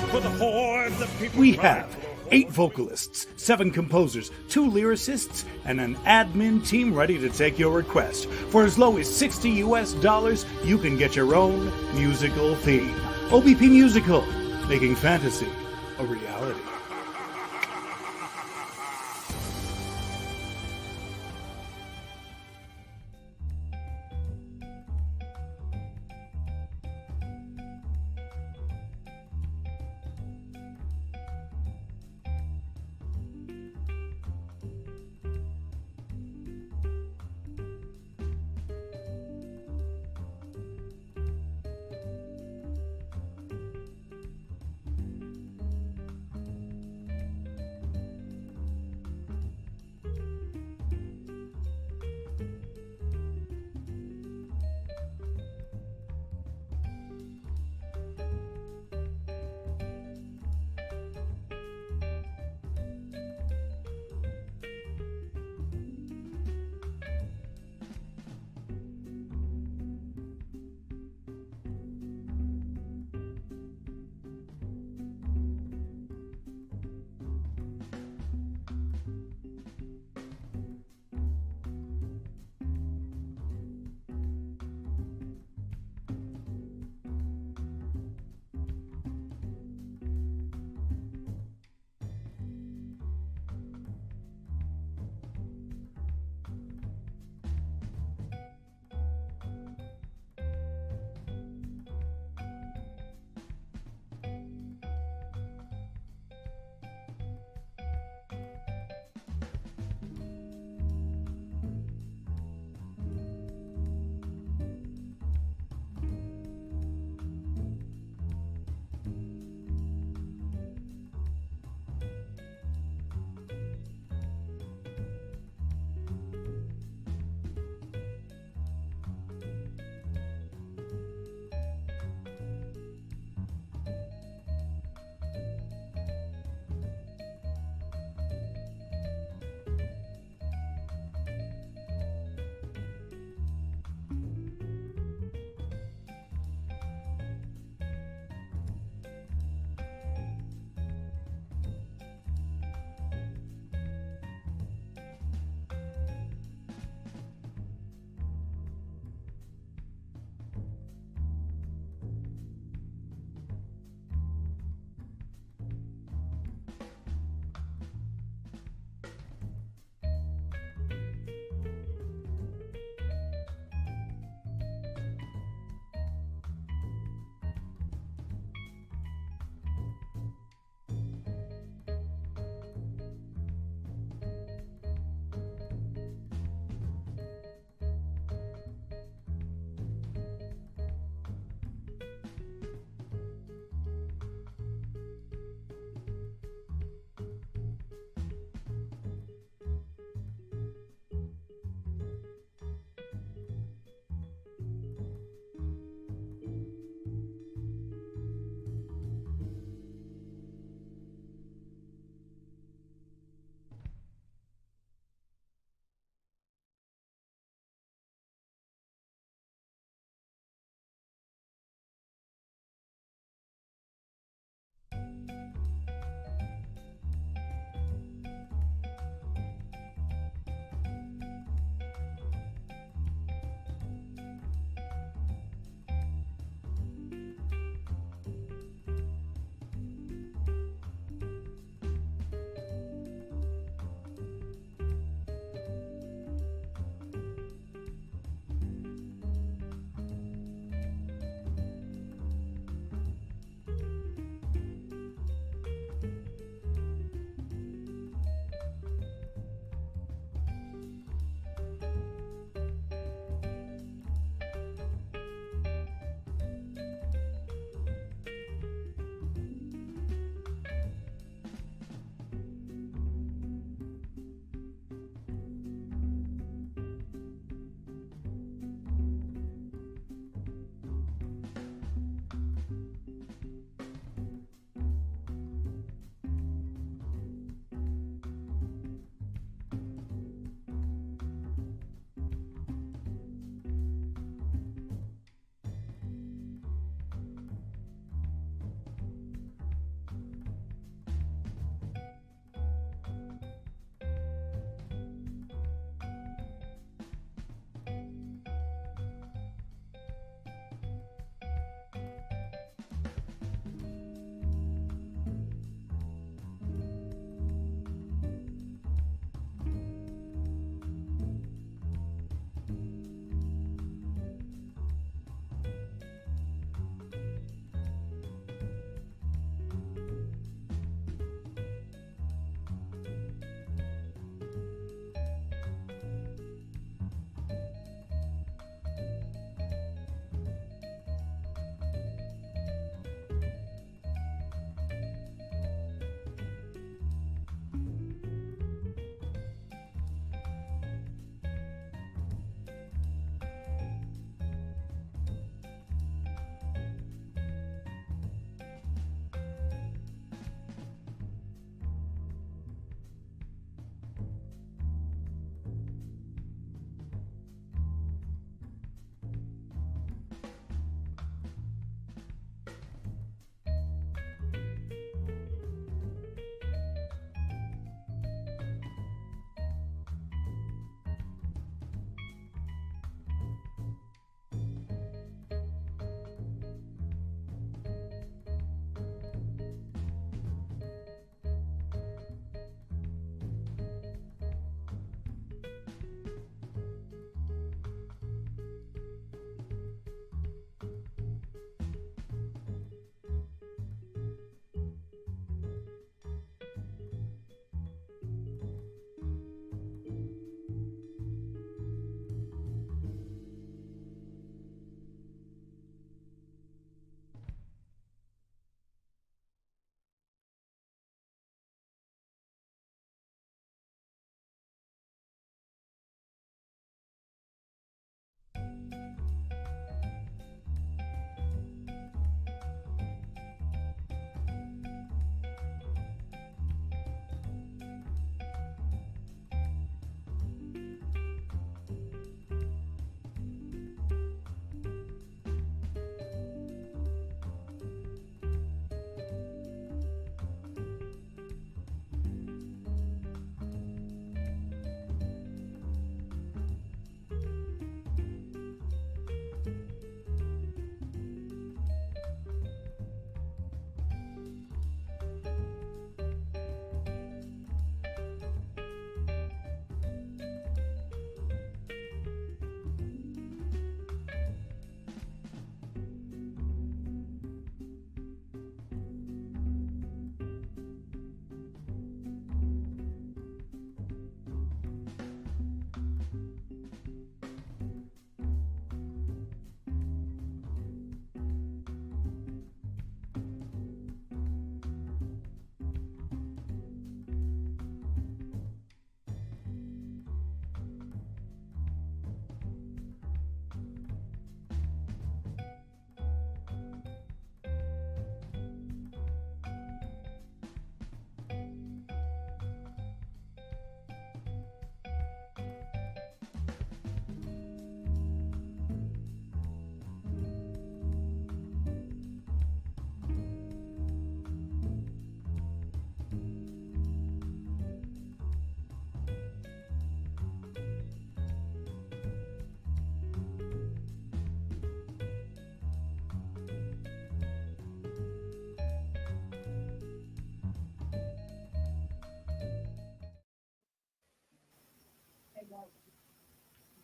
For the hordes of people. We have 8 vocalists, 7 composers, 2 lyricists, and an admin team ready to take your request. For as low as $60 US, you can get your own musical theme. OBP Musical, making fantasy a reality.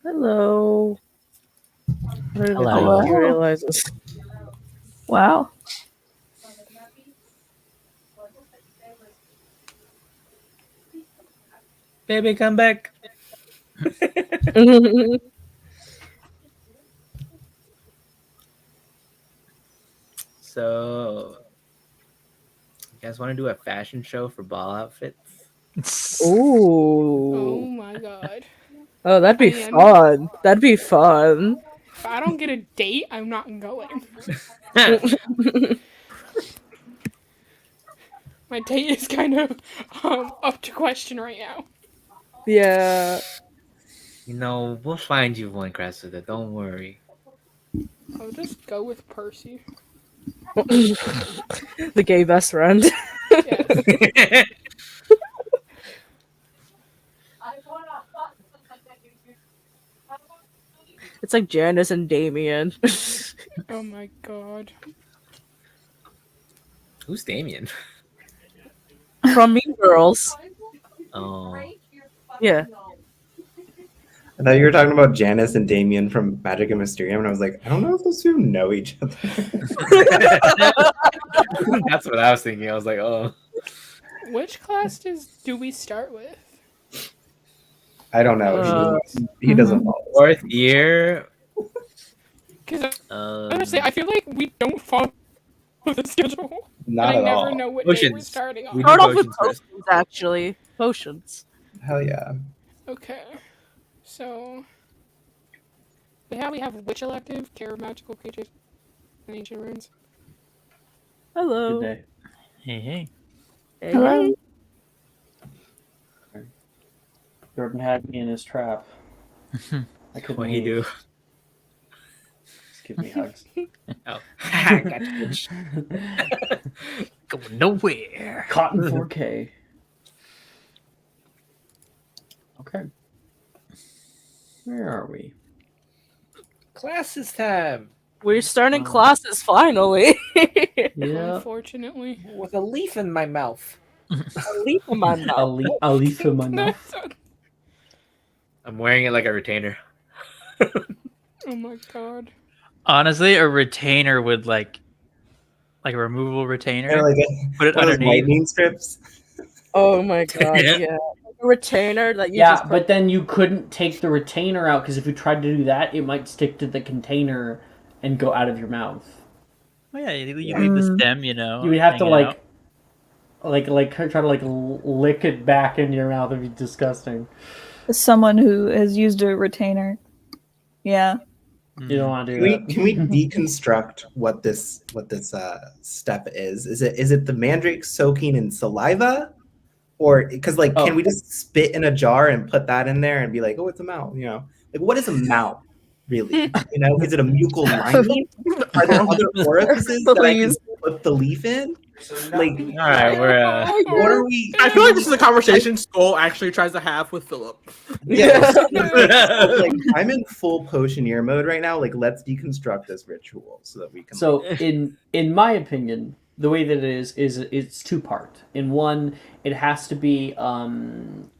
Hello. I don't even Hello. think he realizes. Wow. Baby, come back. So, you guys want to do a fashion show for ball outfits? Ooh. Oh my god. Oh, that'd be I am- fun. That'd be fun. If I don't get a date, I'm not going. My date is kind of up to question right now. Yeah. You know, we'll find you one, Cressida. Don't worry. I'll just go with Percy. The gay best friend. Yes. It's like Janice and Damien. Oh my god. Who's Damien? From Mean Girls. Oh. Yeah. I thought you were talking about Janice and Damien from Magic and Mysterium, and I was like, I don't know if those two know each other. That's what I was thinking. I was like, oh. Which class do we start with? I don't know. He doesn't follow. Fourth year. Because honestly, I feel like we don't follow the schedule. Not and at I never all. know what day we're Potions. starting on. We do Start off with potions first. potions, actually. Potions. Hell yeah. Okay. So we have witch elective, care of magical creatures, and ancient runes. Hello. Good day. Hey, hey. Hey, Hello. hey. Jordan had me in his trap. I couldn't What he do? Just give me hugs. Oh. Gotcha, bitch. Going nowhere. Cotton 4K. Okay. Where are we? Classes tab. We're starting classes finally. Yeah. Unfortunately. With a leaf in my mouth. A leaf in my mouth. A leaf in my mouth. I'm wearing it like a retainer. Oh my god. Honestly, a retainer would like a removable retainer. Kind of like put it one of those underneath. lightning strips. Oh my god, yeah. A retainer that you Yeah, just but then you couldn't take the retainer out because if you tried to do that, it might stick to the container and go out of your mouth. Oh yeah, you leave the stem, you know. You would have to hanging out. like try to like lick it back into your mouth. It'd be disgusting. As someone who has used a retainer. Yeah. You don't want to do that. Can we deconstruct what this step is? Is it the mandrake soaking in saliva, or because can we just spit in a jar and put that in there and be like, oh, it's a mouth? You know, like what is a mouth really? You know, is it a mucal lining? Are there other orifices that I can put the leaf in? Like, all right, we're what are we? I feel like this is a conversation Skull actually tries to have with Philip. Yeah, like I'm in full potioneer mode right now. Like, let's deconstruct this ritual so that we can. So, in my opinion, the way that it is it's two-part. In one, it has to be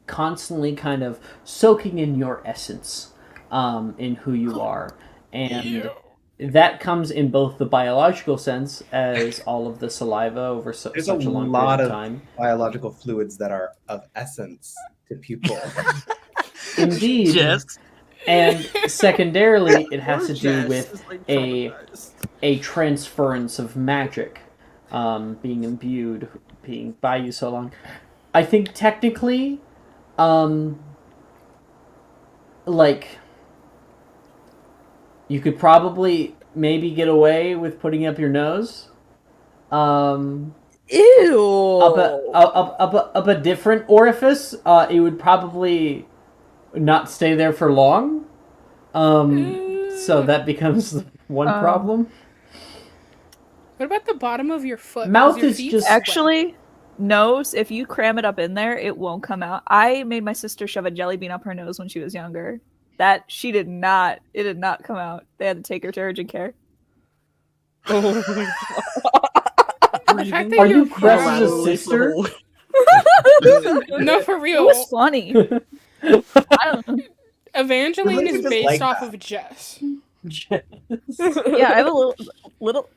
constantly kind of soaking in your essence, in who you are, and that comes in both the biological sense, as all of the saliva over There's such a long lot period of of time. biological fluids that are of essence to people. Indeed. Yes. And secondarily, it has to do Jess with is, like, a traumatized. transference of magic, being imbued, being by you so long. I think technically, like, you could probably maybe get away with putting up your nose. Ew. Up a different orifice, it would probably not stay there for long. So that becomes one problem. What about the bottom of your foot? Mouth Because your is feet just- sweat. Actually, nose, if you cram it up in there, it won't come out. I made my sister shove a jelly bean up her nose when she was younger. It did not come out. They had to take her to urgent care. Oh my The fact that Are you're you Cress's proud- sister? No, for It real. was funny. I don't know. Evangeline Really is just based like off that. of Jess. Yeah, I have a little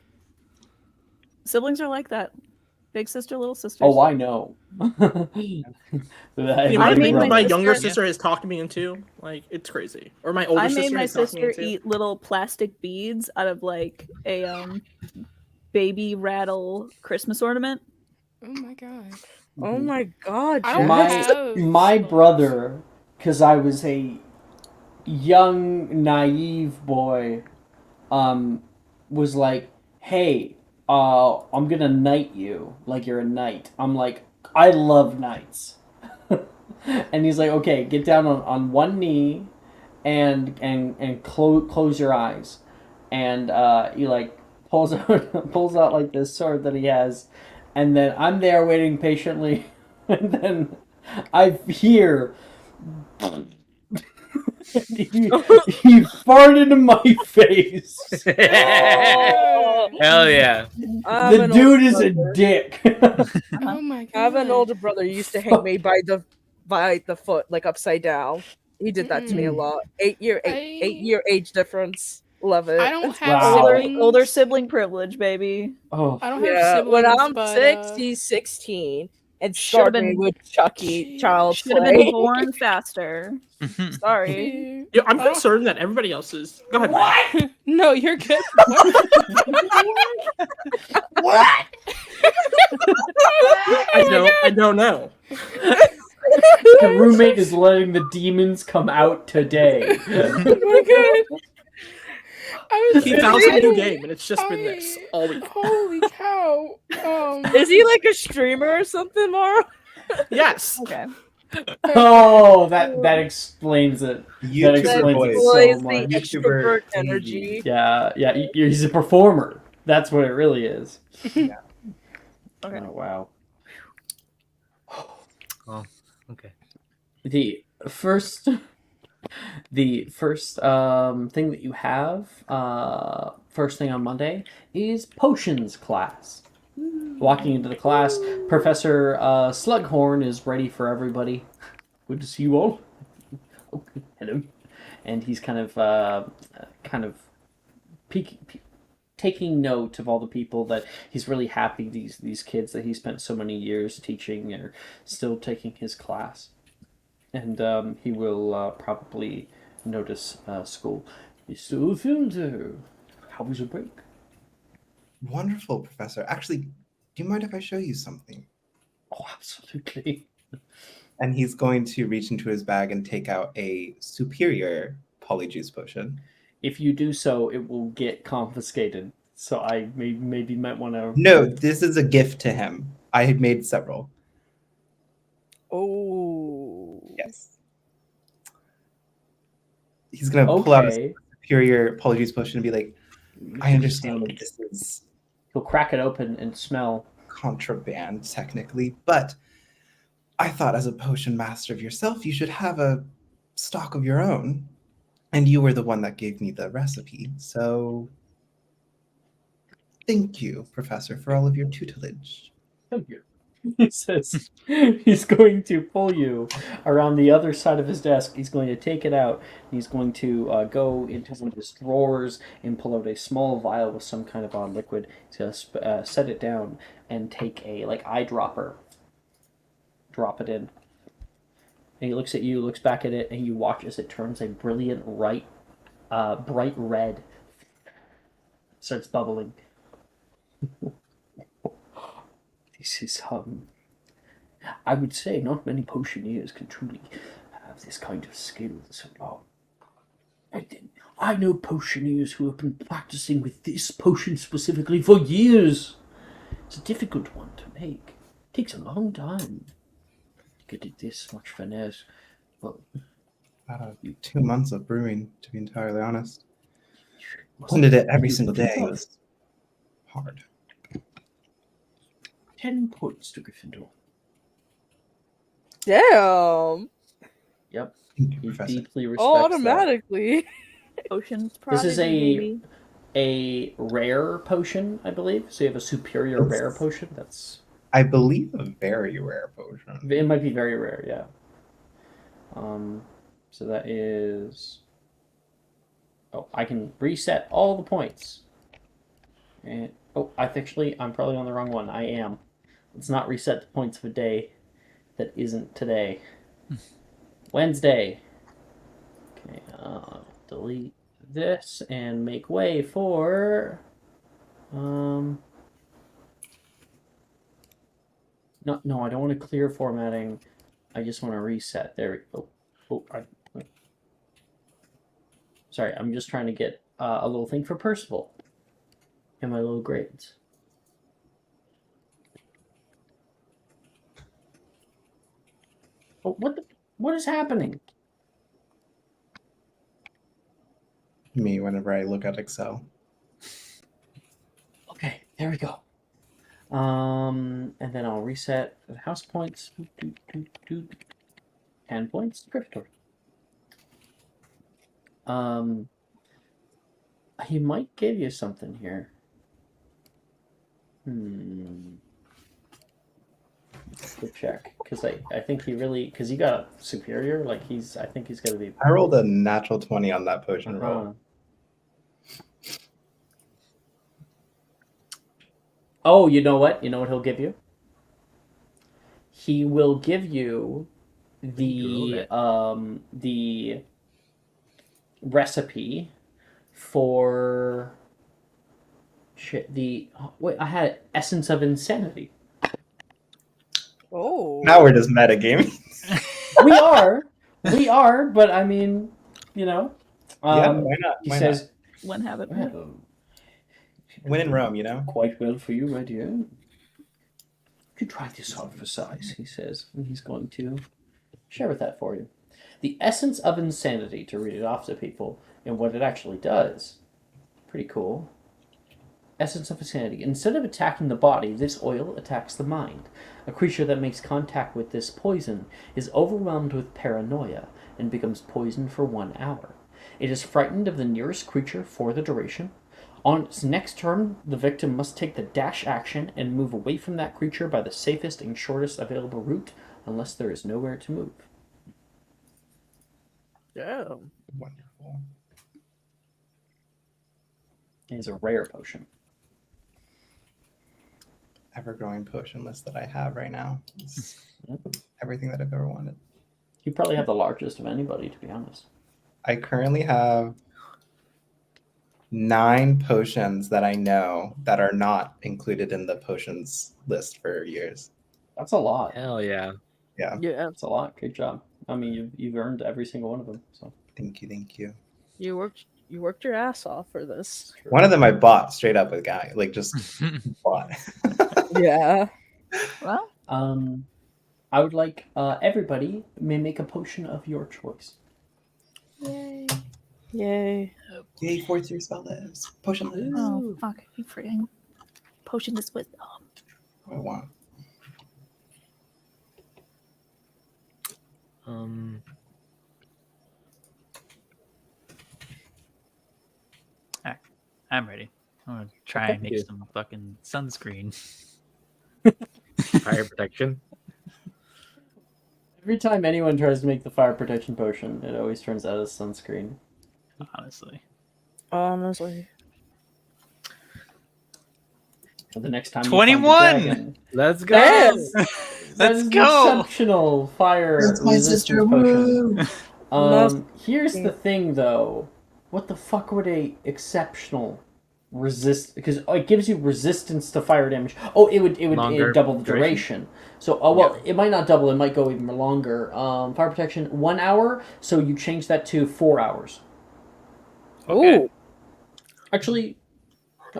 siblings are like that. Big sister, little sisters. Oh, I know. The I amount of made things my my younger sister- sister has talked me into, like, it's crazy. Or my older I made sister my has talked me sister into. eat little plastic beads out of like a baby rattle Christmas ornament. Oh my god. Oh my god, I don't Jess. have My siblings. brother, because I was a young, naive boy, was like, "Hey, I'm gonna knight you like you're a knight." I'm like, "I love knights," and he's like, "Okay, get down on one knee, and close your eyes," and he like pulls out like this sword that he has, and then I'm there waiting patiently, and then I hear. he farted in my face. Hell yeah. The dude is a dick. Oh my god. I have an older brother who used to hang me by the foot, like upside down. He did that to me a lot. 8-year age difference. Love it. I don't have Wow. siblings. Older sibling privilege, baby. Oh, I don't have Yeah, when siblings, I'm but 6, he's 16, and Should've scarred me been- with Chucky Child's Should have Play. been born faster. Sorry. Yeah, I'm I don't- concerned that everybody else is. Go ahead. What? No, you're good. What? I don't know. The roommate is letting the demons come out today. Oh my god. I was He found some new game, and it's just been this all week. Holy cow. Is he like a streamer or something, Mara? Yes. Okay. Oh, that explains it. That YouTuber explains voice. it Displays so the much. extrovert YouTuber energy. Yeah, he's a performer. That's what it really is. Yeah. Okay. Oh, wow. Oh, okay. The first thing that you have first thing on Monday is potions class. Walking into the class, Professor Slughorn is ready for everybody. Good to see you all. Oh, hello. And he's kind of taking note of all the people that he's really happy these kids that he spent so many years teaching are still taking his class. And he will probably notice school. So, Filter, how was your break? Wonderful, Professor. Actually, do you mind if I show you something? Oh, absolutely. And he's going to reach into his bag and take out a superior polyjuice potion. If you do so, it will get confiscated. So I maybe might want to. No, this is a gift to him. I had made several. Oh. Yes. He's going to pull out a Okay. superior polyjuice potion and be like, I understand that this is He'll crack it open and smell. contraband, technically, but I thought as a potion master of yourself, you should have a stock of your own. And you were the one that gave me the recipe. So thank you, Professor, for all of your tutelage. Thank you. He says he's going to pull you around the other side of his desk. He's going to take it out. He's going to go into one of his drawers and pull out a small vial with some kind of odd liquid. He's going to set it down and take a eyedropper. Drop it in. And he looks at you, looks back at it, and you watch as it turns a brilliant, bright red. Starts bubbling. This is, I would say not many potioneers can truly have this kind of skill so long. I know potioneers who have been practicing with this potion specifically for years. It's a difficult one to make. It takes a long time to get it this much finesse. Well, About 2 months of brewing, to be entirely honest. Blended it every single day. It was hard. 10 points to Gryffindor. Damn. Yep. Thank you, He Professor. deeply respects that. Automatically. Potions. This is prodigy, baby. a rare potion, I believe. So you have a superior Yes. rare potion. That's I believe a very rare potion. it might be very rare, yeah. So that is... Oh, I can reset all the points. And I'm probably on the wrong one. I am. Let's not reset the points of a day that isn't today. Wednesday. Okay, delete this and make way for... No, I don't want to clear formatting. I just want to reset. There we go. Sorry, I'm just trying to get a little thing for Percival and my little grades. Oh, what is happening? Me, whenever I look at Excel. Okay, there we go. And then I'll reset the house points. 10 points, Gryffindor. He might give you something here. Let's check, because I think he really, because he got a superior, like I think he's gonna be... I rolled a natural 20 on that potion roll. Oh, you know what? You know what he'll give you? He will give you the recipe for wait, I had Essence of Insanity. Oh. Now we're just metagaming. We are, but I mean, you know. Yeah, why not? He Why says, When have it been? When in Rome, you know? Quite well for you, my dear. You could try this on for size, he says, and he's going to share with that for you. The Essence of Insanity, to read it off to people, and what it actually does. Pretty cool. Essence of Insanity. Instead of attacking the body, this oil attacks the mind. A creature that makes contact with this poison is overwhelmed with paranoia and becomes poisoned for 1 hour. It is frightened of the nearest creature for the duration. On its next turn, the victim must take the dash action and move away from that creature by the safest and shortest available route, unless there is nowhere to move. Yeah. Wonderful. It is a rare potion. Ever-growing potion list that I have right now. It's everything that I've ever wanted. You probably have the largest of anybody, to be honest. I currently have 9 potions that I know that are not included in the potions list for years. That's a lot. Hell yeah. Yeah. Yeah. That's a lot. Good job. I mean, you've earned every single one of them. So Thank you. You worked your ass off for this. One of them I bought straight up with guy, like just bought. Yeah. Well, I would like everybody may make a potion of your choice. yay. Yay. Yay, fourth year spell lives. Potion lives. Oh, fuck. I keep forgetting. Potion this wisdom. What do I want? I'm ready. I'm gonna try and make some fucking sunscreen. Fire protection. Every time anyone tries to make the fire protection potion, it always turns out as sunscreen. Honestly. So the next time 21! Let's go! Yes! Let's go! Exceptional fire That's my sister. potion. Woo! Here's the thing, though. What the fuck would a exceptional resist? Because it gives you resistance to fire damage. Oh, it would double the duration. So, it might not double. It might go even longer. Fire protection 1 hour. So you change that to 4 hours. Okay. Actually,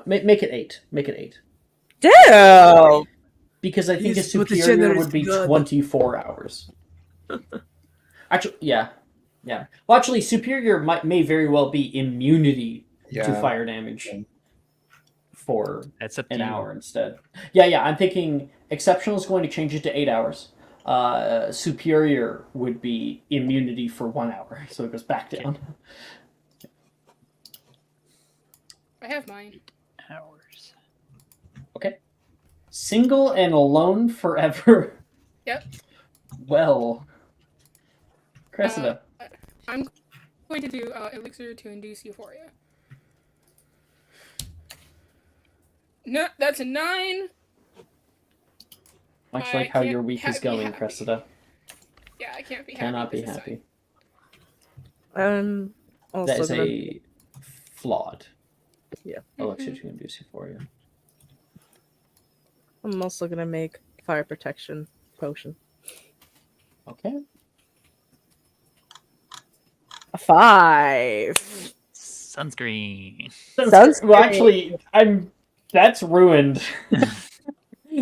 make it 8. Make it 8. Damn. Because I think a He's with the superior generous would be God. 24 hours. Actually, yeah. Well, actually, superior may very well be immunity to fire damage for That's up to an you. hour instead. Yeah. I'm thinking exceptional is going to change it to 8 hours. Superior would be immunity for 1 hour, so it goes back down. I have mine. Hours. Okay. Single and alone forever. Yep. Well, Cressida. I'm going to do elixir to induce euphoria. No, that's a 9. Much I like how can't your week is be going, happy. Cressida. Yeah, I can't be happy. Cannot be 'cause it's happy. I'm That also is gonna. a flawed Yeah. elixir to induce euphoria. I'm also gonna make fire protection potion. Okay. A 5. Sunscreen. Well, actually, that's ruined.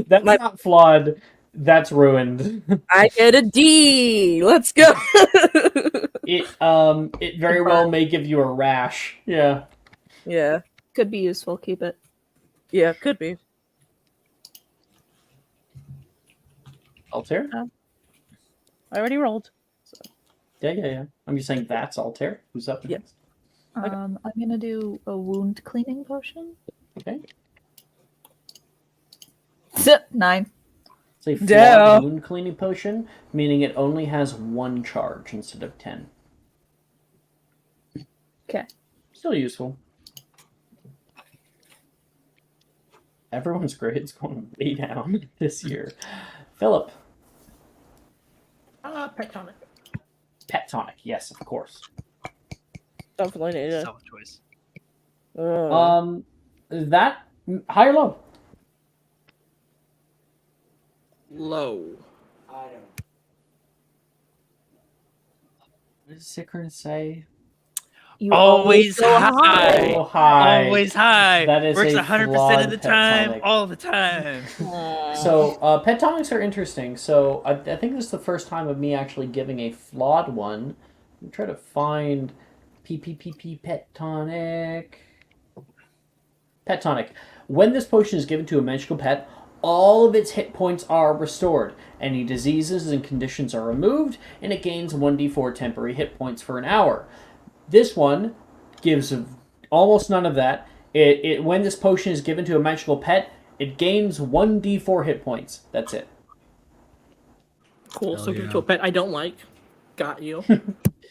That's not flawed. That's ruined. I get a D. Let's go. It very well may give you a rash. Yeah. Yeah. Could be useful. Keep it. Yeah, could be. Altair? I already rolled. Yeah. I'm just saying that's Altair. Who's up next? I'm gonna do a wound cleaning potion. Okay. 9. It's a flawed Yeah. wound cleaning potion, meaning it only has 1 charge instead of 10. Okay. Still useful. Everyone's grades going way down this year. Philip. Pet tonic. Pet tonic, yes, of course. Definitely need it. Solid choice. That high or low? Low. What does Sickern say? You Always go high. Oh, high. Always high. That is Works a 100% flawed of the pet time, tonic. all the time. So, pet tonics are interesting. So, I think this is the first time of me actually giving a flawed one. I'm trying to find PPPP pet tonic. Pet tonic. When this potion is given to a magical pet, all of its hit points are restored. Any diseases and conditions are removed, and it gains 1d4 temporary hit points for an hour. This one gives almost none of that. When this potion is given to a magical pet, it gains 1d4 hit points. That's it. Cool. Hell So give it yeah. to a pet I don't like. Got you.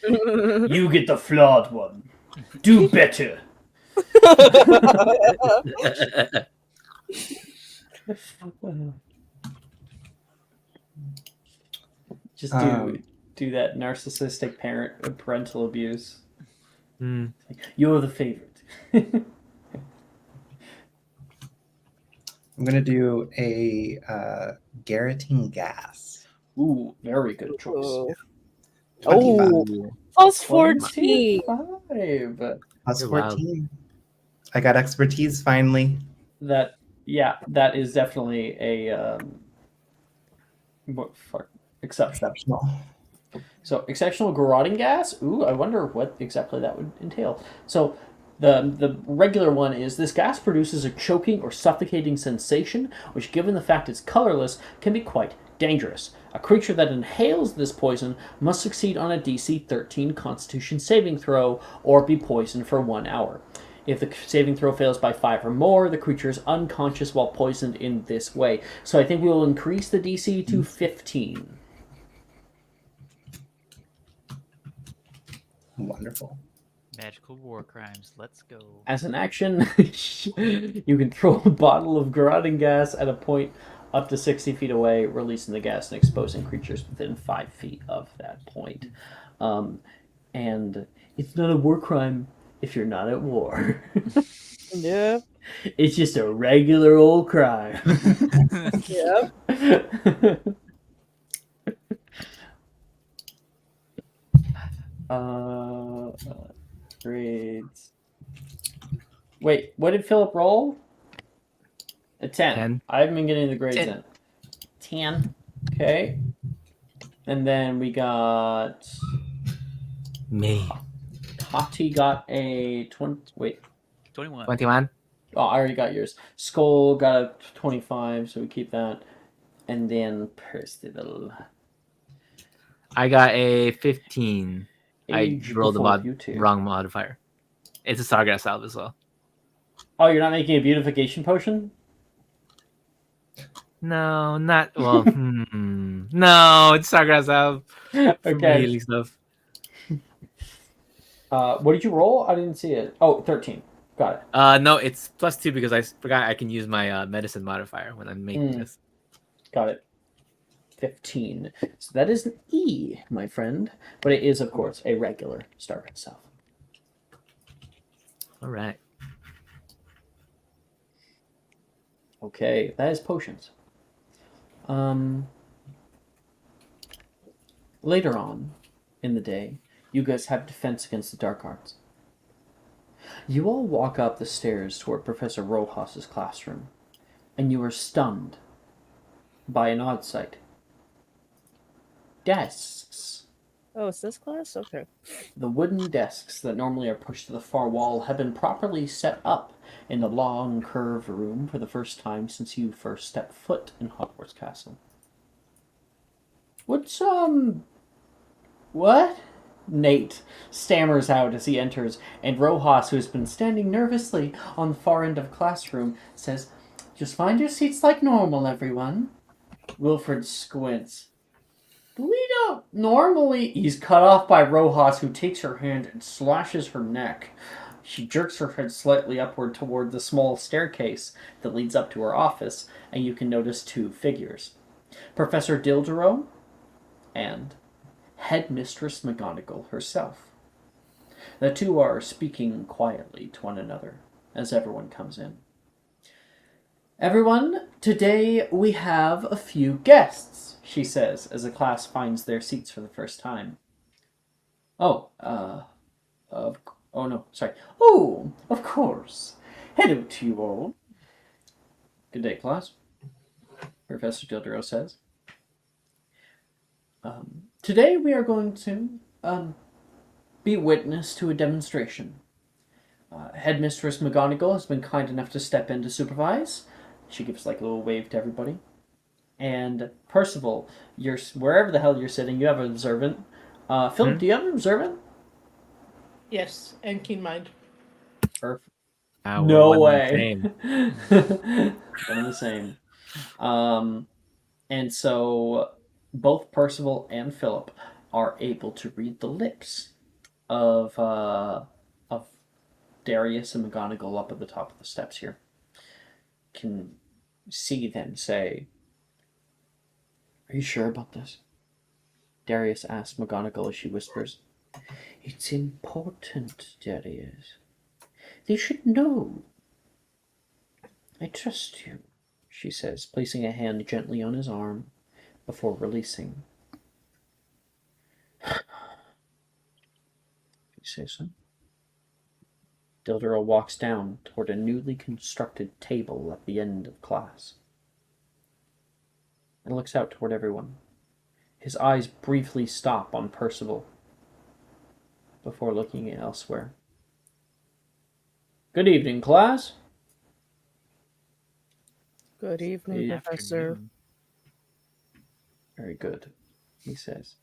You get the flawed one. Do better. Just do that narcissistic parental abuse. You're the favorite. I'm gonna do a garroting gas. Ooh, very good choice. Oh, 25. plus 14. 25. Plus You're wild. 14. I got expertise finally. That is definitely a exceptional. So exceptional garroting gas. Ooh, I wonder what exactly that would entail. So the regular one is this gas produces a choking or suffocating sensation, which, given the fact it's colorless, can be quite dangerous. A creature that inhales this poison must succeed on a DC 13 Constitution saving throw or be poisoned for 1 hour. If the saving throw fails by 5 or more, the creature is unconscious while poisoned in this way. So I think we will increase the DC to 15. Wonderful. Magical war crimes. Let's go. As an action, you can throw a bottle of garroting gas at a point up to 60 feet away, releasing the gas and exposing creatures within 5 feet of that point. And it's not a war crime if you're not at war. Yeah. It's just a regular old crime. Yeah. Grades. Wait, what did Philip roll? A 10. 10. I haven't been getting the grades 10. in. 10. Okay. And then we got... Me. Hati got a 20... Wait. 21. 21. Oh, I already got yours. Skull got a 25, so we keep that. And then Percival. I got a 15. Age I rolled the before beauty. wrong modifier. It's a Stargrass salve as well. Oh, you're not making a beautification potion? No, not well. No, it's Stargrass salve. For Okay. healing stuff. What did you roll? I didn't see it. Oh, 13. Got it. No, it's +2 because I forgot I can use my medicine modifier when I'm making this. Got it. 15. So that is an E, my friend. But it is, of course, a regular star itself. All right. Okay, that is potions. Later on in the day, you guys have defense against the dark arts. You all walk up the stairs toward Professor Rojas's classroom, and you are stunned by an odd sight. Desks. Oh, it's this class? Okay. The wooden desks that normally are pushed to the far wall have been properly set up in the long, curved room for the first time since you first stepped foot in Hogwarts Castle. What? Nate stammers out as he enters, and Rojas, who has been standing nervously on the far end of the classroom, says, "Just find your seats like normal, everyone." Wilfred squints. "We don't normally..." He's cut off by Rojas, who takes her hand and slashes her neck. She jerks her head slightly upward toward the small staircase that leads up to her office, and you can notice two figures. Professor Dildero and Headmistress McGonagall herself. The two are speaking quietly to one another as everyone comes in. "Everyone, today we have a few guests," she says as the class finds their seats for the first time. Oh, no, sorry. "Oh, of course. Hello to you all." "Good day, class," Professor Dildero says. Today we are going to be witness to a demonstration. Headmistress McGonagall has been kind enough to step in to supervise. She gives like a little wave to everybody. And Percival, you're wherever the hell you're sitting, you have an observant. Philip, do you have an observant? Yes, and keen mind. Perfect. No way. One and the same. And so both Percival and Philip are able to read the lips of Darius and McGonagall up at the top of the steps here. Can see them say, "Are you sure about this?" Darius asks McGonagall as she whispers, "It's important, Darius. They should know." "I trust you," she says, placing a hand gently on his arm before releasing. "You say so?" Dildero walks down toward a newly constructed table at the end of class and looks out toward everyone. His eyes briefly stop on Percival before looking elsewhere. "Good evening, class." Good evening, Good Professor. afternoon. "Very good," he says.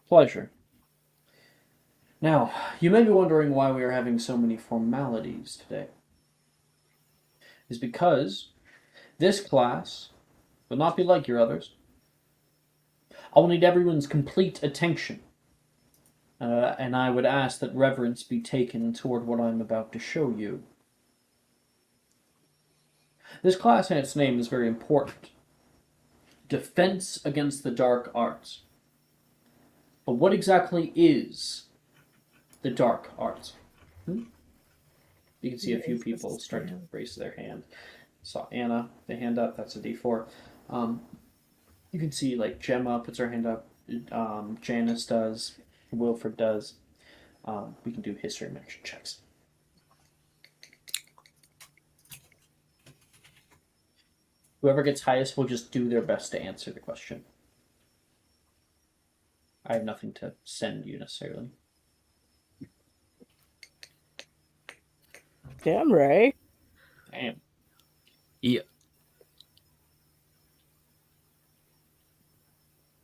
"Pleasure. Now, you may be wondering why we are having so many formalities today. It's because this class will not be like your others. I will need everyone's complete attention, and I would ask that reverence be taken toward what I'm about to show you. This class and its name is very important. Defense against the dark arts. But what exactly is the dark arts?" You can see a few people start to raise their hand. Saw Anna, the hand up, that's a D4. You can see like Gemma puts her hand up, Janice does, Wilfred does. We can do history mention checks. Whoever gets highest will just do their best to answer the question. I have nothing to send you necessarily. Damn right. Damn. Yeah.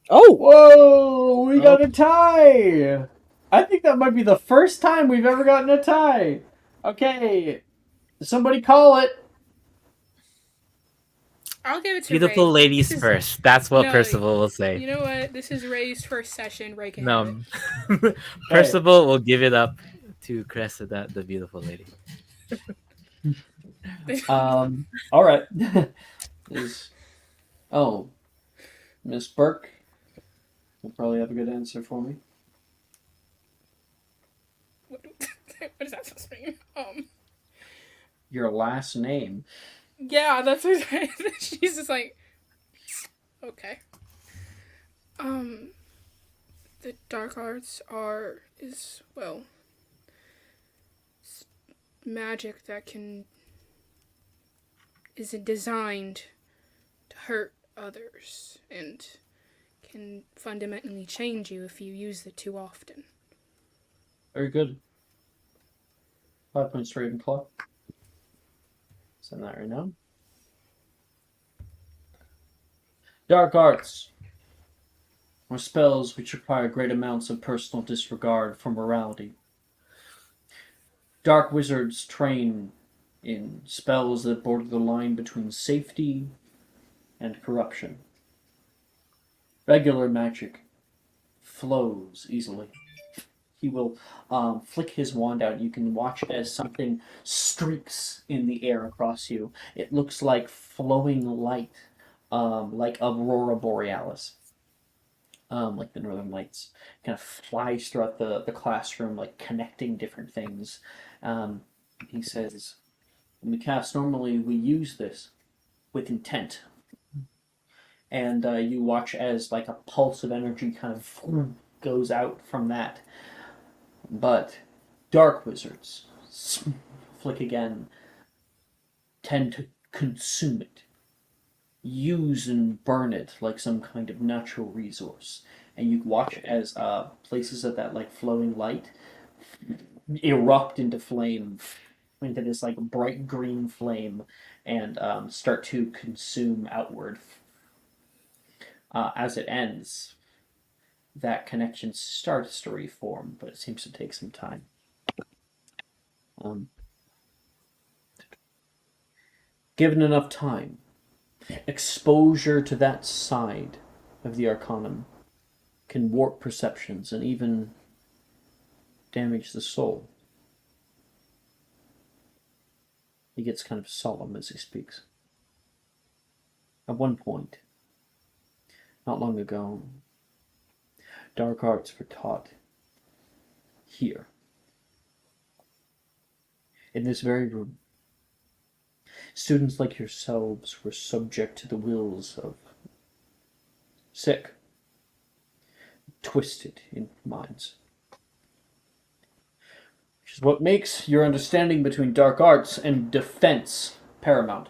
Oh! Whoa! We got a tie! I think that might be the first time we've ever gotten a tie. Okay. Somebody call it. I'll give it to Beautiful Ray. ladies This is- first. That's what No, Percival will say. You know what? This is Ray's first session. Ray can have No, Percival will give it up to Cressida, the beautiful lady. it. All right. Miss Burke will probably have a good answer for me. What is that supposed to mean? Your last name. Yeah, that's what she's just like, okay. The dark arts is magic that isn't designed to hurt others and can fundamentally change you if you use it too often. Very good. 5 points to Ravenclaw. Send that right now. Dark arts or spells which require great amounts of personal disregard for morality. Dark wizards train in spells that border the line between safety and corruption. Regular magic flows easily. He will flick his wand out. You can watch as something streaks in the air across you. It looks like flowing light, like Aurora Borealis, like the Northern Lights. Kind of flies throughout the classroom, like connecting different things. He says, when we cast normally, we use this with intent. And you watch as like a pulse of energy kind of goes out from that. But dark wizards, flick again, tend to consume it, use and burn it like some kind of natural resource. And you watch as places of that like flowing light erupt into flame, into this like bright green flame, and start to consume outward. As it ends, that connection starts to reform, but it seems to take some time. Given enough time, exposure to that side of the Arcanum can warp perceptions and even damage the soul. He gets kind of solemn as he speaks. At one point, not long ago, dark arts were taught here, in this very room. Students like yourselves were subject to the wills of sick, twisted in minds. Which is what makes your understanding between dark arts and defense paramount.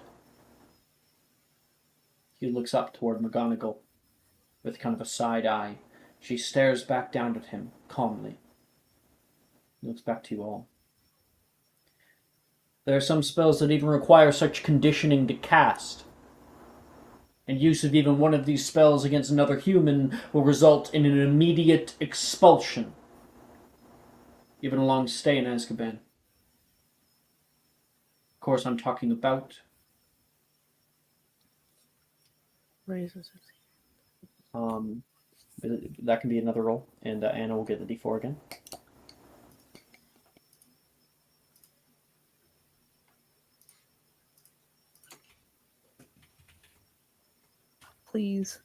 He looks up toward McGonagall with kind of a side eye. She stares back down at him calmly. He looks back to you all. There are some spells that even require such conditioning to cast. And use of even one of these spells against another human will result in an immediate expulsion. Even a long stay in Azkaban. Of course, I'm talking about... Raises his that can be another roll, and Anna will get the d4 again. Please.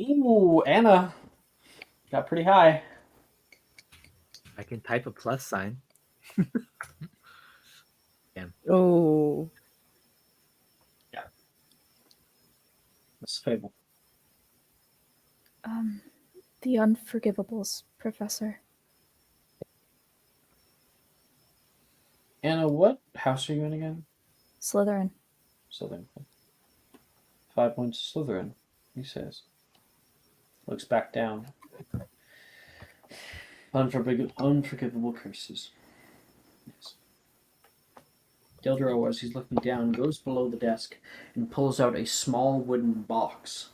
Ooh, Anna got pretty high. I can type a plus sign. Oh. Yeah. That's Fable. The Unforgivables, Professor. Anna, what house are you in again? Slytherin. Slytherin. 5 points to Slytherin, he says. Looks back down. Unforgivable curses. Yes. Deldro, as he's looking down, goes below the desk and pulls out a small wooden box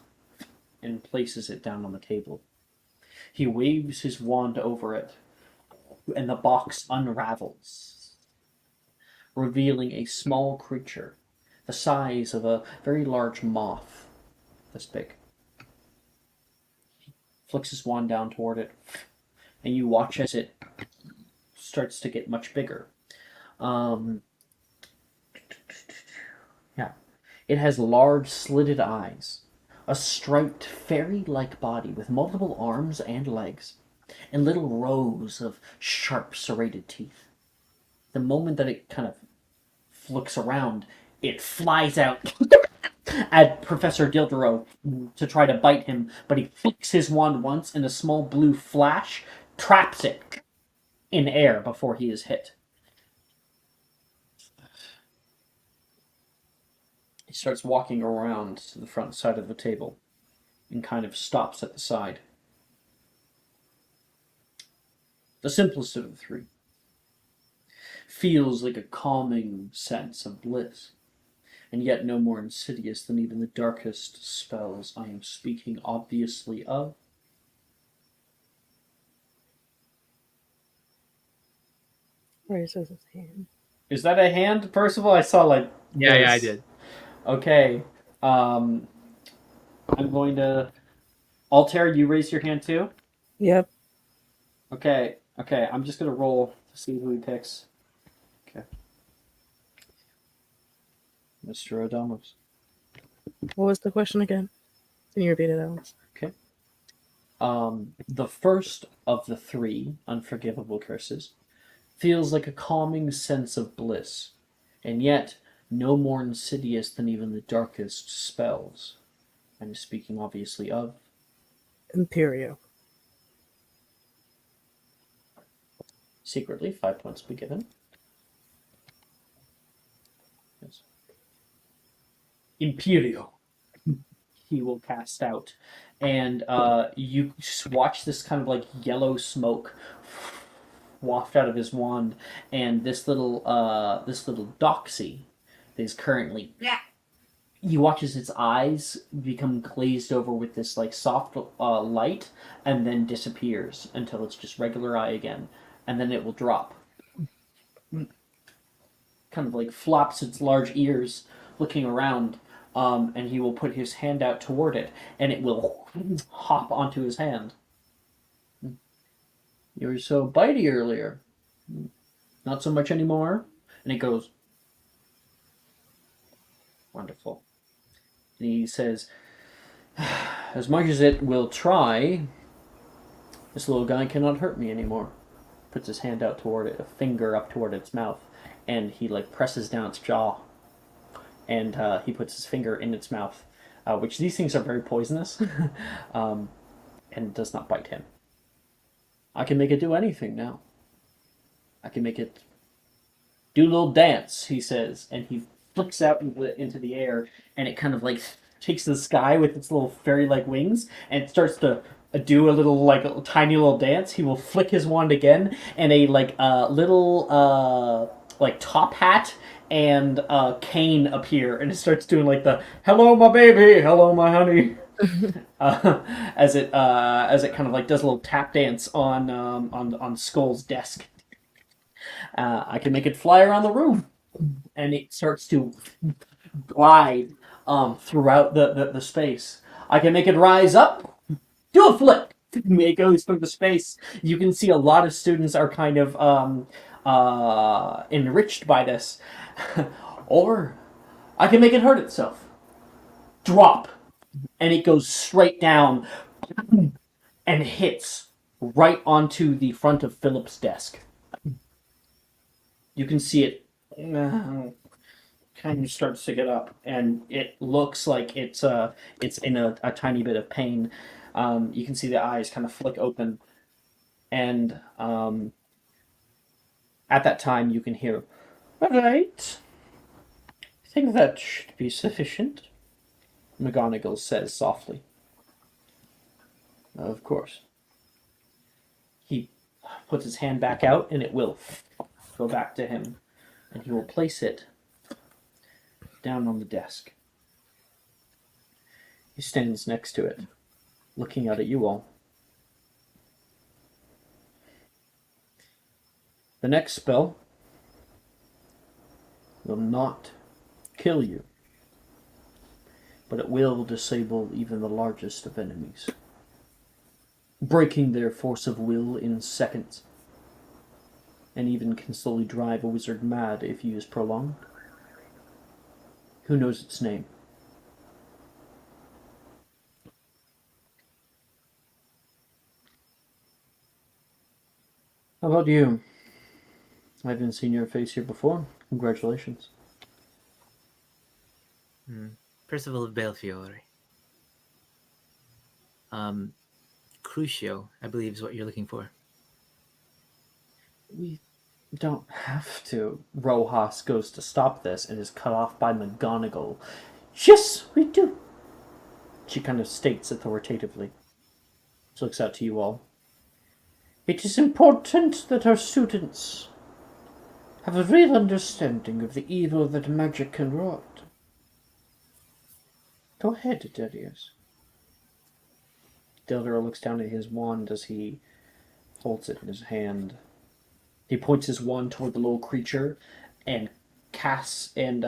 and places it down on the table. He waves his wand over it, and the box unravels, revealing a small creature the size of a very large moth, this big. He flicks his wand down toward it, and you watch as it starts to get much bigger. Yeah. It has large slitted eyes, a striped fairy-like body with multiple arms and legs, and little rows of sharp serrated teeth. The moment that it kind of looks around, it flies out at Professor Dildero to try to bite him, but he flicks his wand once and a small blue flash traps it in air before he is hit. He starts walking around to the front side of the table and kind of stops at the side. The simplest of the three feels like a calming sense of bliss, and yet no more insidious than even the darkest spells I am speaking obviously of. Raises his hand. Is that a hand, Percival? I saw like Yeah, this. I did. Okay. I'm going to... Altair, you raise your hand too? Yep. Okay, I'm just going to roll to see who he picks. Okay. Mr. Adamos. What was the question again? Can you repeat it, Alex? Okay. The first of the three unforgivable curses feels like a calming sense of bliss, and yet no more insidious than even the darkest spells. I'm speaking obviously of Imperio. secretly 5 points be given. Yes. Imperio. He will cast out, and you just watch this kind of like yellow smoke waft out of his wand, and this little doxy is currently. You watch as its eyes become glazed over with this like soft light, and then disappears until it's just regular eye again, and then it will drop. Kind of like flops its large ears, looking around, and he will put his hand out toward it, and it will hop onto his hand. You were so bitey earlier. Not so much anymore. And it goes, wonderful. And he says, as much as it will try, this little guy cannot hurt me anymore. Puts his hand out toward it, a finger up toward its mouth, and he like presses down its jaw. And he puts his finger in its mouth, which these things are very poisonous, and does not bite him. I can make it do anything now. I can make it do a little dance, he says, and he flicks out into the air, and it kind of like takes the sky with its little fairy-like wings, and it starts to do a little like a tiny little dance. He will flick his wand again, and a like little like top hat and cane appear, and it starts doing like the "Hello, my baby, hello, my honey," as it kind of like does a little tap dance on Skull's desk. I can make it fly around the room, and it starts to glide throughout the space. I can make it rise up, do a flip. It goes through the space. You can see a lot of students are kind of enriched by this. Or I can make it hurt itself. Drop. And it goes straight down and hits right onto the front of Philip's desk. You can see it kind of starts to get up, and it looks like it's in a tiny bit of pain. You can see the eyes kind of flick open, and at that time you can hear, "All right, I think that should be sufficient," McGonagall says softly. Of course. He puts his hand back out, and it will go back to him, and he will place it down on the desk. He stands next to it, looking out at you all. The next spell will not kill you. but it will disable even the largest of enemies, breaking their force of will in seconds, and even can slowly drive a wizard mad if used prolonged. Who knows its name? How about you? I haven't seen your face here before. Congratulations. Percival of Belfiore. Crucio, I believe, is what you're looking for. We don't have to. Rojas goes to stop this and is cut off by McGonagall. Yes, we do. She kind of states authoritatively. She looks out to you all. It is important that our students have a real understanding of the evil that magic can wrought. Go ahead, Darius. Dildor looks down at his wand as he holds it in his hand. He points his wand toward the little creature and casts, and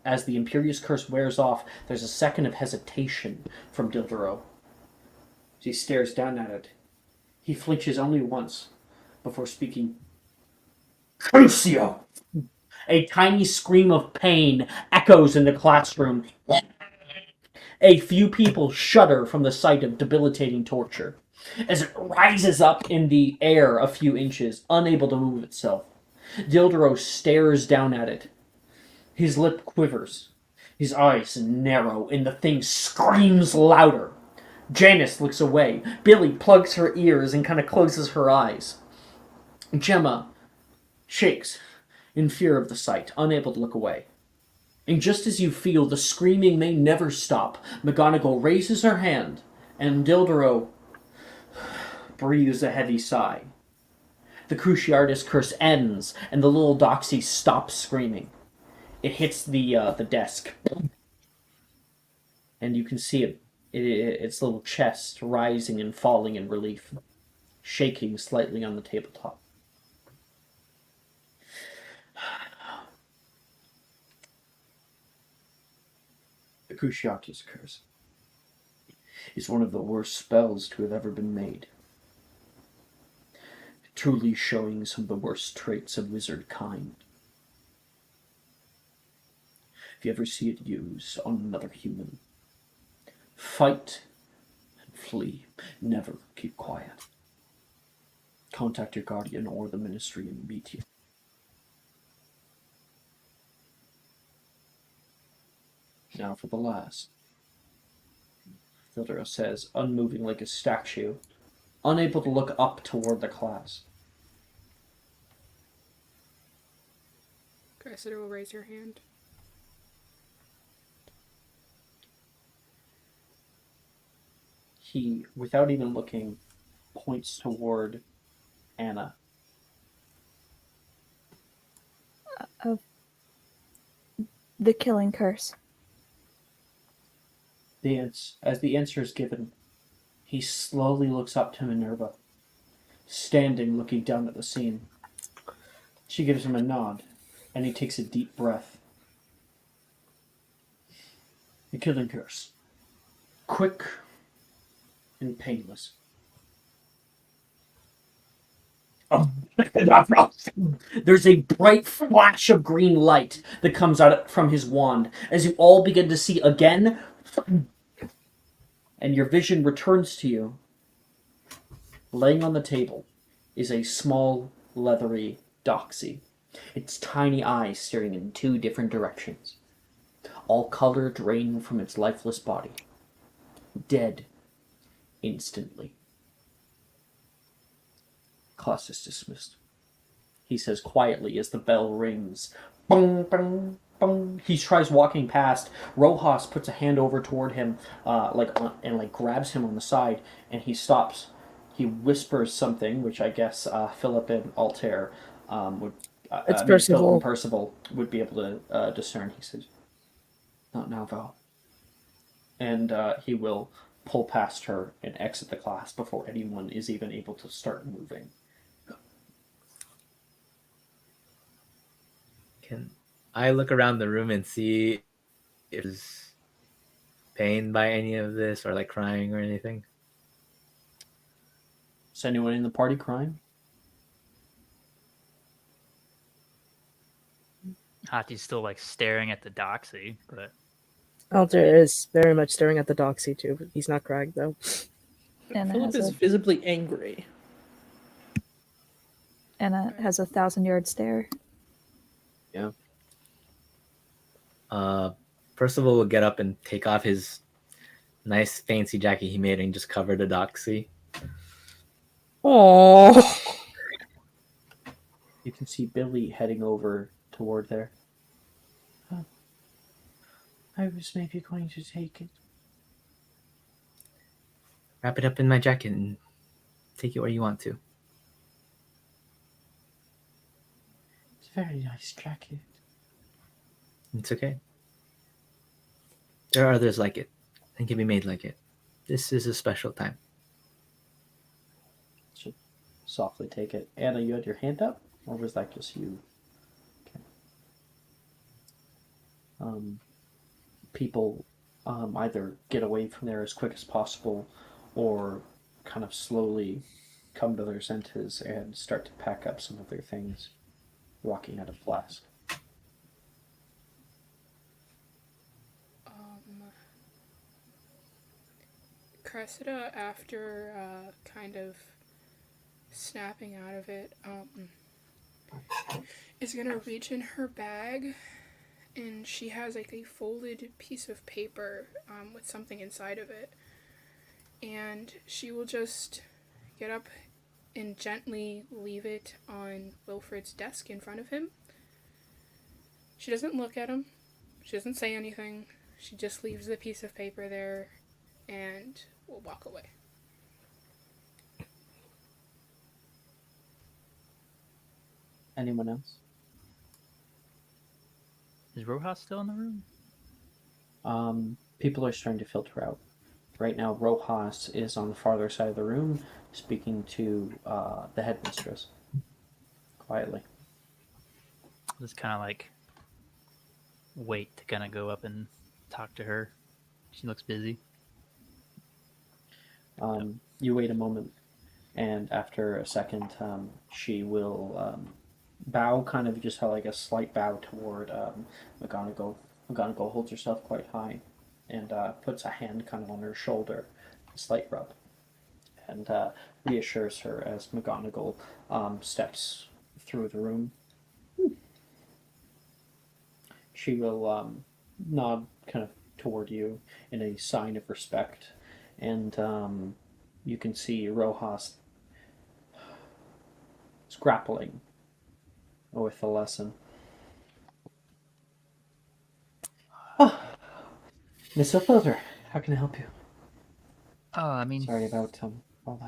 as the Imperious Curse wears off, there's a second of hesitation from Dildoro. He stares down at it. He flinches only once before speaking. Crucio! A tiny scream of pain echoes in the classroom. A few people shudder from the sight of debilitating torture as it rises up in the air a few inches, unable to move itself. Dildoro stares down at it. His lip quivers. His eyes narrow, and the thing screams louder. Janice looks away. Billy plugs her ears and kind of closes her eyes. Gemma shakes in fear of the sight, unable to look away. And just as you feel the screaming may never stop, McGonagall raises her hand, and Dildoro breathes a heavy sigh. The Cruciatus curse ends, and the little doxy stops screaming. It hits the desk, and you can see its little chest rising and falling in relief, shaking slightly on the tabletop. The Cruciatus curse is one of the worst spells to have ever been made, truly showing some of the worst traits of wizard kind. If you ever see it used on another human, fight and flee. Never keep quiet. Contact your guardian or the ministry immediately. Now for the last. Thildor says, unmoving like a statue, unable to look up toward the class. Cressida will raise her hand. He, without even looking, points toward Anna. The killing curse. As the answer is given, he slowly looks up to Minerva, standing looking down at the scene. She gives him a nod, and he takes a deep breath. The killing curse. Quick and painless. Oh. There's a bright flash of green light that comes out from his wand as you all begin to see again, and your vision returns to you. Laying on the table is a small, leathery doxy, its tiny eyes staring in two different directions, all color drained from its lifeless body, dead instantly. Class is dismissed. He says quietly as the bell rings. Bung, bung, bung. He tries walking past. Rojas puts a hand over toward him, and grabs him on the side, and he stops. He whispers something, which I guess Philip and Altair would. It's Percival. Philip and Percival would be able to discern. He says, "Not now, Val." And he will pull past her and exit the class before anyone is even able to start moving. Can I look around the room and see if there's pained by any of this or like crying or anything? Is anyone in the party crying? Hachi's still like staring at the doxy, but Alter is very much staring at the doxy too. But he's not crying though. And Philip is visibly angry. Anna has a 1,000-yard stare. Yeah. Percival will get up and take off his nice fancy jacket he made and just cover the doxy. Oh. You can see Billy heading over toward there. Huh. I was maybe going to take it. Wrap it up in my jacket and take it where you want to. It's a very nice jacket. It's okay. There are others like it and can be made like it. This is a special time. Should softly take it. Anna, you had your hand up? Or was that just you? Okay. People either get away from there as quick as possible or kind of slowly come to their senses and start to pack up some of their things, walking out of Flask. Cressida, after kind of snapping out of it, is gonna reach in her bag, and she has like a folded piece of paper with something inside of it, and she will just get up and gently leave it on Wilfred's desk in front of him. She doesn't look at him. She doesn't say anything. She just leaves the piece of paper there and will walk away. Anyone else? is Rojas still in the room? People are starting to filter out. Right now, Rojas is on the farther side of the room, speaking to the headmistress quietly. Just kind of like wait to kind of go up and talk to her. She looks busy. You wait a moment, and after a second, she will bow, kind of just like a slight bow toward McGonagall. McGonagall holds herself quite high and puts a hand kind of on her shoulder, a slight rub, and reassures her as McGonagall steps through the room. She will nod kind of toward you in a sign of respect, and you can see Rojas is grappling with the lesson. Oh, Mr. Filter, how can I help you? Oh, I mean, Sorry about all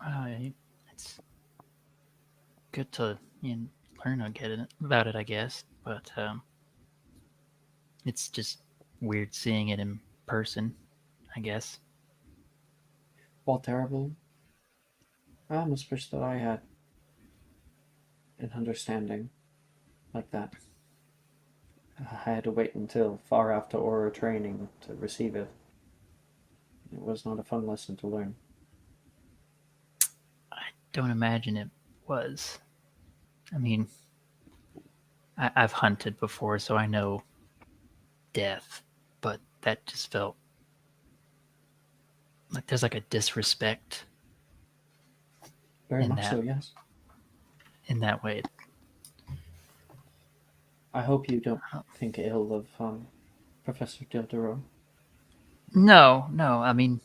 that. it's good to learn about it, I guess. But it's just weird seeing it in person, I guess. Well, terrible. I almost wish that I had an understanding like that. I had to wait until far after Aura training to receive it. It was not a fun lesson to learn. I don't imagine it was. I mean, I've hunted before, so I know death, but that just felt like there's like a disrespect Very in much that, so, yes. in that way. I hope you don't think ill of Professor Dildero. No, I mean,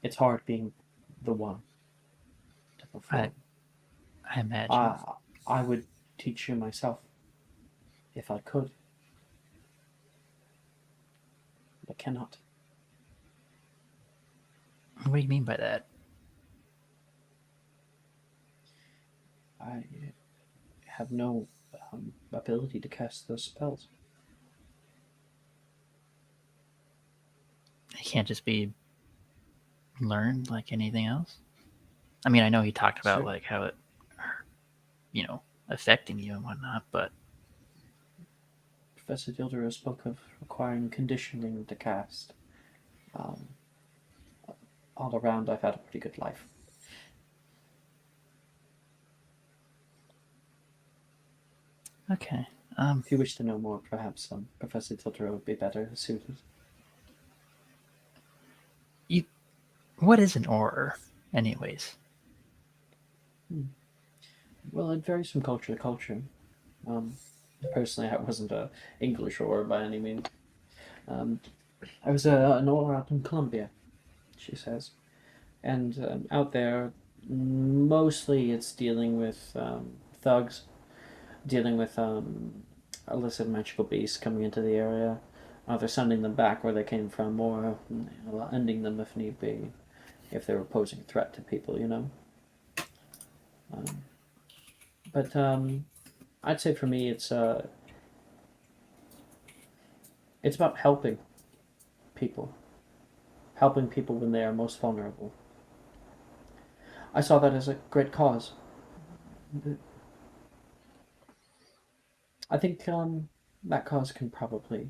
it's hard being the one to perform. I imagine. I would teach you myself if I could. But cannot. What do you mean by that? I have no ability to cast those spells. It can't just be learned like anything else. I mean, I know he talked about Sure. like how it, affecting you and whatnot, but Professor Dildero spoke of requiring conditioning to cast. Um, all around, I've had a pretty good life. Okay. If you wish to know more, perhaps Professor Dildero would be better suited. What is an auror, anyways? Well, it varies from culture to culture. Personally, I wasn't a English auror by any means. I was an auror out in Colombia, she says. And out there, mostly it's dealing with thugs, dealing with illicit magical beasts coming into the area, either sending them back where they came from, or ending them if need be, if they were posing a threat to people, But I'd say for me, it's about helping people when they are most vulnerable. I saw that as a great cause. I think that cause can probably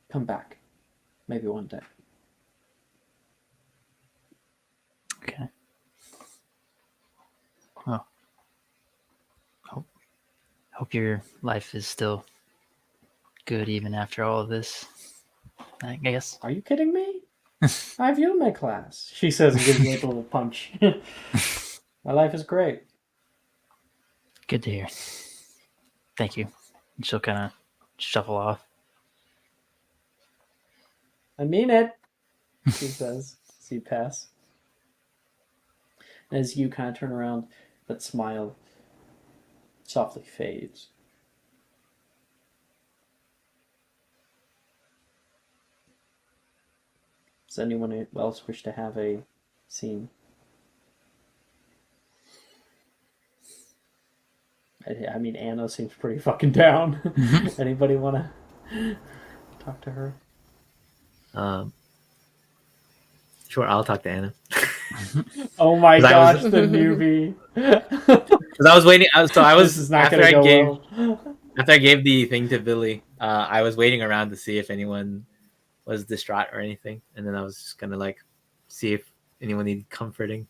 come back, maybe one day. Okay. Well, hope your life is still good even after all of this, I guess. Are you kidding me? I have you in my class, she says and gives me like a little punch. My life is great. Good to hear. Thank you. And she'll kind of shuffle off. I mean it, she says as you pass. As you kind of turn around, that smile softly fades. Does anyone else wish to have a scene? I mean, Anna seems pretty fucking down. Anybody want to talk to her? Sure, I'll talk to Anna. Oh my 'Cause gosh, the newbie. Because I was waiting. This is not going to go well. After I gave the thing to Billy, I was waiting around to see if anyone was distraught or anything, and then I was just gonna like see if anyone needed comforting.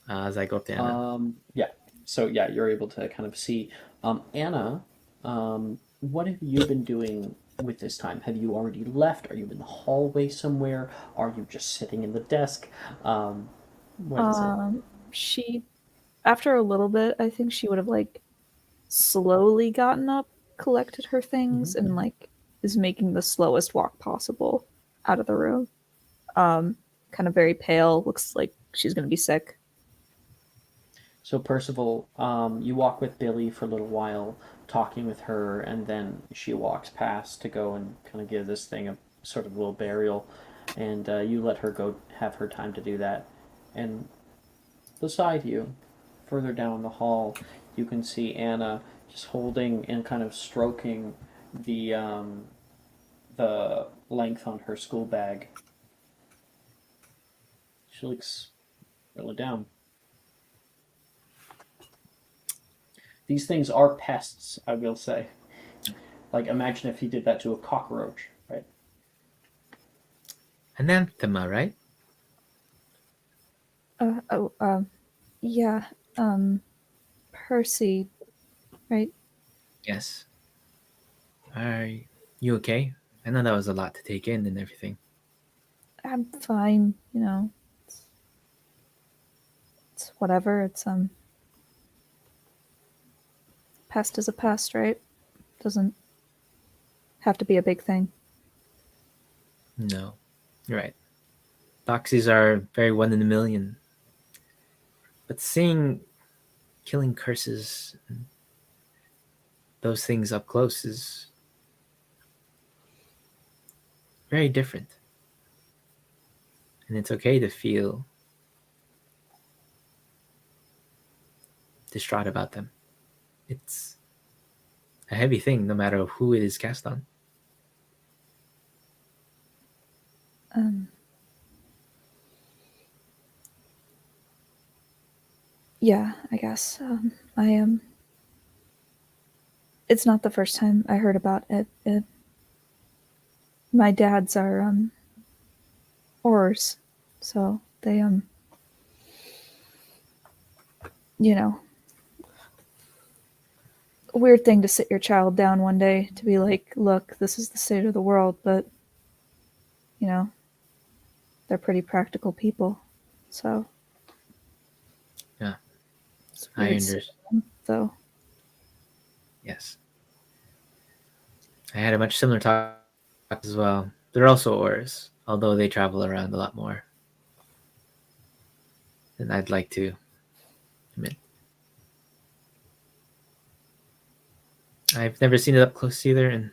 As I go up to Anna. Yeah. So yeah, you're able to kind of see. Anna, what have you been doing with this time? Have you already left? Are you in the hallway somewhere? Are you just sitting in the desk? What is it? She, after a little bit, I think she would have like slowly gotten up, collected her things, and like is making the slowest walk possible out of the room. Kind of very pale, looks like she's gonna be sick. So Percival, you walk with Billy for a little while, talking with her, and then she walks past to go and kind of give this thing a sort of little burial, and you let her go have her time to do that. And beside you, further down the hall, you can see Anna just holding and kind of stroking the length on her school bag. She looks really down. These things are pests, I will say. Like, imagine if he did that to a cockroach, right? Anathema, right? Yeah, Percy, right? Yes. Are you okay? I know that was a lot to take in and everything. I'm fine, it's whatever. It's pest is a pest, right? Doesn't have to be a big thing. No, you're right. Doxies are very one in a million. But seeing killing curses, and those things up close is very different. And it's okay to feel distraught about them. It's a heavy thing, no matter who it is cast on. Yeah, I guess. I am. It's not the first time I heard about it. My dad's are Aurors, so they you know, a weird thing to sit your child down one day to be like, look, this is the state of the world, but you know, they're pretty practical people, so Yeah, it's I weird understand. seeing them, though. Yes, I had a much similar talk as well. They're also Aurors, although they travel around a lot more than I'd like to admit. I've never seen it up close either, and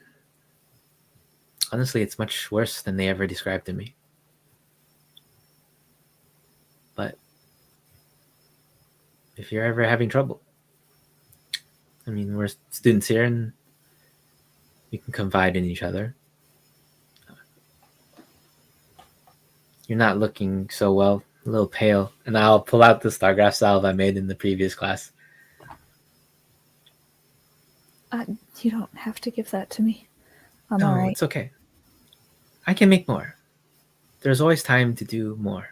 honestly, it's much worse than they ever described to me. But if you're ever having trouble, I mean, we're students here, and we can confide in each other. You're not looking so well, a little pale, and I'll pull out the Stargraph salve I made in the previous class. You don't have to give that to me. I'm No, alright. it's okay. I can make more. There's always time to do more.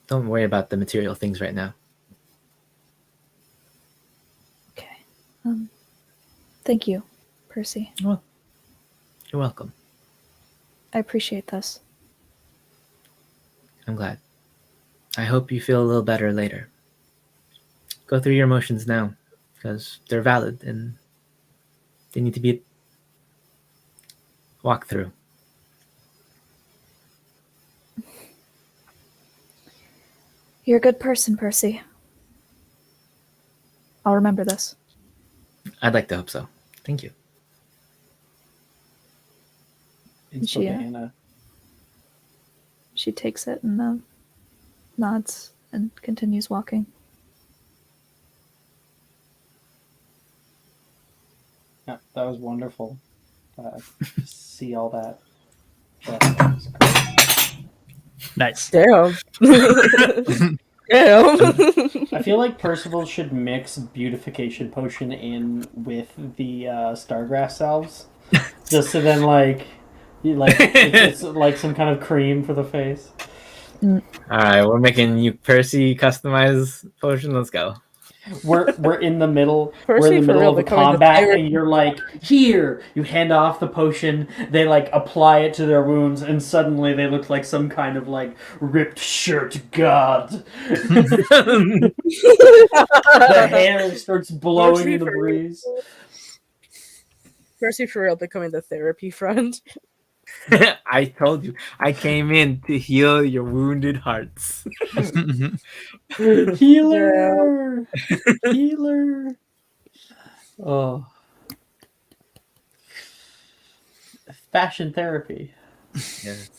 Don't worry about the material things right now. Okay. Thank you, Percy. Well, you're welcome. I appreciate this. I'm glad. I hope you feel a little better later. Go through your emotions now, because they're valid and they need to be walked through. You're a good person, Percy. I'll remember this. I'd like to hope so. Thank you. It's She, okay, Hannah. She takes it and nods and continues walking. Yeah, that was wonderful. See all that. That was great. Nice. Damn. Damn. I feel like Percival should mix beautification potion in with the Stargrass salves, just so then it's like some kind of cream for the face. All right, we're making you Percy customized potion. Let's go. We're in the middle. Percy, we're in the for middle real, of a becoming the combat, therapy- and you're like, "Here!" You hand off the potion. They like apply it to their wounds, and suddenly they look like some kind of like ripped shirt god. The hair starts blowing Percy, in the for breeze. real. Percy, for real, becoming the therapy friend. I told you, I came in to heal your wounded hearts. Healer, healer. Oh, fashion therapy. Yes.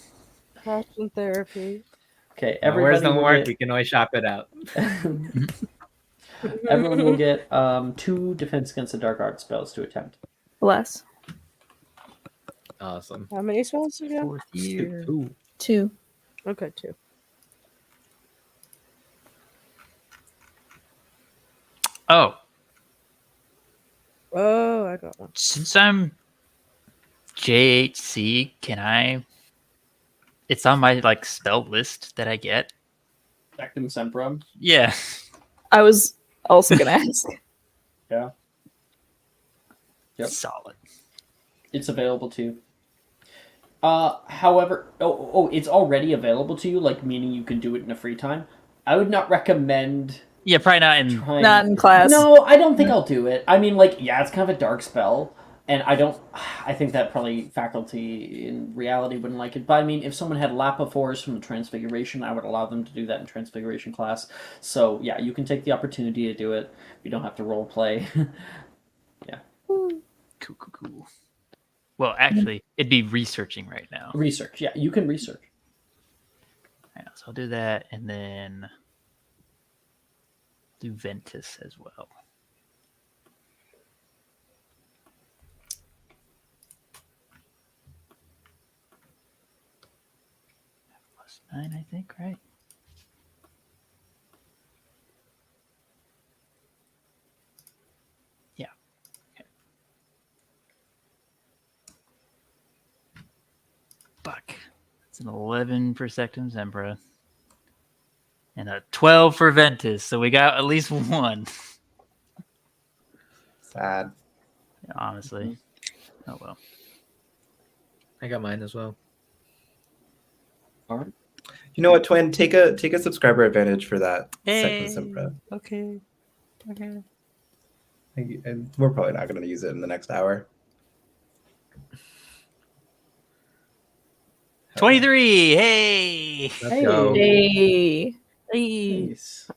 Passion therapy. Okay, My words everybody don't will work. get. We can always shop it out. Everyone will get 2 defense against the dark art spells to attempt. Bless. Awesome. How many spells again? Fourth year. Ooh. 2. Okay, 2. Oh, Oh, I got one. since I'm JHC, can I? It's on my like spell list that I get. Sectum Semprum. Yeah. I was also gonna ask. Yeah. Yep. Solid. It's available to you. However, it's already available to you, like meaning you can do it in a free time. I would not recommend Yeah, probably not in. trying. Not in class. No, I don't think I'll do it. I mean, like, yeah, it's kind of a dark spell, and I think that probably faculty in reality wouldn't like it. But I mean, if someone had Lapaforce from the Transfiguration, I would allow them to do that in Transfiguration class. So yeah, you can take the opportunity to do it. You don't have to role play. Cool. Well, actually, it'd be researching right now. Research, yeah, you can research. Yeah, so I'll do that and then do Ventus as well. +9, I think, right? fuck. It's an 11 for Sectum Sempra. And a 12 for Ventus. So we got at least one. Sad. Yeah, honestly. Oh well. I got mine as well. All right. You know what, Twin? Take a subscriber advantage for that Hey. second Simpra. Okay. Okay. And we're probably not going to use it in the next hour. 23. Hey. Let's go. Hey. Hey. Nice.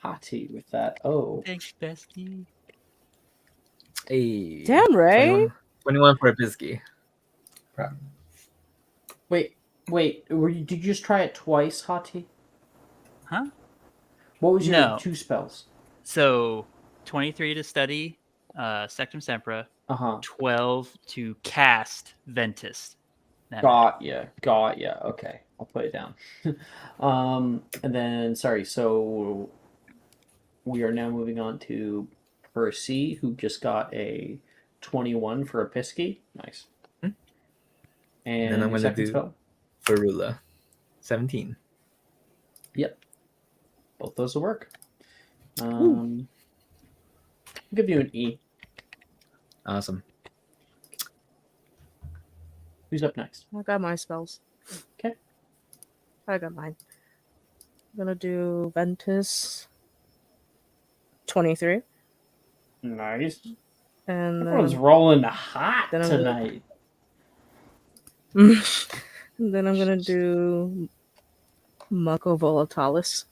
Hottie with that. Oh. Thanks, bestie. Hey. Damn, Ray. 21 for a Pisky. Wait. Did you just try it twice, Hottie? Huh? What was your No. 2 spells? So 23 to study Sectum Sempra. 12 to cast Ventus. Got ya. Okay, I'll put it down. And then, sorry, so we are now moving on to Percy, who just got a 21 for a Pisky. Nice. And And then I'm your going to second do spell? Ferula. 17. Yep. Both those will work. I'll give you an E. Awesome. Who's up next? I got my spells. Okay. I got mine. I'm gonna do Ventus 23. Nice. And Everyone's rolling hot then I'm tonight. and then I'm gonna do Muco Volatalis.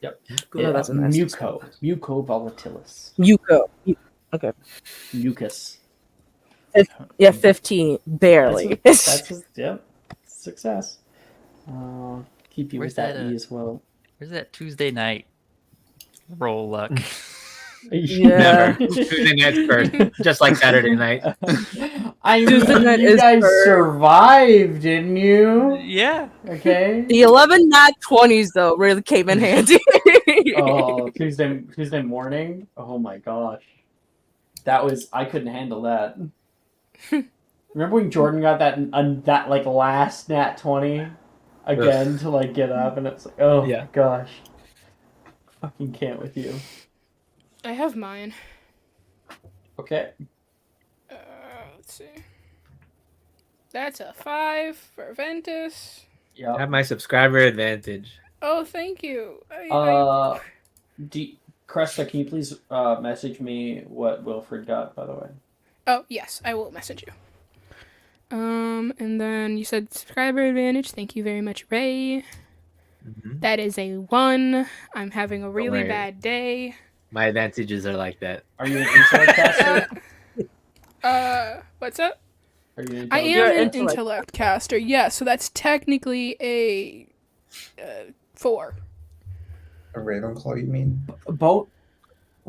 Yep. No, that's an S. Muco volatilis. Muco. Okay. Mucus. Yeah, 15. Barely. That's yep. Success. Keep you Where's with that that, E as well. Where's that Tuesday night roll luck? Yeah. Never. Tuesday night's first. Just like Saturday night. I Tuesday mean, night you is guys first. survived, didn't you? Yeah. Okay. The 11 nat 20s though really came in handy. Oh, Tuesday morning. Oh my gosh, I couldn't handle that. Remember when Jordan got that like last nat 20 again to like get up, and it's like, oh Yeah. my gosh, fucking can't with you. I have mine. Okay. Let's see. That's a 5 for Ventus. Yeah. I have my subscriber advantage. Oh, thank you. Cresta, can you please message me what Wilfred got, by the way? Oh, yes, I will message you. And then you said subscriber advantage. Thank you very much, Ray. Mm-hmm. That is a 1. I'm having a really worry. bad day. My advantages are like that. Are you an intellect caster? What's up? Are you an I intellect am an intellect. intellect caster, yes, so that's technically a 4. A Ravenclaw, you mean? Boat?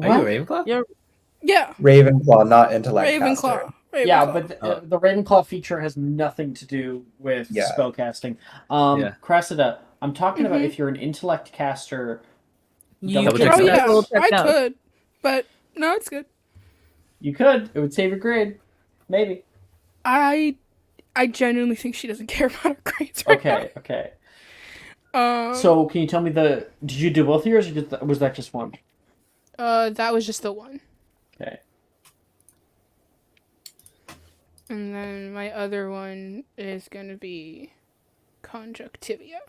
Are you a Ravenclaw? Yeah, Ravenclaw, not intellect caster. Ravenclaw. Yeah, but the Ravenclaw feature has nothing to do with spellcasting. Yeah. Cressida, I'm talking about if you're an intellect caster. You Double can check Oh yeah, double check I notes. could, but no, it's good. You could. It would save your grade. Maybe. I genuinely think she doesn't care about her grades right Okay. now. So, can you tell me did you do both of yours, or was that just one? That was just the one. Okay. And then my other one is gonna be conjunctivia.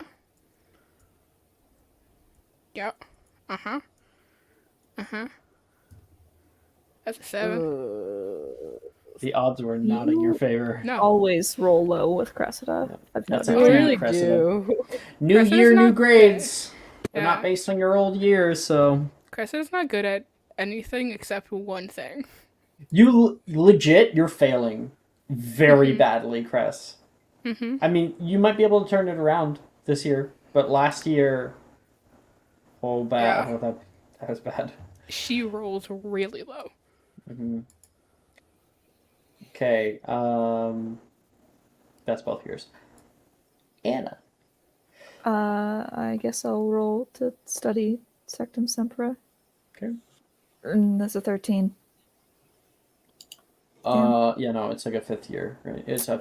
Yep. That's a 7. The odds were not in your favor. No. Always roll low with Cressida. I've That's I a noticed. thing, really Cressida. do. New Cressida's year, new not grades. They're Yeah. not based on your old years, so Cressida's not good at anything except one thing. you you're failing very badly, Cress. Mm-hmm. I mean, you might be able to turn it around this year, but last year, bad. Yeah. Oh, that was bad. She rolls really low. Mm-hmm. Okay, that's both yours. Anna. I guess I'll roll to study Sectum Sempra. Okay. And that's a 13. Yeah, no, it's like a 5th year, right? It's a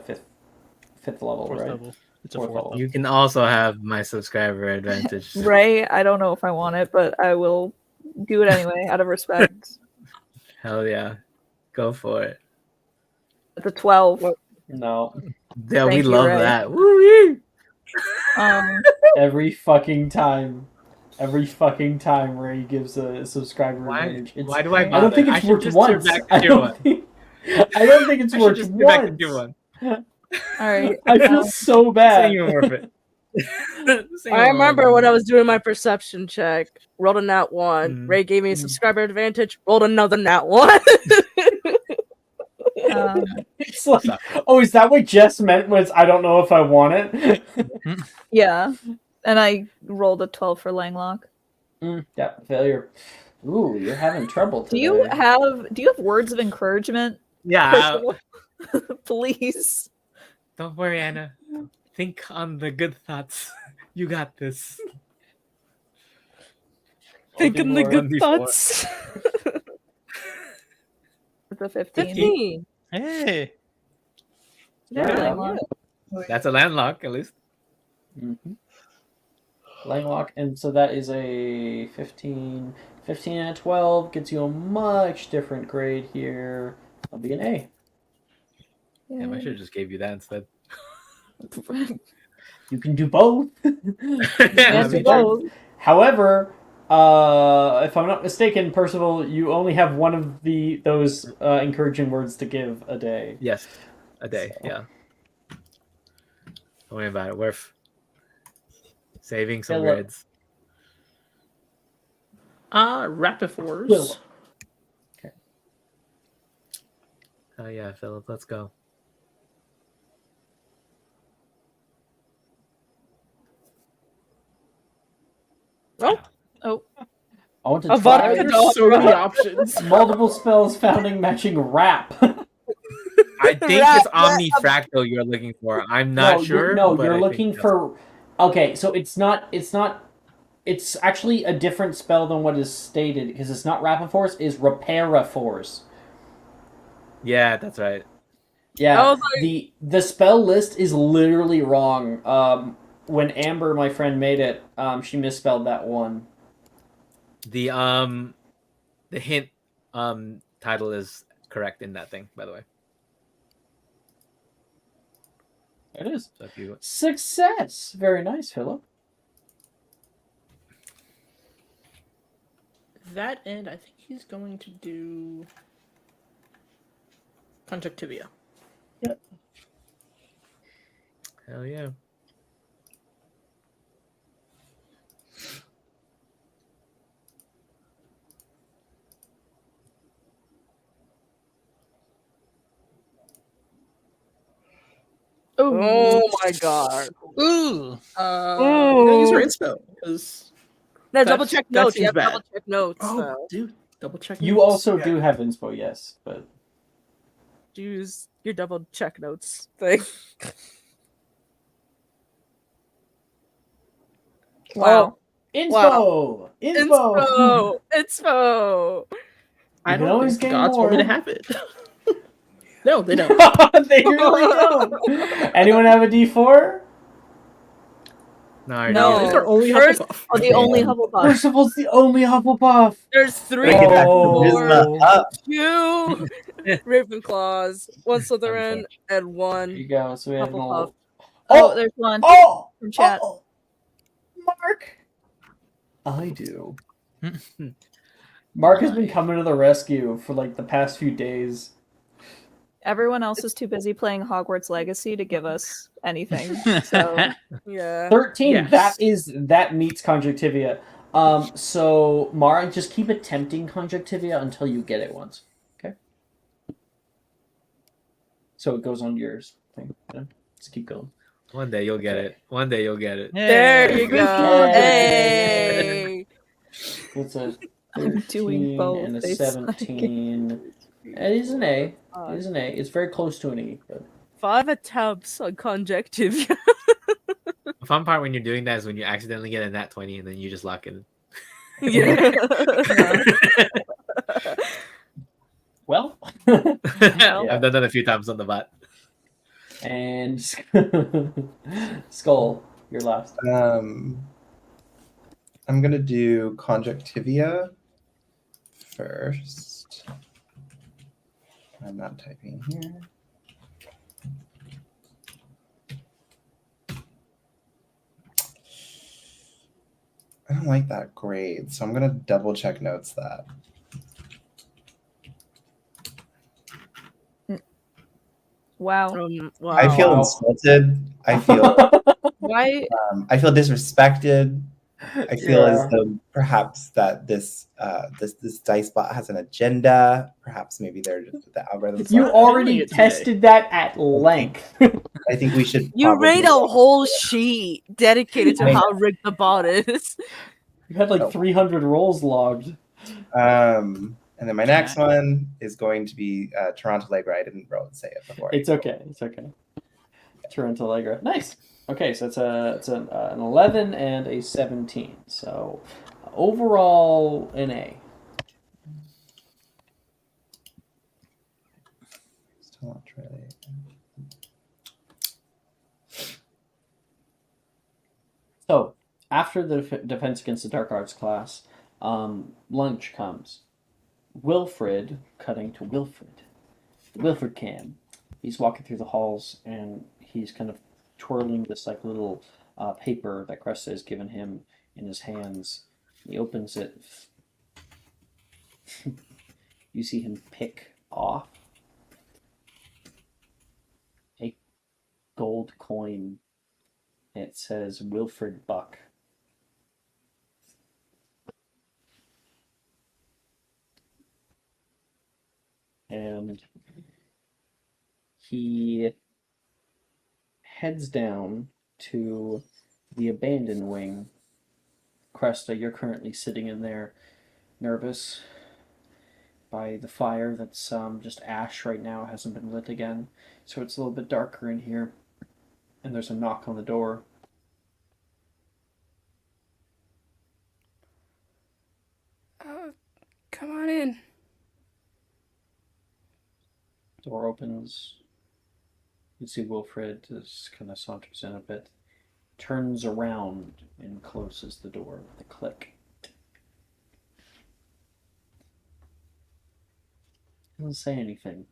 5th level, Fourth right? level. It's a Fourth fourth level. level. You can also have my subscriber advantage. Right? I don't know if I want it, but I will do it anyway out of respect. Hell yeah. Go for it. At the 12. No. Yeah, we Thank you, love Ray. that. Woo-wee! Every fucking time Ray gives a subscriber advantage. Why do I I don't think bother? I it's should worth just turn once. back to I tier don't one. think it's I should worth just turn back to tier once. one. Alright. I feel so This bad. ain't even worth it. I remember when I was doing my perception check, rolled a nat 1. Ray gave me a subscriber advantage, rolled another nat 1. It's like, oh, is that what Jess meant when it's I don't know if I want it? Yeah. And I rolled a 12 for Langlock. Yeah, failure. Ooh, you're having trouble today. Do you have words of encouragement? Yeah. Please. Don't worry, Anna. Think on the good thoughts. You got this. Thinking the good 1d4. thoughts. It's a 15. 15. Hey. Yeah, Langlock. That's a landlock, at least. Mm-hmm. Langlock, and so that is a 15. 15 and a 12 gets you a much different grade here. That'll be an A. Damn, I should have just gave you that instead. You can do both. Yeah, do both. However, if I'm not mistaken, Percival, you only have one of those encouraging words to give a day. Yes, a day. So. Yeah. Don't worry about it. Worth saving some Philip. grades. Rapifors. Okay. Oh yeah, Philip, let's go. Oh. I want to A try vodka There's so many options. multiple spells founding matching rap. I think it's Omnifractal you're looking for. I'm not sure. but You're I looking think for. Okay, so it's not. It's actually a different spell than what is stated because it's not Rapiforce. It's Reparaforce. Yeah, that's right. Yeah, the spell list is literally wrong. When Amber, my friend, made it, she misspelled that one. The hint title is correct in that thing, by the way. It is. So if you... Success! Very nice, Philip. That end, I think he's going to do Conjunctivia. Yep. Hell yeah. Oh my god. Ooh. Use her inspo because No, double check that notes. You seems have to bad. double check notes. Oh, though. dude, double check. You notes. also do have inspo, yes, but Use your double check notes thing. Wow. inspo, Wow. inspo. Inspo. I You can don't always think gain gods want me to more. have it. No, they don't. They really don't. Anyone have a D4? No, I No. don't. These are only First- Hufflepuff. Oh, the only Hufflepuff. Percival's the only Hufflepuff. There's 3 Bring it back to Oh. Charisma up. 2 Ravenclaws, 1 Slytherin, and 1 There you go. So we have an Hufflepuff. old... Oh, there's one Oh! from chat. Oh! Mark! I do. Mark has been coming to the rescue for like the past few days. Everyone else is too busy playing Hogwarts Legacy to give us anything. So Yeah. 13, Yes. that meets Conjunctivia. So Mara, just keep attempting Conjunctivia until you get it once. Okay? So it goes on yours thing. Yeah? Just keep going. One day you'll get it. One day you'll get it. There you go. Hey. Hey. What's a I'm doing 13 both. and a They suck. 17? It is an A. It is an A. It's very close to an E. But... 5 attempts on Conjunctivia. The fun part when you're doing that is when you accidentally get a nat 20 and then you just lock in. Yeah. Well, I've done that a few times on the bot. And Skull, you're last. I'm gonna do Conjunctivia first. I'm not typing here. I don't like that grade, so I'm gonna double check notes that. Wow. Wow. I feel Wow. insulted. I feel Why? I feel disrespected. I feel as Yeah. though perhaps that this dice bot has an agenda. Perhaps maybe they're the algorithms. You not already feeling it today. tested that at length. I think we should. You probably made a whole sheet dedicated to I how know. rigged the bot is. You had like Oh. 300 rolls logged. And then my next one is going to be Toronto Allegra. I didn't roll and say it before. It's okay. It's okay. Toronto Allegra. Nice. Okay, so it's an 11 and a 17. So overall, an A. Still not really. So after the Defense Against the Dark Arts class, lunch comes. Wilfred, cutting to Wilfred. Wilfred cam. He's walking through the halls and he's kind of twirling this like little paper that Cresta has given him in his hands. He opens it. You see him pick off a gold coin. It says Wilfred Buck. And he heads down to the abandoned wing. Cresta, you're currently sitting in there, nervous by the fire that's just ash right now. It hasn't been lit again, so it's a little bit darker in here. And there's a knock on the door. Come on in. Door opens. You see Wilfred just kind of saunters in a bit, turns around and closes the door with a click. Doesn't say anything.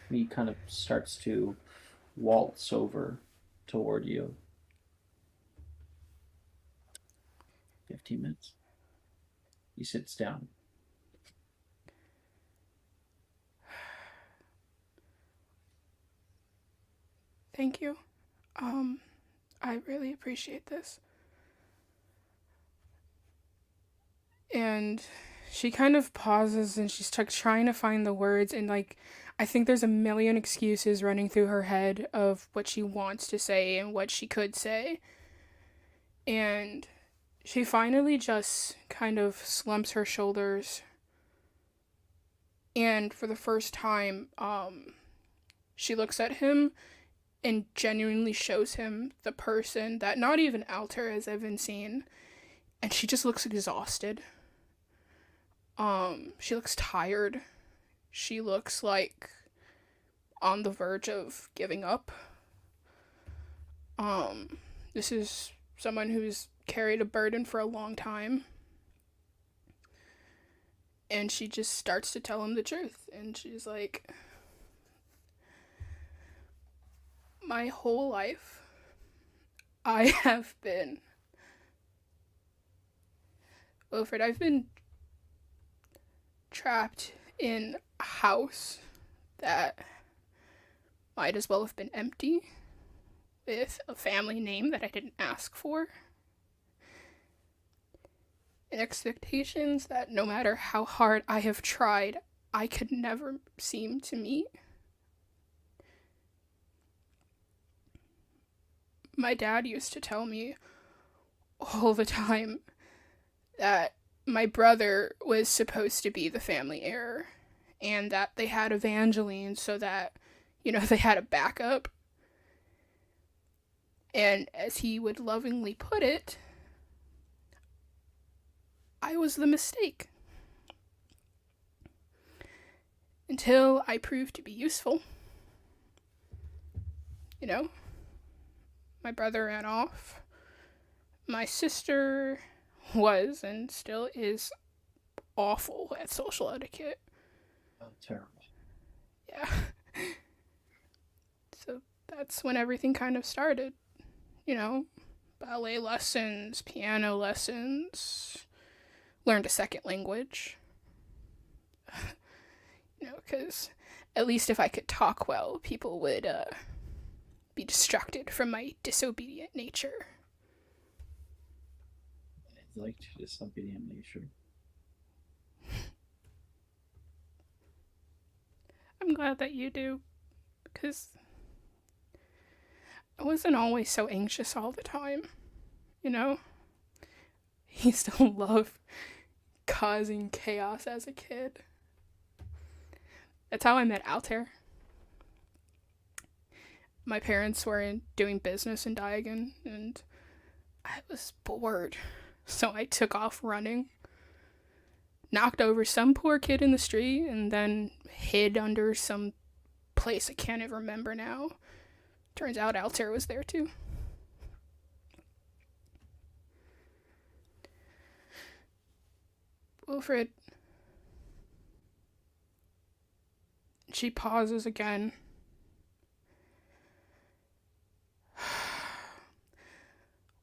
He kind of starts to waltz over toward you. 15 minutes. He sits down. Thank you. I really appreciate this. And she kind of pauses and she's trying to find the words, and like I think there's a million excuses running through her head of what she wants to say and what she could say. And she finally just kind of slumps her shoulders, and for the first time, she looks at him and genuinely shows him the person that not even Alter has ever seen, and she just looks exhausted. She looks tired. She looks like on the verge of giving up. This is someone who's carried a burden for a long time. And she just starts to tell him the truth. And she's like, my whole life, I have been... Wilfred, I've been trapped in a house that might as well have been empty, with a family name that I didn't ask for, and expectations that no matter how hard I have tried, I could never seem to meet. My dad used to tell me all the time that my brother was supposed to be the family heir, and that they had Evangeline so that, they had a backup. And as he would lovingly put it, I was the mistake. Until I proved to be useful. you know, my brother ran off. My sister was and still is awful at social etiquette. Oh, terrible. Yeah. So that's when everything kind of started. You know, ballet lessons, piano lessons, learned a second language. You know, because at least if I could talk well, people would be distracted from my disobedient nature. I liked your disobedient nature. I'm glad that you do, because I wasn't always so anxious all the time, you know? I used to love causing chaos as a kid. That's how I met Altair. My parents were doing business in Diagon, and I was bored, so I took off running. Knocked over some poor kid in the street, and then hid under some place I can't even remember now. Turns out Altair was there too. Wilfred. She pauses again.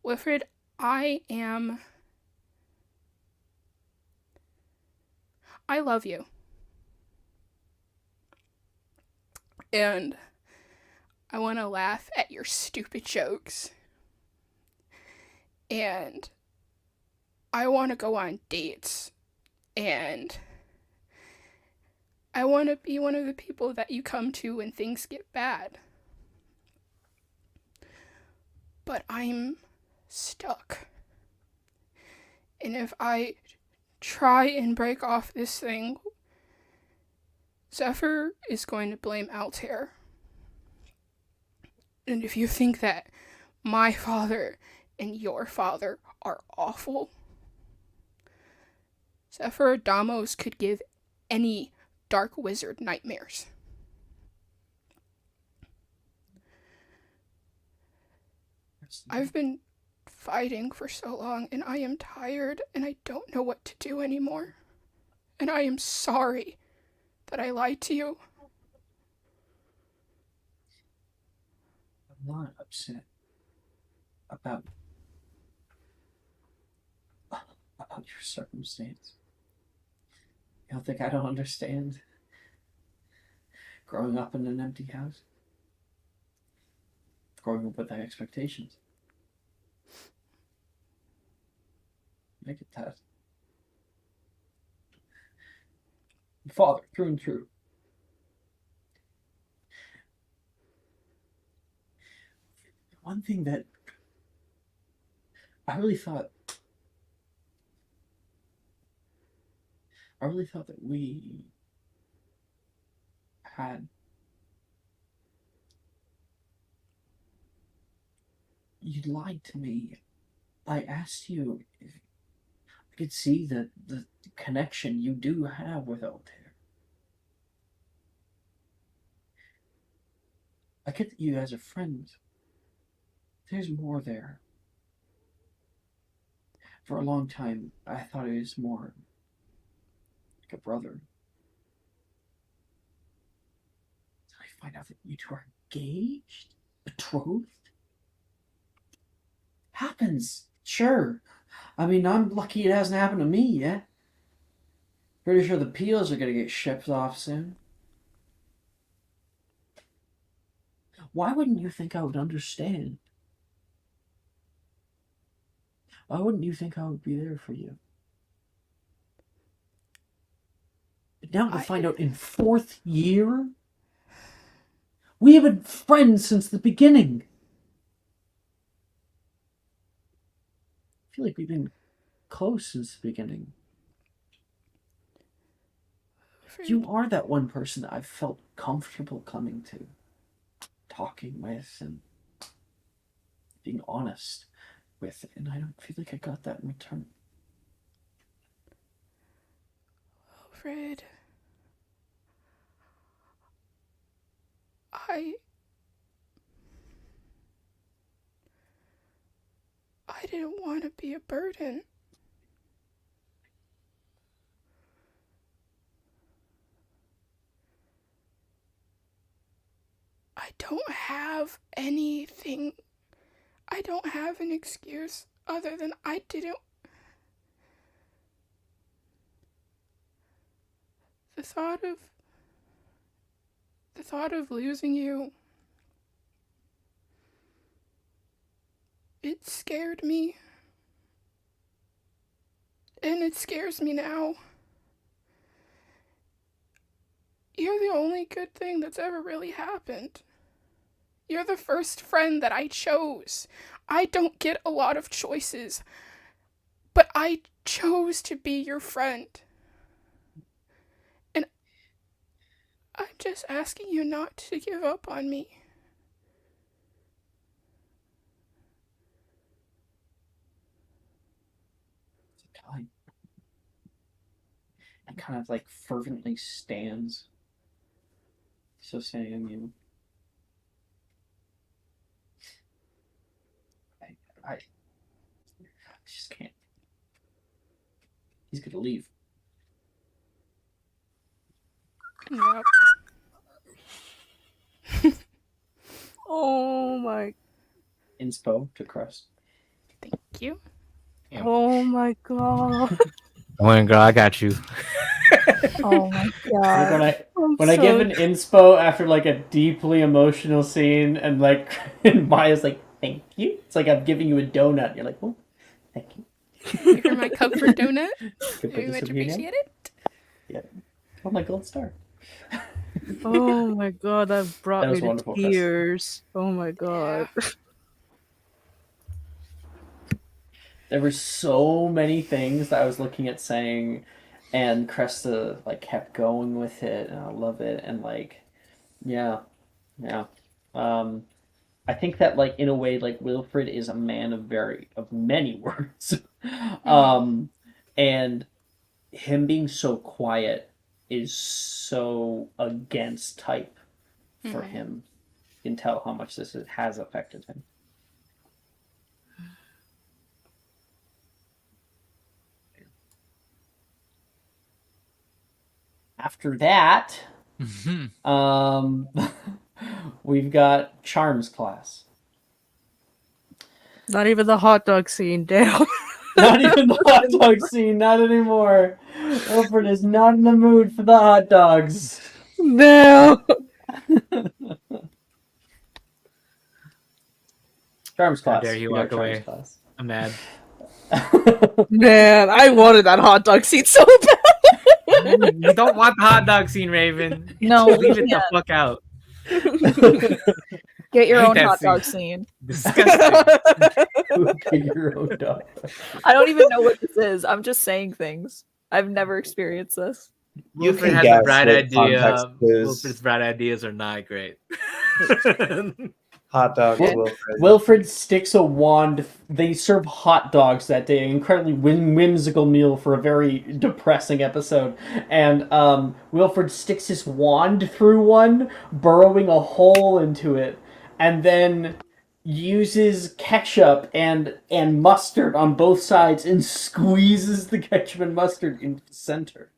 Wilfred, I love you. And I want to laugh at your stupid jokes. And I want to go on dates. And I want to be one of the people that you come to when things get bad. But I'm stuck. And if I try and break off this thing, Zephyr is going to blame Altair. And if you think that my father and your father are awful, Zephyr Damos could give any dark wizard nightmares. I've been fighting for so long, and I am tired, and I don't know what to do anymore. And I am sorry that I lied to you. I'm not upset about your circumstance. You don't think I don't understand growing up in an empty house? Growing up with expectations. I get that. Father, through and through. One thing that I really thought that we had. You lied to me. I asked you if I could see the connection you do have with Altair. I get that you guys are friends. There's more there. For a long time, I thought it was more like a brother. Did I find out that you two are engaged? Betrothed? Happens, sure. I mean, I'm lucky it hasn't happened to me yet. Pretty sure the peels are gonna get shipped off soon. Why wouldn't you think I would understand? Why wouldn't you think I would be there for you? But now to find out in 4th year? We have been friends since the beginning. I feel like we've been close since the beginning. You are that one person that I've felt comfortable coming to, talking with, and being honest with, and I don't feel like I got that in return. Alfred, didn't want to be a burden. I don't have anything. I don't have an excuse other than I didn't. The thought of losing you, it scared me. And it scares me now. You're the only good thing that's ever really happened. You're the first friend that I chose. I don't get a lot of choices, but I chose to be your friend. And I'm just asking you not to give up on me. And kind of like fervently stands. So saying, you know, I just can't. He's gonna leave. Yep. Oh my. Inspo to Crest. Thank you. Yeah. Oh my god. Don't worry, girl, I got you. Oh my god. When I give an inspo after like a deeply emotional scene, and like and Maya's like, "Thank you." It's like I'm giving you a donut. You're like, "Oh, thank you." You're my comfort donut. Good Very much opinion. appreciate it. Yeah. Oh, my gold star. Oh my god, that brought That me was to wonderful, Chris. tears. Oh my god. There were so many things that I was looking at saying, and Cresta like kept going with it, and I love it, and like, yeah. I think that like in a way, like Wilfred is a man of many words, and him being so quiet is so against type for him. You can tell how much this has affected him. After that, we've got Charms class. Not even the hot dog scene, damn. Not even the hot dog scene, not anymore. Wilfred is not in the mood for the hot dogs. No. Charms class. How dare you We got walk Charms away? class. I'm mad. Man, I wanted that hot dog scene so bad. You don't want the hot dog scene, Raven. No, Leave it the yeah. fuck out. Get your I hate own that hot dog scene. scene. Disgusting. Get your own dog. I don't even know what this is. I'm just saying things. I've never experienced this. You Wilfred can has a guess bright what idea. context is. Wilfred's bright ideas are not great. Hot dogs, Wil- Wilfred. Wilfred sticks a wand. They serve hot dogs that day. An incredibly whimsical meal for a very depressing episode. And Wilfred sticks his wand through one, burrowing a hole into it, and then uses ketchup and mustard on both sides and squeezes the ketchup and mustard into the center.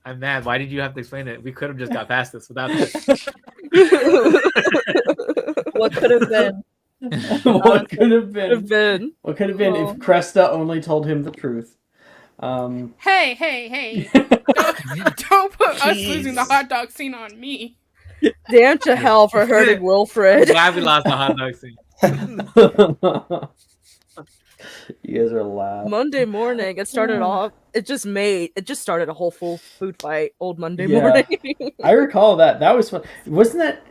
I'm mad. Why did you have to explain it? We could have just got past this without this. What could have been? What could have been? Well, What could have been if Cresta only told him the truth? Hey. Don't put us losing the hot dog scene on me. damn to hell for hurting I'm Wilfred. glad we lost the hot dog scene. You guys are loud. Monday morning, it started off. It just started a whole full food fight. Old Monday Yeah. morning. I recall that. That was fun. Wasn't that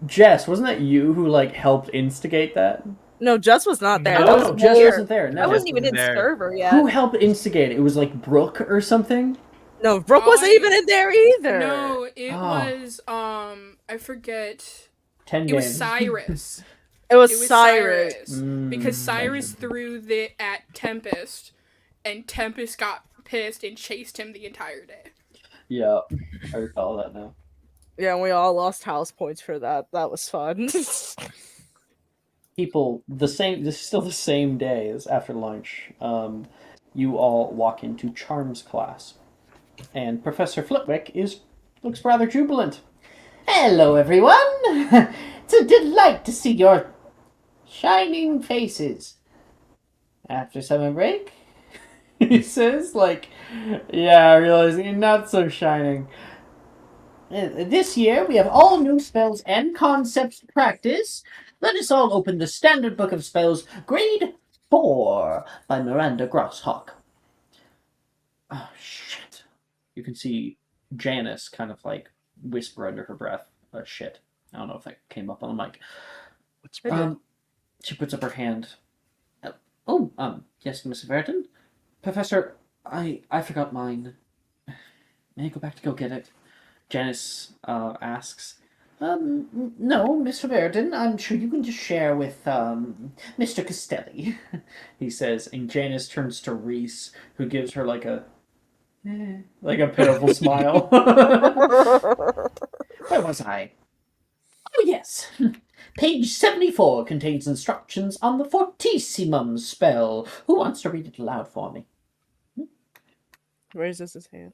Jess? Wasn't that you who like helped instigate that? No, Jess was not there. No, That No, was Jess here. wasn't there. No. I wasn't even wasn't in there. server yet. Who helped instigate it? It was like Brooke or something. No, Brooke wasn't even in there either. No, it Oh. was I forget. 10 It games. was Cyrus. It was It was Cyrus. Because Cyrus Gotcha. threw it at Tempest, and Tempest got pissed and chased him the entire day. Yeah, I recall that now. Yeah, and we all lost house points for that. That was fun. people, this is still the same day as after lunch. You all walk into Charms class, and Professor Flitwick looks rather jubilant. Hello, everyone. It's a delight to see your shining faces after summer break. He says, like, yeah, realizing you're not so shining. This year, we have all new spells and concepts to practice. Let us all open the Standard Book of Spells, Grade 4, by Miranda Grosshawk. Oh, shit. You can see Janice kind of, like, whisper under her breath. Shit. I don't know if that came up on the mic. She puts up her hand. Yes, Miss Verdon? Professor, I forgot mine. May I go back to go get it? Janice asks. No, Mr. Verdon, I'm sure you can just share with, Mr. Castelli, he says, and Janice turns to Reese, who gives her like a pitiful smile. Where was I? Oh, yes. Page 74 contains instructions on the Fortissimum spell. Who wants to read it aloud for me? Raises his hand.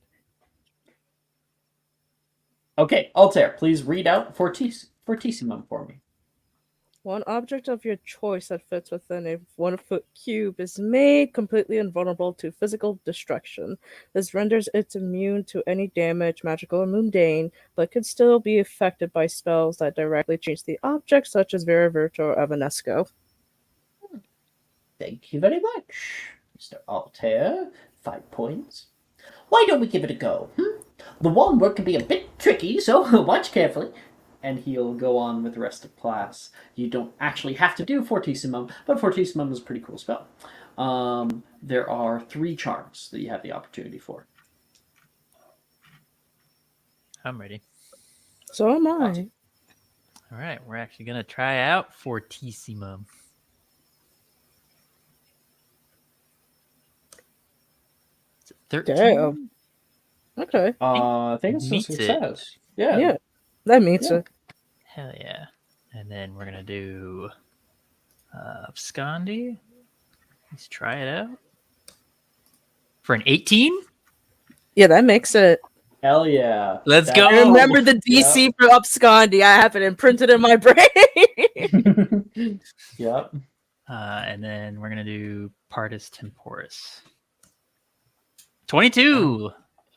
Okay, Altair, please read out Fortissimum for me. One object of your choice that fits within a 1-foot cube is made completely invulnerable to physical destruction. This renders it immune to any damage, magical or mundane, but could still be affected by spells that directly change the object, such as Veravirto or Evanesco. Thank you very much, Mr. Altair. 5 points. Why don't we give it a go? The wand work can be a bit tricky, so watch carefully. And he'll go on with the rest of class. You don't actually have to do Fortissimum, but Fortissimum is a pretty cool spell. There are 3 charms that you have the opportunity for. I'm ready. So am I. All right, we're actually going to try out Fortissimum. Is it 13? Damn. Okay. I think it's a Meets success. it. Yeah, that meets it. Hell yeah. And then we're going to do Abscondi. Let's try it out. For an 18? Yeah, that makes it. Hell yeah. Let's go. I remember the DC for Abscondi. I have it imprinted in my brain. Yep. And then we're going to do Partus Temporis. 22.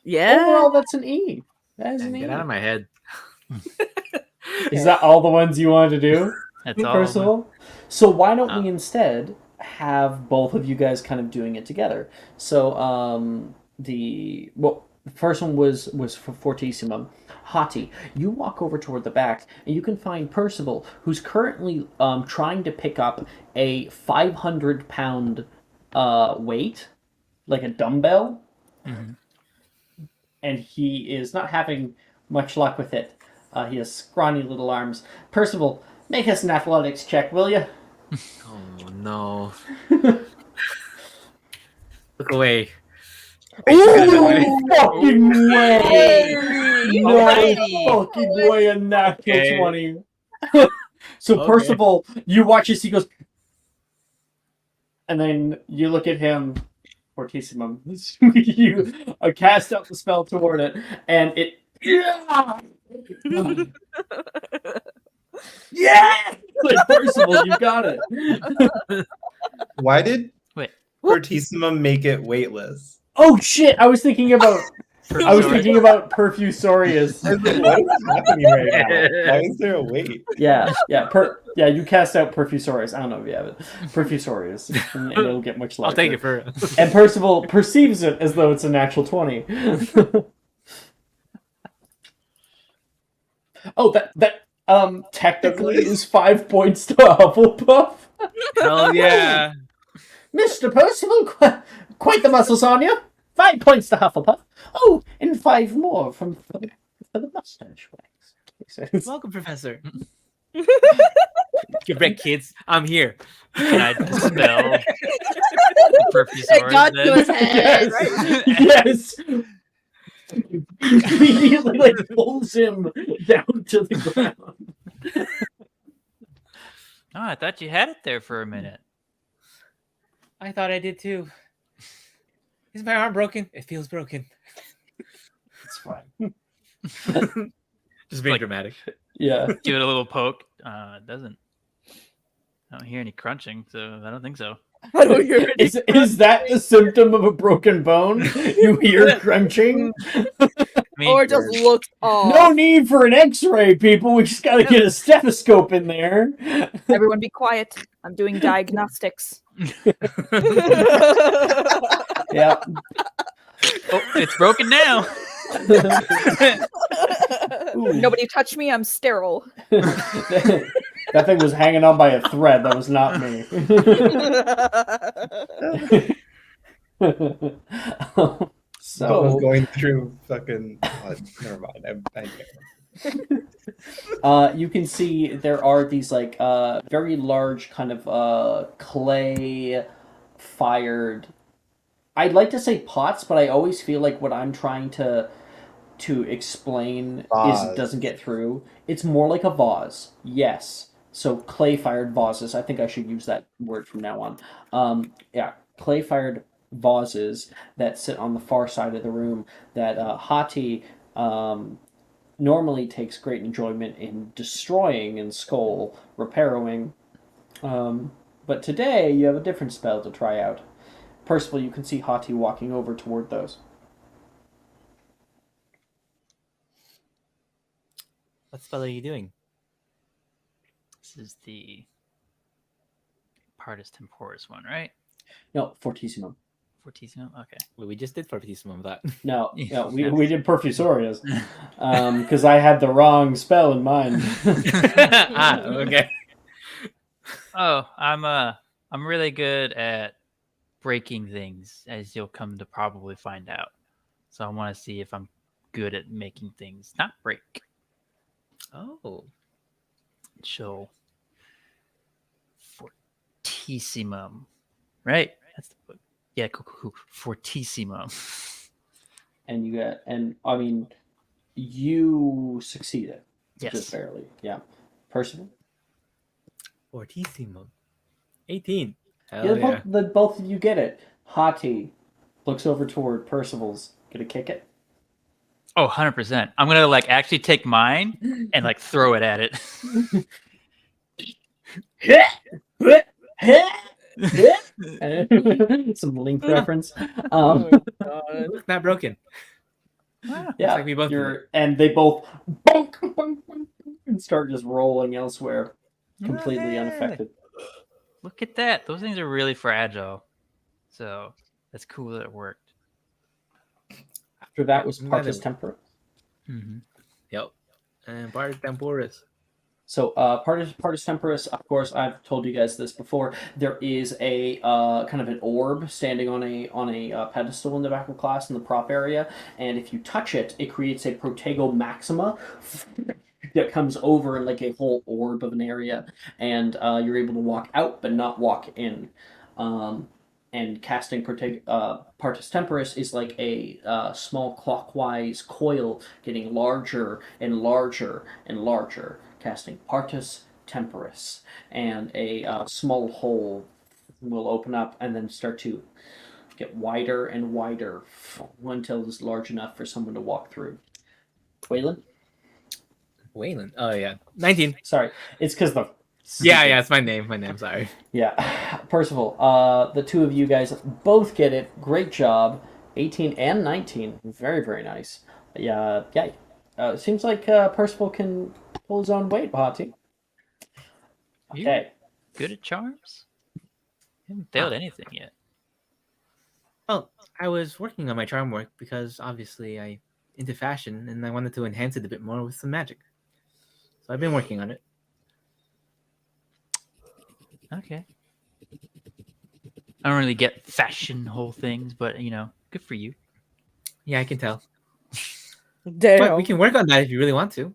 Yeah. Overall, that's an E. That is an E. Get out of my head. Is that all the ones you wanted to do? That's all. First of all? So why don't we instead have both of you guys kind of doing it together? So the first one was for Fortissimum. Hati, you walk over toward the back and you can find Percival, who's currently trying to pick up a 500-pound weight, like a dumbbell. Mm-hmm. And he is not having much luck with it. He has scrawny little arms. Percival, make us an athletics check, will you? Oh no. Look away. Ooh, fucking way! No Alrighty. fucking way, a natural Okay. 20. So Okay. Percival, you watch as he goes, and then you look at him, Fortissimum. You cast out the spell toward it, and it. Yeah! Yeah! Like, Percival, you got it. Why did Wait. Fortissimum make it weightless? Oh shit! I was thinking about Perfusorius. I was like, what is happening right now? Why is there a weight? Yeah. You cast out Perfusorius. I don't know if you have it. Perfusorius, and it'll get much lighter. I'll take it for. And Percival perceives it as though it's a natural 20. Oh, that technically is 5 points to Hufflepuff. Hell yeah. Mr. Percival, quite the muscles on you. 5 points to Hufflepuff. Oh, and 5 more for the mustache wax. Welcome, Professor. Get back, kids. I'm here. Can I dispel the Perfusaurus got to then? his head, Yes. Immediately, like, pulls him down to the ground. Oh, I thought you had it there for a minute. I thought I did too. Is my arm broken? It feels broken. It's fine. Just being Like- dramatic. Yeah. Give it a little poke. It doesn't. I don't hear any crunching, so I don't think so. I don't hear it. Is that the symptom of a broken bone? You hear crunching? I mean, Or just looks off. No need for an X-ray, people. We just gotta get a stethoscope in there. Everyone be quiet. I'm doing diagnostics. Yeah. oh, it's broken now. Nobody touch me. I'm sterile. That thing was hanging on by a thread. That was not me. So I was So, going through fucking. Never mind. you can see there are these like very large kind of clay fired. I'd like to say pots, but I always feel like what I'm trying to explain Vase. doesn't get through. It's more like a vase. Yes. So clay fired vases. I think I should use that word from now on. Yeah, clay fired vases that sit on the far side of the room that Hati normally takes great enjoyment in destroying and skull repairing. But today you have a different spell to try out. Percival, you can see Hati walking over toward those. What spell are you doing? This is the Partus Temporis one, right? No, Fortissimo. Fortissimo? Okay. Well, we just did Fortissimo of that. No, we did Perfusorius. Because I had the wrong spell in mind. Okay. Oh, I'm really good at breaking things, as you'll come to probably find out. So I want to see if I'm good at making things not break. Oh. So Fortissimum. Right? That's the book. Yeah, cool. Fortissimum. And I mean, you succeeded. Yes. Just barely. Yeah. Percival? Fortissimo. 18. Hell Yeah, yeah. both of you get it. Hati looks over toward Percival's. Gonna kick it? Oh, 100%. I'm going to like actually take mine and like throw it at it. Some Link reference. Oh my god. Not broken. Yeah, like we both did and they both bonk, bonk, bonk, and start just rolling elsewhere, completely unaffected. Look at that. Those things are really fragile. So that's cool that it worked. After that was Isn't that Partus a- Tempora. Mm-hmm. Yep. And Partus Temporis. So Partus Temporis, of course, I've told you guys this before. There is a kind of an orb standing on a pedestal in the back of class in the prop area, and if you touch it, it creates a Protego Maxima that comes over in like a whole orb of an area, and you're able to walk out but not walk in. And casting Partus Temporis is like a small clockwise coil getting larger and larger and larger, casting Partus Temporis, and a small hole will open up and then start to get wider and wider until it's large enough for someone to walk through. Waylon? Waylon. Oh, yeah. 19. Sorry, it's because the... Yeah, it's my name. Sorry. Yeah. Percival, the two of you guys both get it. Great job. 18 and 19. Very, very nice. Yeah. It seems like Percival can pull his own weight, Hati. Okay. Good at charms? Haven't failed anything yet. Well, I was working on my charm work because obviously I'm into fashion and I wanted to enhance it a bit more with some magic. So I've been working on it. Okay. I don't really get fashion whole things, but good for you. Yeah, I can tell. Damn. But we can work on that if you really want to.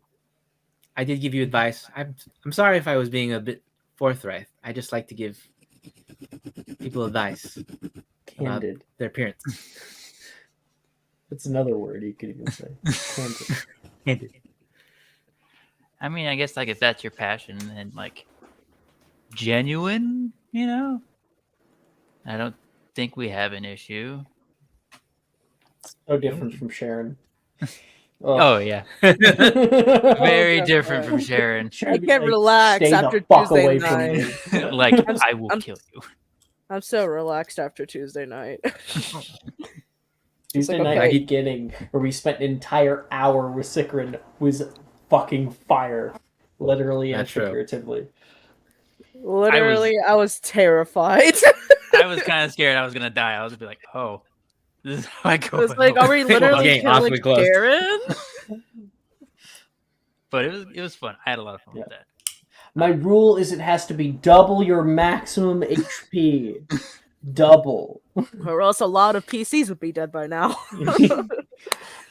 I did give you advice. I'm sorry if I was being a bit forthright. I just like to give people advice about Candid. their appearance. That's another word you could even say. Candid. Candid. I mean, I guess like if that's your passion, then like genuine, I don't think we have an issue. So different from Sharon. Oh yeah, Oh, very God. different from Sharon. I can't relax Stay after the fuck Tuesday away from night. me. Like I will kill you. I'm so relaxed after Tuesday night. Tuesday like, night okay. beginning, where we spent an entire hour with Sikrin, was fucking fire. Literally and That's true. figuratively. Literally, I was terrified. I was kind of scared I was gonna die. I was gonna be like, oh, this is how I It go. was like, are we literally Getting killing awfully close. Sharon? But it was fun. I had a lot of fun with that. My rule is it has to be double your maximum HP. Double. Or else a lot of PCs would be dead by now.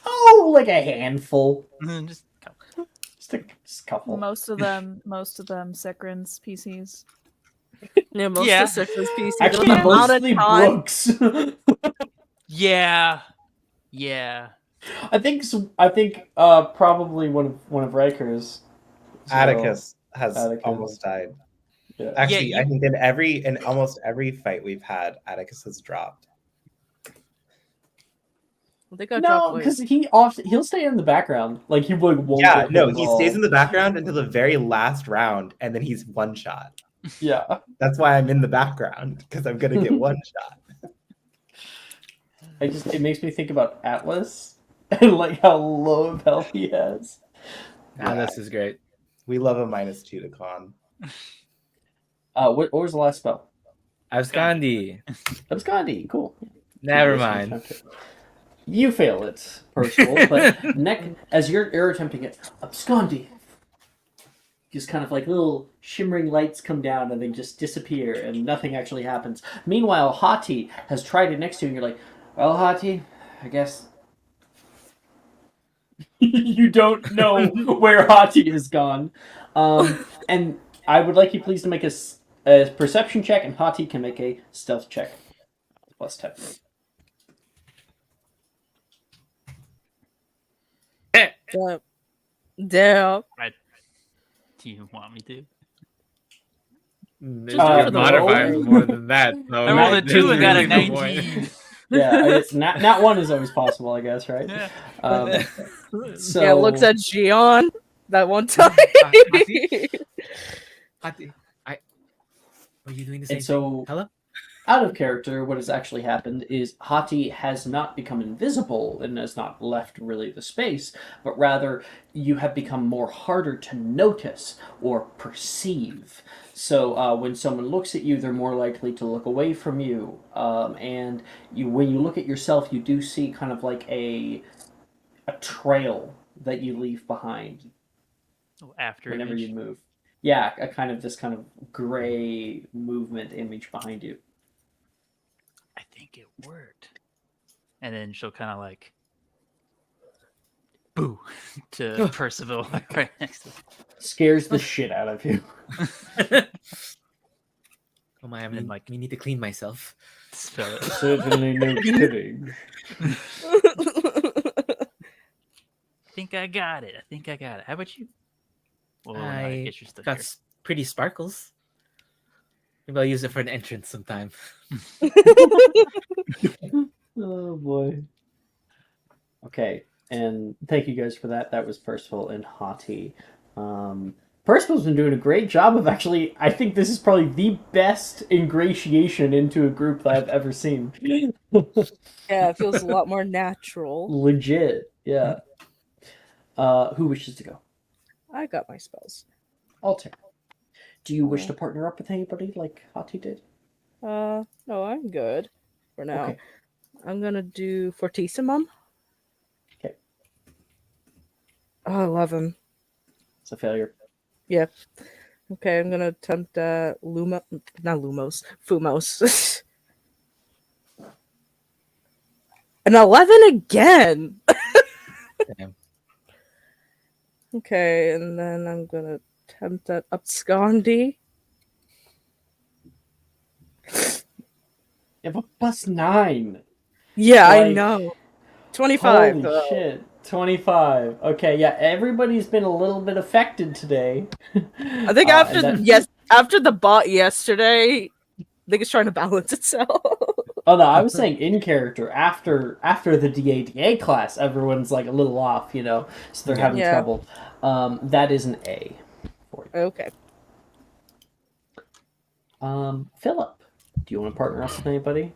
Oh, like a handful. Just Just a couple. Most of them, Sekrin's PCs. Yeah, most Yeah. of Six's PCs. Actually, the amount of mostly time. Brooks. yeah. I think probably one of Riker's. So, Atticus has Atticus. almost died. Yeah. Actually, Yeah, I think in almost every fight we've had, Atticus has dropped. I think I No, dropped because he'll stay in the background. Like he won't. Yeah, get no, hit he at all. stays in the background until the very last round, and then he's one shot. Yeah. That's why I'm in the background, because I'm gonna get one shot. It makes me think about Atlas and like how low of health he has. Ah, this is great. We love a -2 to con. What was the last spell? Abscondi. Abscondi. Cool. Never mind. You fail it, Percival, but as you're attempting it, Abscondi. Just kind of like little shimmering lights come down and they just disappear and nothing actually happens. Meanwhile, Hati has tried it next to you and you're like, well, Hati, I guess you don't know where Hati has gone. And I would like you please to make a perception check, and Hati can make a stealth check. Plus 10. Damn. Do you want me to? There's for a the modifier roll. more than that. So I rolled a there's 2 and got a really no point. 19. Yeah, it's not one is always possible, I guess, right? Yeah. So Yeah, looks at Gion that one time. Hati, are you doing the same and so thing? Hello? out of character, what has actually happened is Hati has not become invisible and has not left really the space, but rather you have become more harder to notice or perceive. So when someone looks at you, they're more likely to look away from you. And when you look at yourself, you do see kind of like a trail that you leave behind After whenever image. you move. Yeah, this kind of gray movement image behind you. I think it worked. And then she'll kind of like boo to Percival right next to him. Scares the shit out of you. Oh my, And then, like- we need to clean myself. Spell it. Certainly no kidding. I think I got it. How about you? Well, I guess you're still got here. pretty sparkles. Maybe I'll use it for an entrance sometime. Oh boy. Okay, and thank you guys for that. That was Percival and Hati. Percival's been doing a great job of actually, I think this is probably the best ingratiation into a group that I've ever seen. Yeah, it feels a lot more natural. Legit, yeah. Who wishes to go? I got my spells. Altair. Do you wish to partner up with anybody like Hati did? No, I'm good for now. Okay. I'm gonna do Fortissimum. Okay. Oh, 11. It's a failure. Yeah. Okay, I'm gonna attempt not Lumos, Fumos. An 11 again! Damn. Okay, and then I'm gonna attempt that Abscondi. You have a +9. Yeah, I Like, know. 25. Holy though. shit. 25. Okay, yeah, everybody's been a little bit affected today. I think after After the bot yesterday, I think it's trying to balance itself. Oh no, I was saying in character. After the DADA class, everyone's like a little off, so they're having Yeah. trouble. That is an A. Okay. Philip, do you want to partner up with anybody?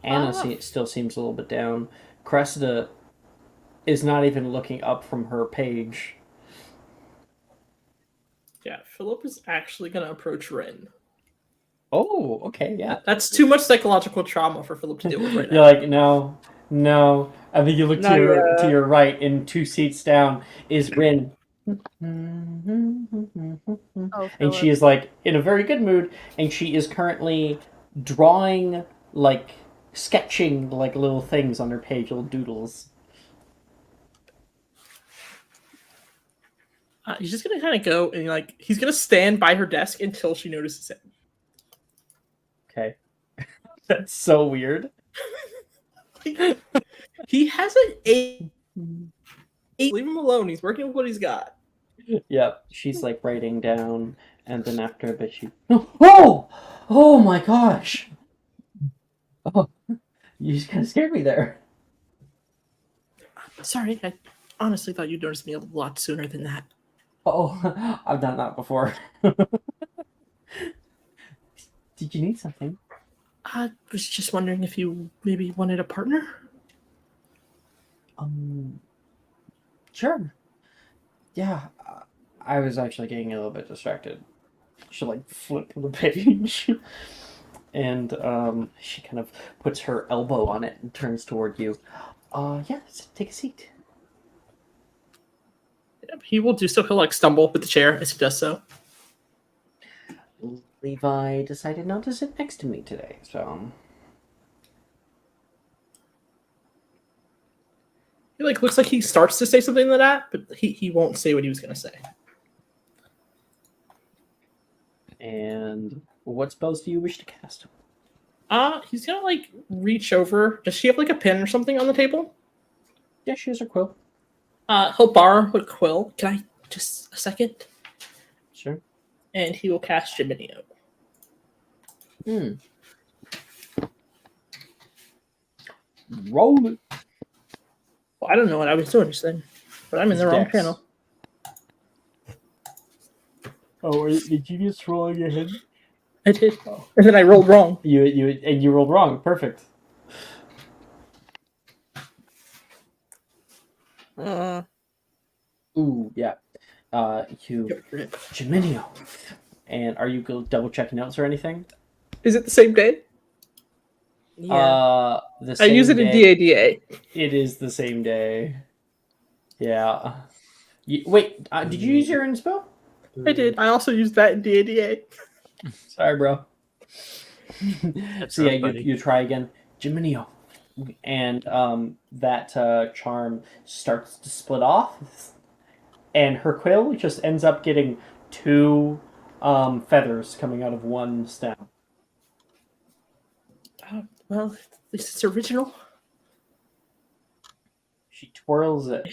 Anna still seems a little bit down. Cressida is not even looking up from her page. Yeah, Philip is actually going to approach Rin. Oh, okay, yeah. That's too much psychological trauma for Philip to deal with right You're now. like, no. I think you look to your right, and 2 seats down is Rin. And she is like in a very good mood, and she is currently drawing, like sketching like little things on her page, little doodles. He's just gonna kind of go and he's gonna stand by her desk until she notices him. Okay, that's so weird. He has an A. Leave him alone. He's working with what he's got. Yep, she's like writing down, and then after a bit she, oh my gosh, oh, you just kind of scared me there. Sorry, I honestly thought you'd notice me a lot sooner than that. Oh, I've done that before. Did you need something? I was just wondering if you maybe wanted a partner? Sure. Yeah, I was actually getting a little bit distracted. She like flipped the page, and she kind of puts her elbow on it and turns toward you. Yes, take a seat. He will do so. He'll stumble with the chair as he does so. Levi decided not to sit next to me today, so He looks like he starts to say something like that, but he won't say what he was gonna say. And what spells do you wish to cast? He's gonna reach over. Does she have a pen or something on the table? Yeah, she has her quill. He'll borrow a quill. Can I just a second? Sure. And he will cast Geminio. Roll it. Well, I don't know what I was doing just then, but I'm in the wrong Dex. channel. Oh, did you just roll on your head? I did, and then I rolled wrong. You rolled wrong. Perfect. Ooh, yeah. Geminio. And are you double checking notes or anything? Is it the same day? Yeah. The I use it in DADA. It is the same day. Yeah. Wait, did you use your inspo? I did. I also used that in DADA. Sorry, bro. So yeah, funny. you try again. Geminio. And that charm starts to split off, and her quill just ends up getting 2 feathers coming out of one stem. Well, at least it's original. She twirls it.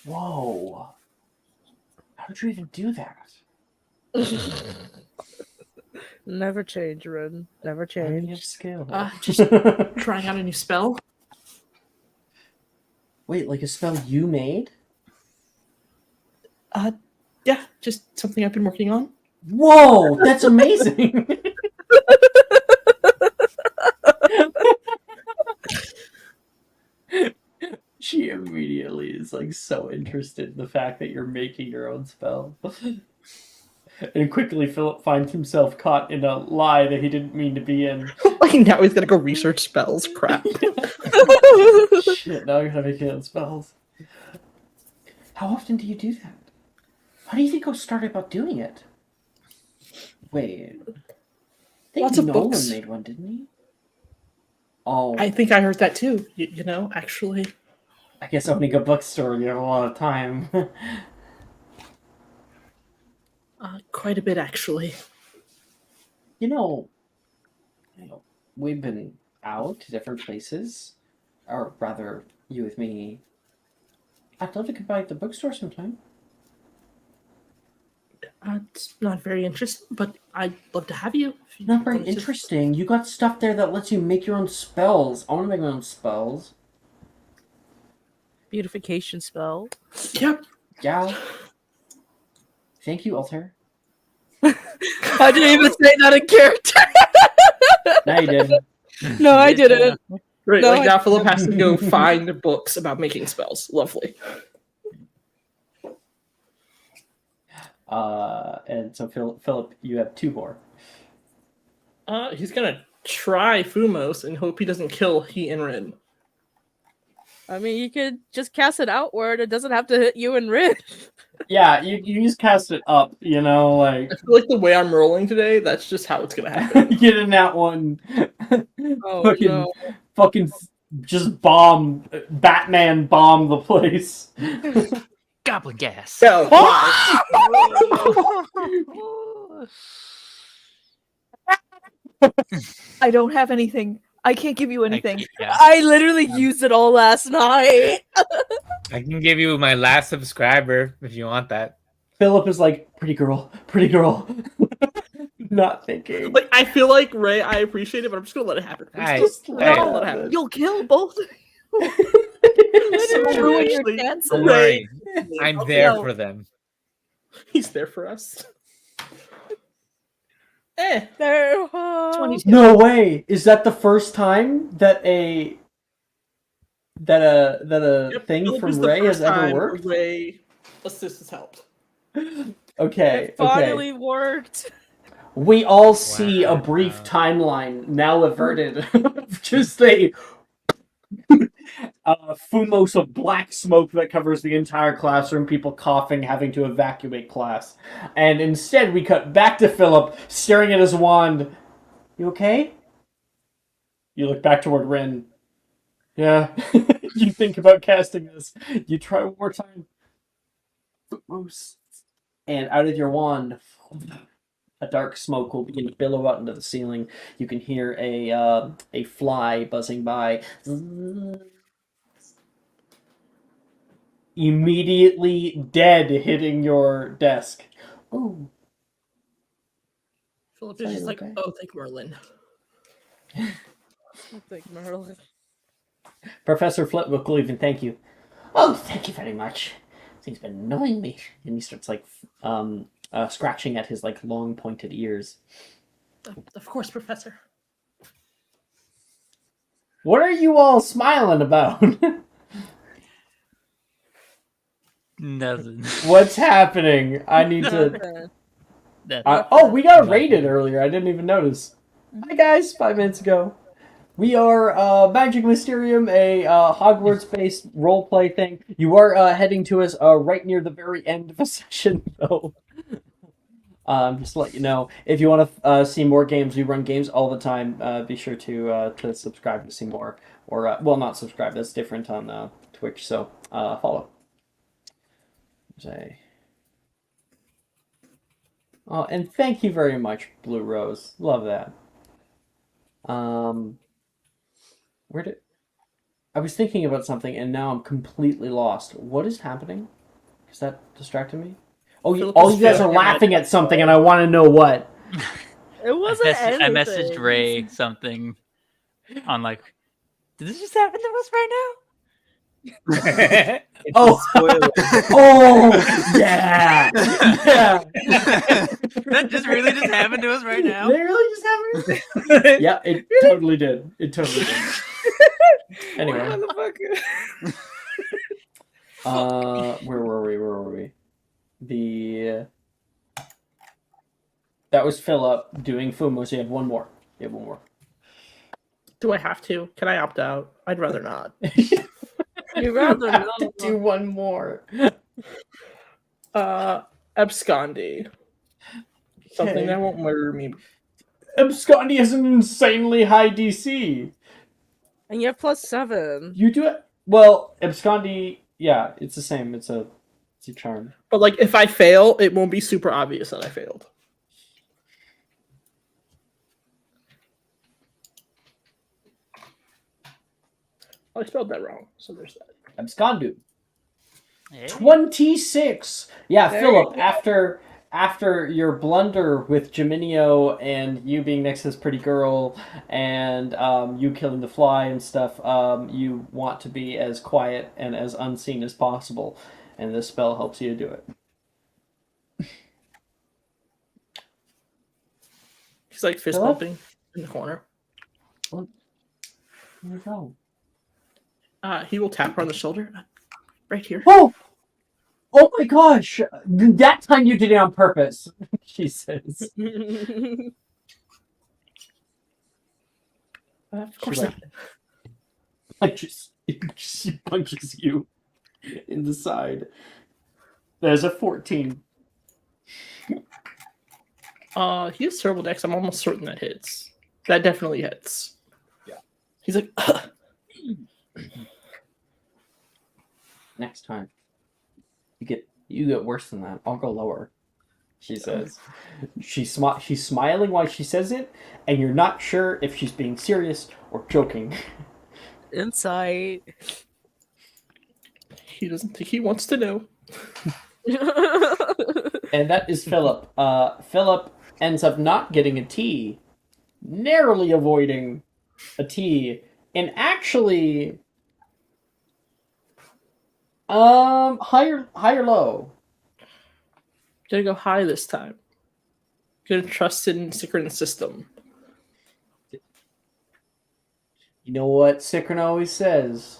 Whoa. How did you even do that? Never change, Rin. Never change. Skill. Just trying out a new spell. Wait, like a spell you made? Yeah, just something I've been working on. Whoa, that's amazing! She immediately is so interested in the fact that you're making your own spell. And quickly Philip finds himself caught in a lie that he didn't mean to be in. Now he's gonna go research spells. Crap. Shit, now you're gonna make your own spells. How often do you do that? How do you think I started about doing it? Wait. I think Lots of Nolan books. made one, didn't he? Oh. I think I heard that too. Actually. I guess owning a bookstore, you have a lot of time. Quite a bit, actually. We've been out to different places. Or rather, you with me. I'd love to come by the bookstore sometime. It's not very interesting, but I'd love to have you. If you Not very want to- interesting. You got stuff there that lets you make your own spells. I want to make my own spells. Beautification spell. Yep. Yeah. Thank you, Altair. I didn't even say that in character. No, you did. No, I didn't. Right, No, like I- now Philip has to go find books about making spells. Lovely. And so Philip, you have 2 more. He's gonna try Fumos and hope he doesn't kill he and Rin. I mean, you could just cast it outward. It doesn't have to hit you and Rin. Yeah, you just cast it up, you know, like I feel like the way I'm rolling today, that's just how it's gonna happen. get in that one. Oh, no. Fucking just Batman bomb the place. Goblin gas. Go. I don't have anything. I can't give you anything. Yeah. I literally used it all last night. I can give you my last subscriber if you want that. Philip is like, pretty girl. Not thinking. Like I feel like Ray, I appreciate it, but I'm just gonna let it happen. Just I'm let gonna it let it happen. happen. You'll kill both. So Ruin your actually, chances. Don't Ray, worry. I'm there No. for them. he's there for us. There, 22. No way! Is that the first time that a Yep, thing Philip from is the Ray has first ever time worked? Ray assist has helped. Okay, It finally worked. We all see a Wow. brief timeline now averted of just a fumos of black smoke that covers the entire classroom, people coughing, having to evacuate class. And instead, we cut back to Philip, staring at his wand. You okay? You look back toward Rin. Yeah. You think about casting this. You try one more time. Fumos. And out of your wand, a dark smoke will begin to billow out into the ceiling. You can hear a fly buzzing by. Immediately dead, hitting your desk. Oh, Philip is just like, Okay. oh, thank Merlin. I think Merlin. Professor Flitwick will even thank you. Oh, thank you very much. Thing's been annoying me. And he starts like scratching at his like long pointed ears. Of course, Professor. What are you all smiling about? Nothing. What's happening? I need to. Okay. Nothing. We got raided earlier. I didn't even notice. Hi guys, 5 minutes ago. We are Magic Mysterium, a Hogwarts-based roleplay thing. You are heading to us right near the very end of a session, though. Just to let you know, if you want to see more games, we run games all the time. Be sure to subscribe to see more, or well, not subscribe. That's different on Twitch. So follow. Say. Oh, and thank you very much, Blue Rose. Love that. Where did I was thinking about something and now I'm completely lost. What is happening? Is that distracting me? Oh, Philip all is you guys are failing laughing at something, and I want to know what. It wasn't I messaged anything. Ray something on like, did this just happen to us right It's Oh. a spoiler. Oh, yeah, yeah. now? That just really just happened to us right now. They really just happened? Yeah, it totally did. It totally did. Anyway, where were we? That was Philip doing Fumo, so you have one more. Do I have to? Can I opt out? I'd rather not. You'd rather have to not. do one more. Abscondi. Something Okay. that won't murder me. Abscondi has an insanely high DC. And you have +7. You do it well. Abscondi, yeah, it's the same. It's a charm. But like, if I fail, it won't be super obvious that I failed. I spelled that wrong, so there's that. Abscondu. Hey. 26. Yeah, There Philip. you go. After after your blunder with Geminio and you being next to this pretty girl and you killing the fly and stuff, you want to be as quiet and as unseen as possible, and this spell helps you to do it. He's like fist Philip? bumping in the corner. Here you go. He will tap her on the shoulder. Right here. Oh! Oh my gosh! That time you did it on purpose, she says. Of course She, not. she punches you in the side. There's a 14. He has terrible dex. I'm almost certain that hits. That definitely hits. Yeah. He's like, Next time, you get worse than that. I'll go lower. She says. She's smiling while she says it, and you're not sure if she's being serious or joking. Insight. he doesn't think he wants to know. And that is Philip. Philip ends up not getting a T, narrowly avoiding a T, and actually, higher low. Gonna go high this time. Gonna trust in Synchron's system. You know what Sikrin always says,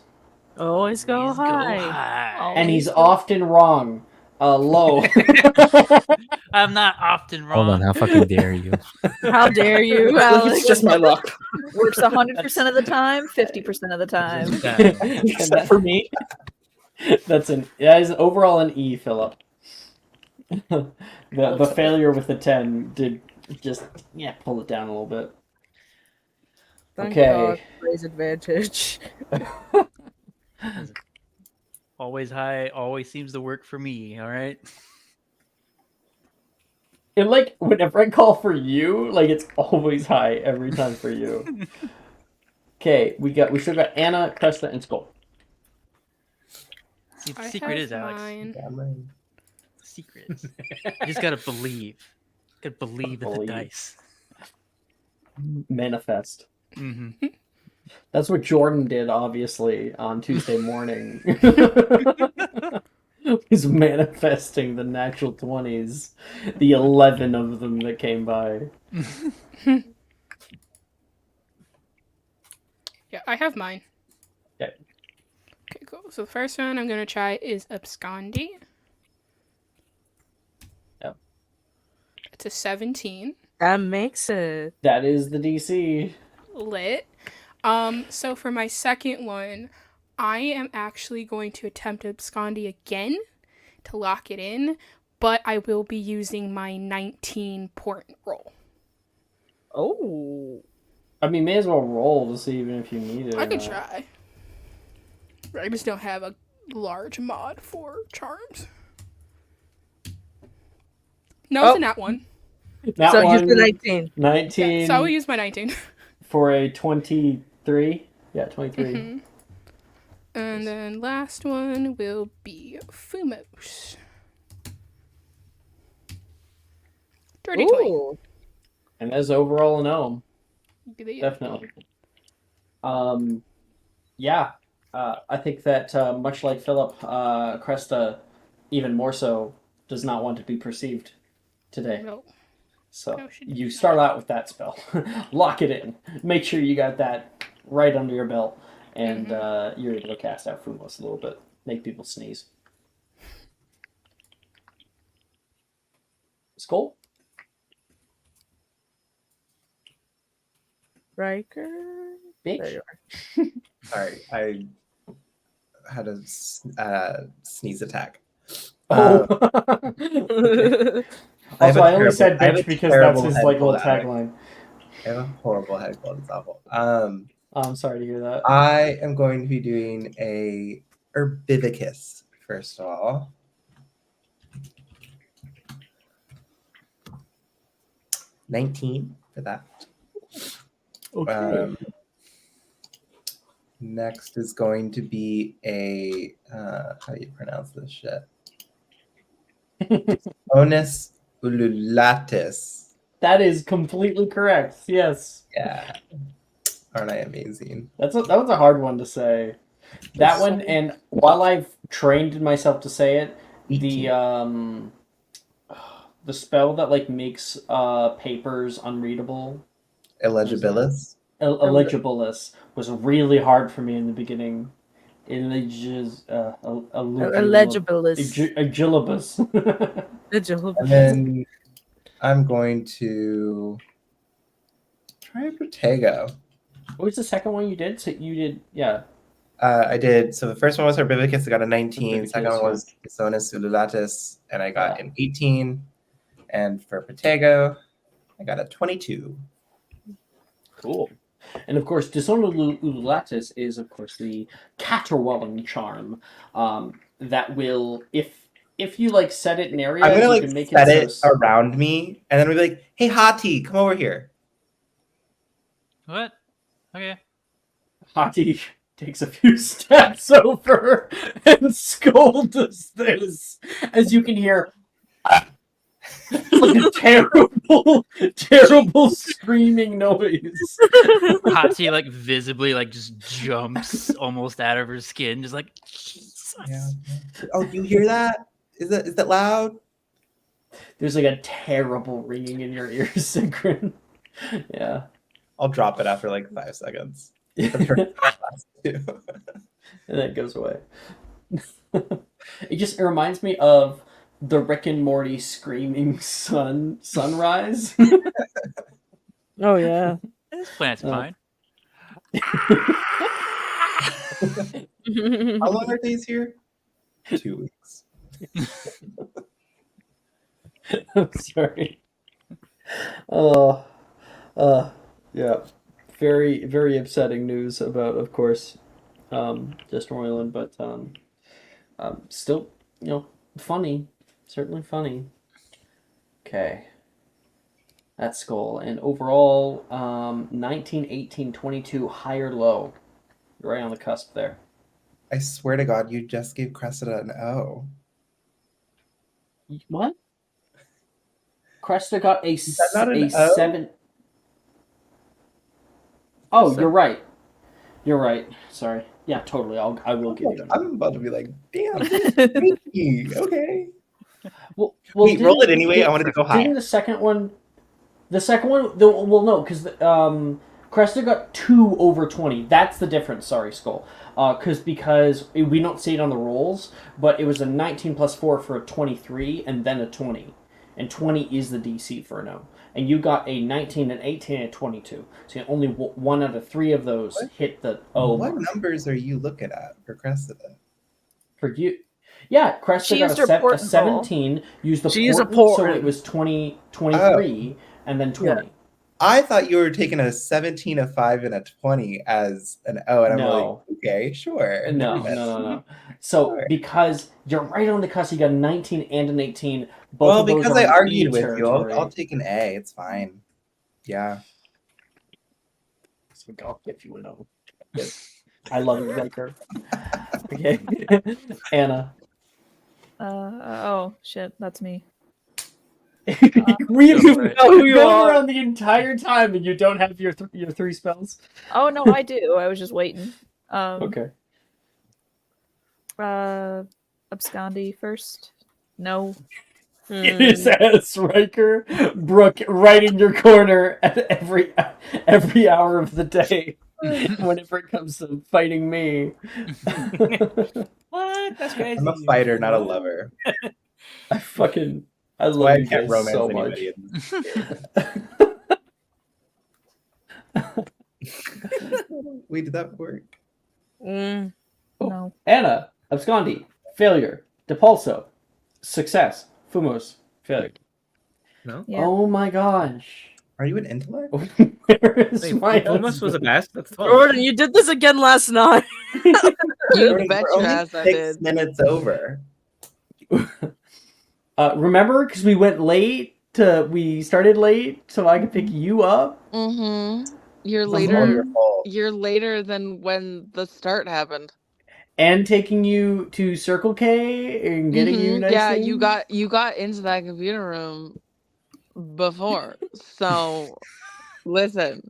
Always go high. and he's often wrong. Low. I'm not often wrong. Hold on, how fucking dare you? How dare you, Like, Alex? it's just my luck. Works 100% of the time, 50% of the time. Except for me. That is overall an E, Philip. the failure with the 10 did just pull it down a little bit. Thank Okay. God, raise advantage. Always high, always seems to work for me, all right? And like whenever I call for you, like it's always high every time for you. Okay, we still got Anna, Cresta, and Skull. See, the I secret have is, Alex. mine. The secret is. You just gotta believe. Gotta believe in the Believe. dice. Manifest. Mm-hmm. That's what Jordan did, obviously, on Tuesday morning. He's manifesting the natural 20s, the 11 of them that came by. Yeah, I have mine. Okay. Okay, cool. So the first one I'm gonna try is Abscondi. Yep. It's a 17. That makes it. That is the DC. Lit. So for my second one, I am actually going to attempt Abscondi again to lock it in, but I will be using my 19 port roll. Oh. I mean, may as well roll to see even if you need it. I or could not. try. I just don't have a large mod for charms. No, it's in that one. That So one, use the 19. 19 Yeah, so I will use my 19. for a 23. Yeah, 23. Mm-hmm. And then last one will be Fumos. Dirty 20. Ooh. And as overall a gnome. Yeah. Definitely. Yeah. I think that much like Philip, Cresta, even more so, does not want to be perceived today. No. So No, she you does start out with that spell. Lock it in. Make sure you got that right under your belt. And you're able to cast out Fumos a little bit. Make people sneeze. Skull? Riker. Bitch. There you Sorry, I had a sneeze attack. Oh. are. Also, I only said I have bitch a because that's terrible his head like little cold, Alex. tagline. I have a horrible head cold. It's awful. I'm sorry to hear that. I am going to be doing a herbivicus first of all. $19 for that. Okay. Next is going to be a how do you pronounce this shit? Bonus Ululatus. That is completely correct. Yes. Yeah. Aren't I amazing? That was a hard one to say. That one, and while I've trained myself to say it, the spell that like makes papers unreadable, Illegibilis. illegibilis, was really hard for me in the beginning. Agilibus. And then I'm going to try Protego. What was the second one you did? So you did, yeah. I did. So the first one was Herbivicus. I got a 19. Herbivicus, Second one was Pisonus ululatus, and I got an 18. And for Protego, I got a 22. Cool. And of course, Dishonored Ululatus is, of course, the caterwauling charm that will, if you like set it in areas, I'm gonna like can make set it it around me, and then we'll be like, "Hey, Hati, come over here." What? Okay. Hati takes a few steps over, and Skull does this, as you can hear. Like a terrible screaming noise. Hati like visibly like just jumps almost out of her skin, just like Jesus. Yeah. Oh, you hear that? Is that loud? There's like a terrible ringing in your ears, Sigrid. Yeah. I'll drop it after like 5 seconds. And then it goes away. It reminds me of the Rick and Morty screaming sunrise. Oh yeah. This plant's fine. How long are days here? 2 weeks. I'm sorry. Yeah. Very, very upsetting news about, of course, just Royland, but still, funny. Certainly funny. Okay. That's Skull. And overall, 19, 18, 22, high or low? You're right on the cusp there. I swear to God, you just gave Cressida an O. What? Cressida got a not an O? 7. Oh, you're right. You're right. Sorry. Yeah, totally. I will give you an O. I'm about to be like, damn, thank you. Okay. Well, wait, roll it anyway. I wanted to go high. Didn't the second one, well, no, because Cressida got 2 over 20. That's the difference. Sorry, Skull. Because we don't see it on the rolls, but it was a 19 plus 4 for a 23, and then a 20, and 20 is the DC for an O. And you got a 19, an 18, and a 22. So only 1 out of 3 of those hit the O. What numbers are you looking at for Cressida? For you. Yeah, Cressida got a 17, used the portent, so it was 20, 23, and then 20. Yeah. I thought you were taking a 17, a 5, and a 20 as an O, and I'm like, okay, sure. No. So, because you're right on the cusp, you got a 19 and an 18. Both of those because are I in argued E with territory. you, I'll take an A. It's fine. Yeah. So I'll give you an O. I love you, Riker. Okay. Anna. Oh shit, that's me. We know who you are around the entire time, and you don't have your 3 spells. Oh no, I do. I was just waiting. Okay. Abscondi first. No. It is as Riker, Brooke, right in your corner at every hour of the day. Whenever it comes to fighting me. What? That's crazy. I'm a fighter, not a lover. I That's love why you I can't guys romance so much. anybody. Wait, did that work? No. Anna, Abscondi, failure. Depulso, success. Fumos, failure. No? Yeah. Oh my gosh. Are you an intellect? Where is Wait, my Pumas was the best? That's 12. Jordan, you did this again last night. You Jordan, bet we're your only ass I 6 did. minutes over. Remember, because we we started late, so I could pick you up. Mm-hmm. You're It's all your fault. You're later than when the start happened. And taking you to Circle K and getting you nice Yeah, things. you got into that computer room before. So, listen.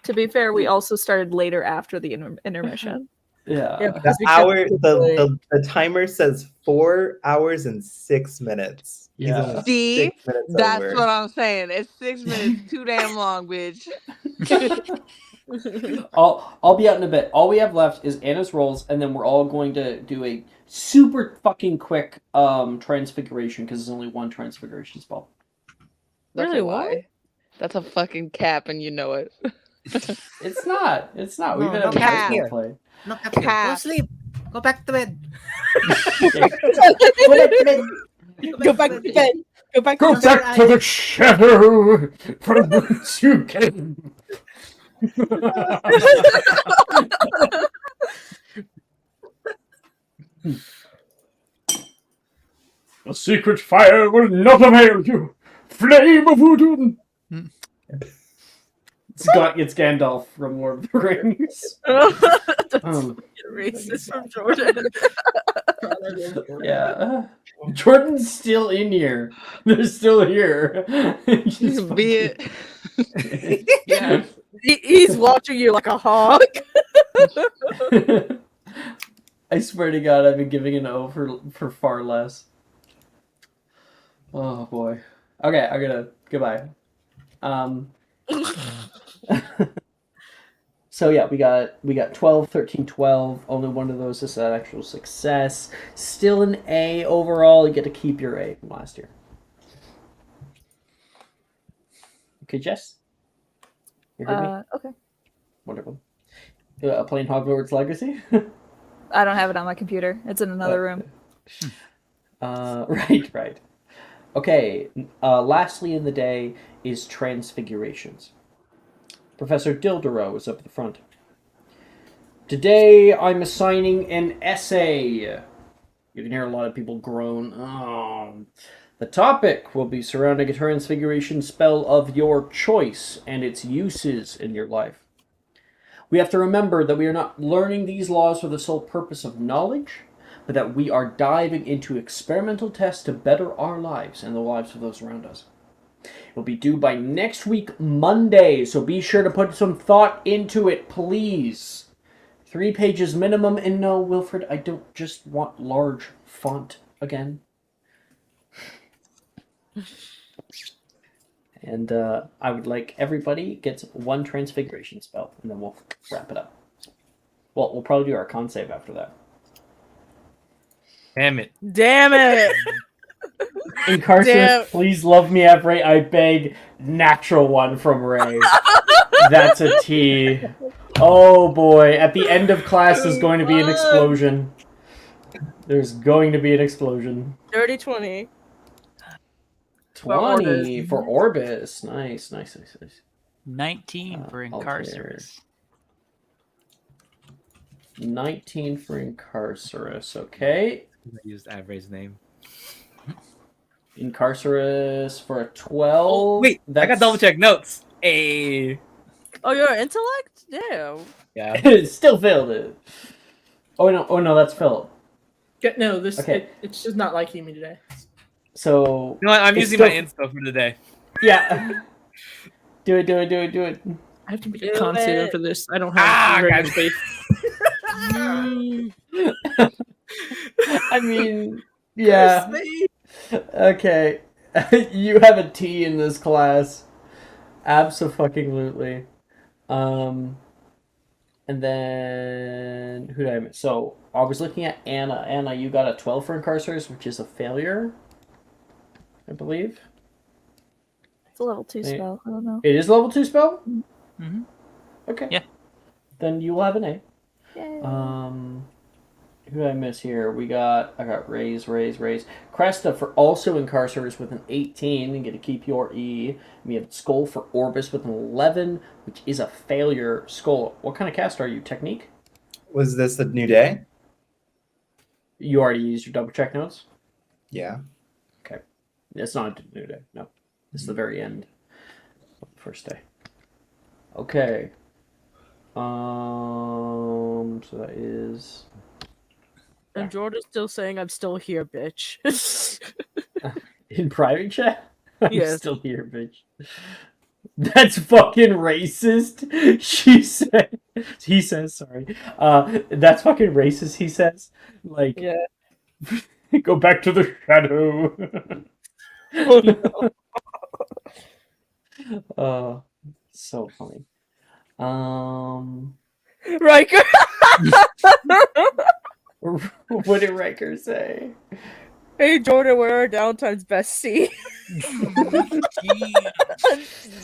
To be fair, we also started later after the intermission. Yeah, Yeah. because The we kept hour, it the, late. the timer says 4 hours and 6 minutes. He's Yeah. only See, 6 minutes that's over. what I'm saying. It's 6 minutes too damn long, bitch. I'll be out in a bit. All we have left is Anna's rolls, and then we're all going to do a super fucking quick transfiguration because there's only one transfiguration spell. That's Really, a lie. That's a fucking cap, and you know it. It's not. It's not. We've No, been no having cap. great roleplay. No, Captain. Go Cap. sleep. Go back to bed. Okay. Go back to bed. Go back Go to bed. back to the shadow from whence you came. A secret fire will not avail you. Flame of Udun. It's Gandalf from Lord of the Rings. That's racist from Jordan. Yeah. Jordan's still in here. They're still here. Be it. Yeah. He's watching you like a hawk. I swear to God, I've been giving an O for far less. Oh boy. Okay, I'm gonna goodbye. So yeah, we got 12, 13, 12. Only one of those is an actual success. Still an A overall. You get to keep your A from last year. Okay, Jess. You heard me? Okay. Wonderful. Playing Hogwarts Legacy. I don't have it on my computer. It's in another room. Right. Okay, lastly in the day is Transfigurations. Professor Dildero is up at the front. Today I'm assigning an essay. You can hear a lot of people groan. The topic will be surrounding a transfiguration spell of your choice and its uses in your life. We have to remember that we are not learning these laws for the sole purpose of knowledge, but that we are diving into experimental tests to better our lives and the lives of those around us. It will be due by next week, Monday, so be sure to put some thought into it, please. 3 pages minimum, and no, Wilfred, I don't just want large font again. And I would like everybody gets 1 transfiguration spell, and then we'll wrap it up. Well, we'll probably do our con save after that. Damn it. Damn it. Incarcerus, please love me, Ray. I beg. Natural 1 from Ray. That's a T. Oh boy. At the end of class is going to be an explosion. There's going to be an explosion. Dirty 20. 20 for Orbis. Nice. 19 for Incarcerus. 19 for Incarcerus. Okay. I used Avray's name. Incarcerus for a 12. Oh, wait, I got double check notes. Hey. Oh, you're an intellect? Damn. Yeah. Still failed it. Oh no, that's Philip. No, this Okay. it's just not liking me today. So You know what? I'm it's using still- my inspo for the day. Yeah. Do it. I have to make a con save after this. I don't have God. space. I mean, yeah. Okay. You have a T in this class. Abso-fucking-lutely. And then who did I miss? So I was looking at Anna. Anna, you got a 12 for Incarcerus, which is a failure, I believe. It's a level 2 spell. I don't know. It is a level 2 spell? Mm-hmm. Okay. Yeah. Then you will have an A. Yay. Who did I miss here? I got Raise. Cresta for also Incarcerus with an 18 and get to keep your E. We have Skull for Orbis with an 11, which is a failure. Skull, what kind of cast are you? Technique? Was this the new day? You already used your double check notes? Yeah. Okay. It's not a new day. No. It's the very end of the first day. Okay. So that is... And Jordan's still saying I'm still here, bitch. In private chat? I'm Yes. still here, bitch. That's fucking racist. She said. He says, sorry. That's fucking racist. He says, like, Yeah. go back to the shadow. Oh no. So funny. Riker. What did Riker say? Hey Jordan, we're our downtime's bestie.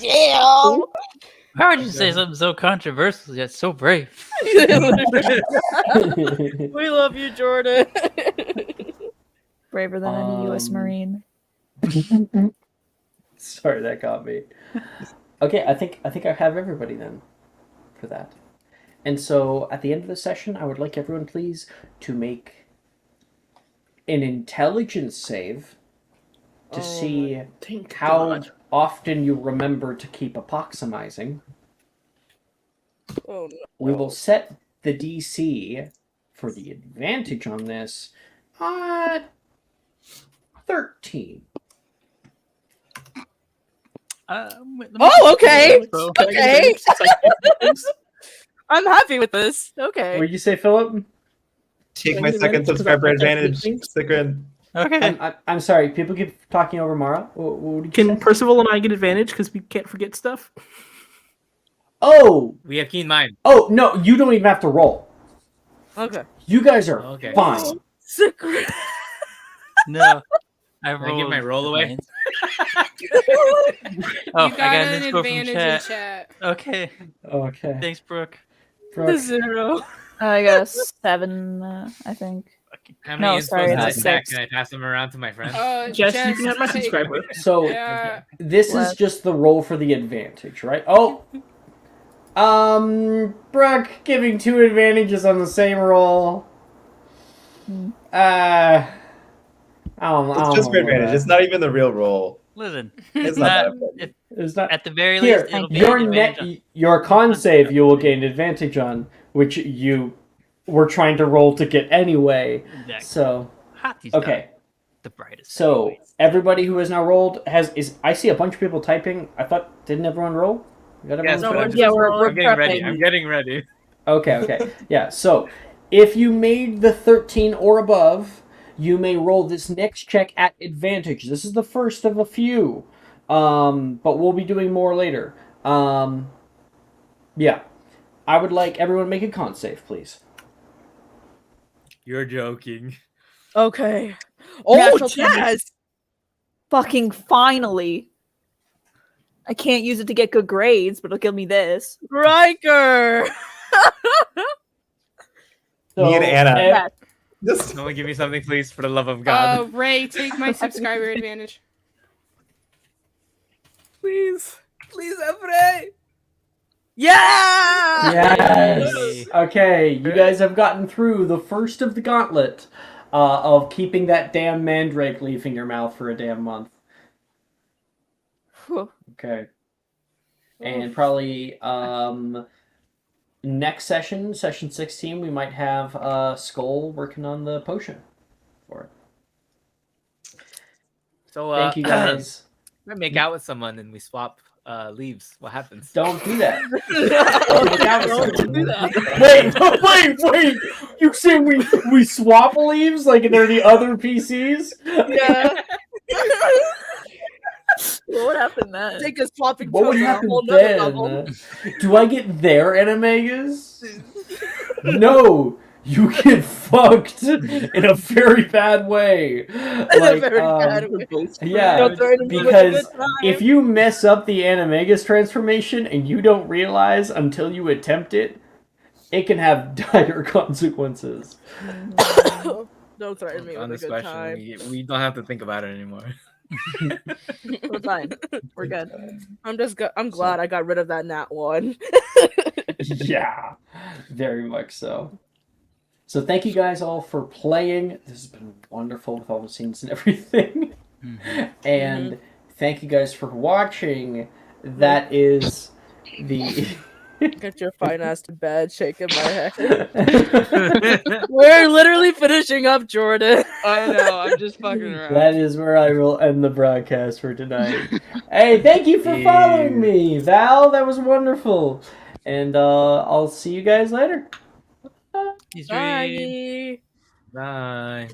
Damn. How would you say something so controversial yet so brave? We love you, Jordan. Braver than any U.S. Marine. Sorry, that got me. Okay, I think I have everybody then for that. And so at the end of the session, I would like everyone please to make an intelligence save to see how often you remember to keep epoximizing. Oh no. We will set the DC for the advantage on this at 13. Oh, okay. So, Okay. I'm happy with this. Okay. What did you say, Philip? Take my second subscriber advantage. Stick in. okay. I'm sorry. People keep talking over Mara. What did you Can say? Percival and I get advantage because we can't forget stuff? Oh! We have keen mind. Oh, no, you don't even have to roll. Okay. You guys are Okay. fine. Secret. No. I Can I give my roll away? Oh, You I got got an this quote from advantage in chat. chat. Okay. Okay. Thanks, Brooke. The 0. I got a 7, I think. How many No, sorry, inspos it's did a I stack? 6. Can I pass them around to my friends? Jess, you can have my take- subscriber. So, Yeah. this is What? just the roll for the advantage, right? Oh! Brooke giving 2 advantages on the same roll. I don't It's just for know advantage. that. It's not even the real roll. Listen, It's not that important. if, It's not. at the very Here, least, it'll be your an net, advantage your con save, you will gain advantage on, which you were trying to roll to get anyway. Exactly. So, Hotie's okay. not the brightest. So anyways. everybody who has now rolled is. I see a bunch of people typing. I thought, didn't everyone roll? You got Yes, everyone? but roll? I'm getting ready. I'm getting ready. Okay. Yeah. So if you made the 13 or above, you may roll this next check at advantage. This is the first of a few, but we'll be doing more later. Yeah. I would like everyone to make a con save, please. You're joking. Okay. Oh, Natural Jazz. Fucking finally. I can't use it to get good grades, but it'll give me this. Riker. So, Me and Anna. Yes. Just Someone give me something, please, for the love of God. Ray, take my subscriber advantage. Please. Please, Ray. Yeah. Yes. Okay, you guys have gotten through the first of the gauntlet of keeping that damn mandrake leaf in your mouth for a damn month. Okay. And probably next session 16, we might have Skull working on the potion for it. So, Thank you guys. If I make out with someone and we swap leaves, what happens? Don't do that. Don't do that. Wait! You say we swap leaves like they're the other PCs? Yeah. What would happen then? Take us swapping What to would a happen whole nother then? level. Do I get their animagus? No, you get fucked in a very bad way. Like, Very bad. yeah, Don't throw it in with a because good time. if you mess up the animagus transformation and you don't realize until you attempt it, it can have dire consequences. Don't threaten me On with this a good question, time. we don't have to think about it anymore. We're fine. We're good. I'm glad I got rid of that nat one. Yeah, very much so. So thank you guys all for playing. This has been wonderful with all the scenes and everything. And thank you guys for watching. That is the Get your fine ass to bed, shaking my head. We're literally finishing up, Jordan. I know. I'm just fucking around. That is where I will end the broadcast for tonight. Hey, thank you for following me, Val. That was wonderful. And I'll see you guys later. He's Bye. Bye.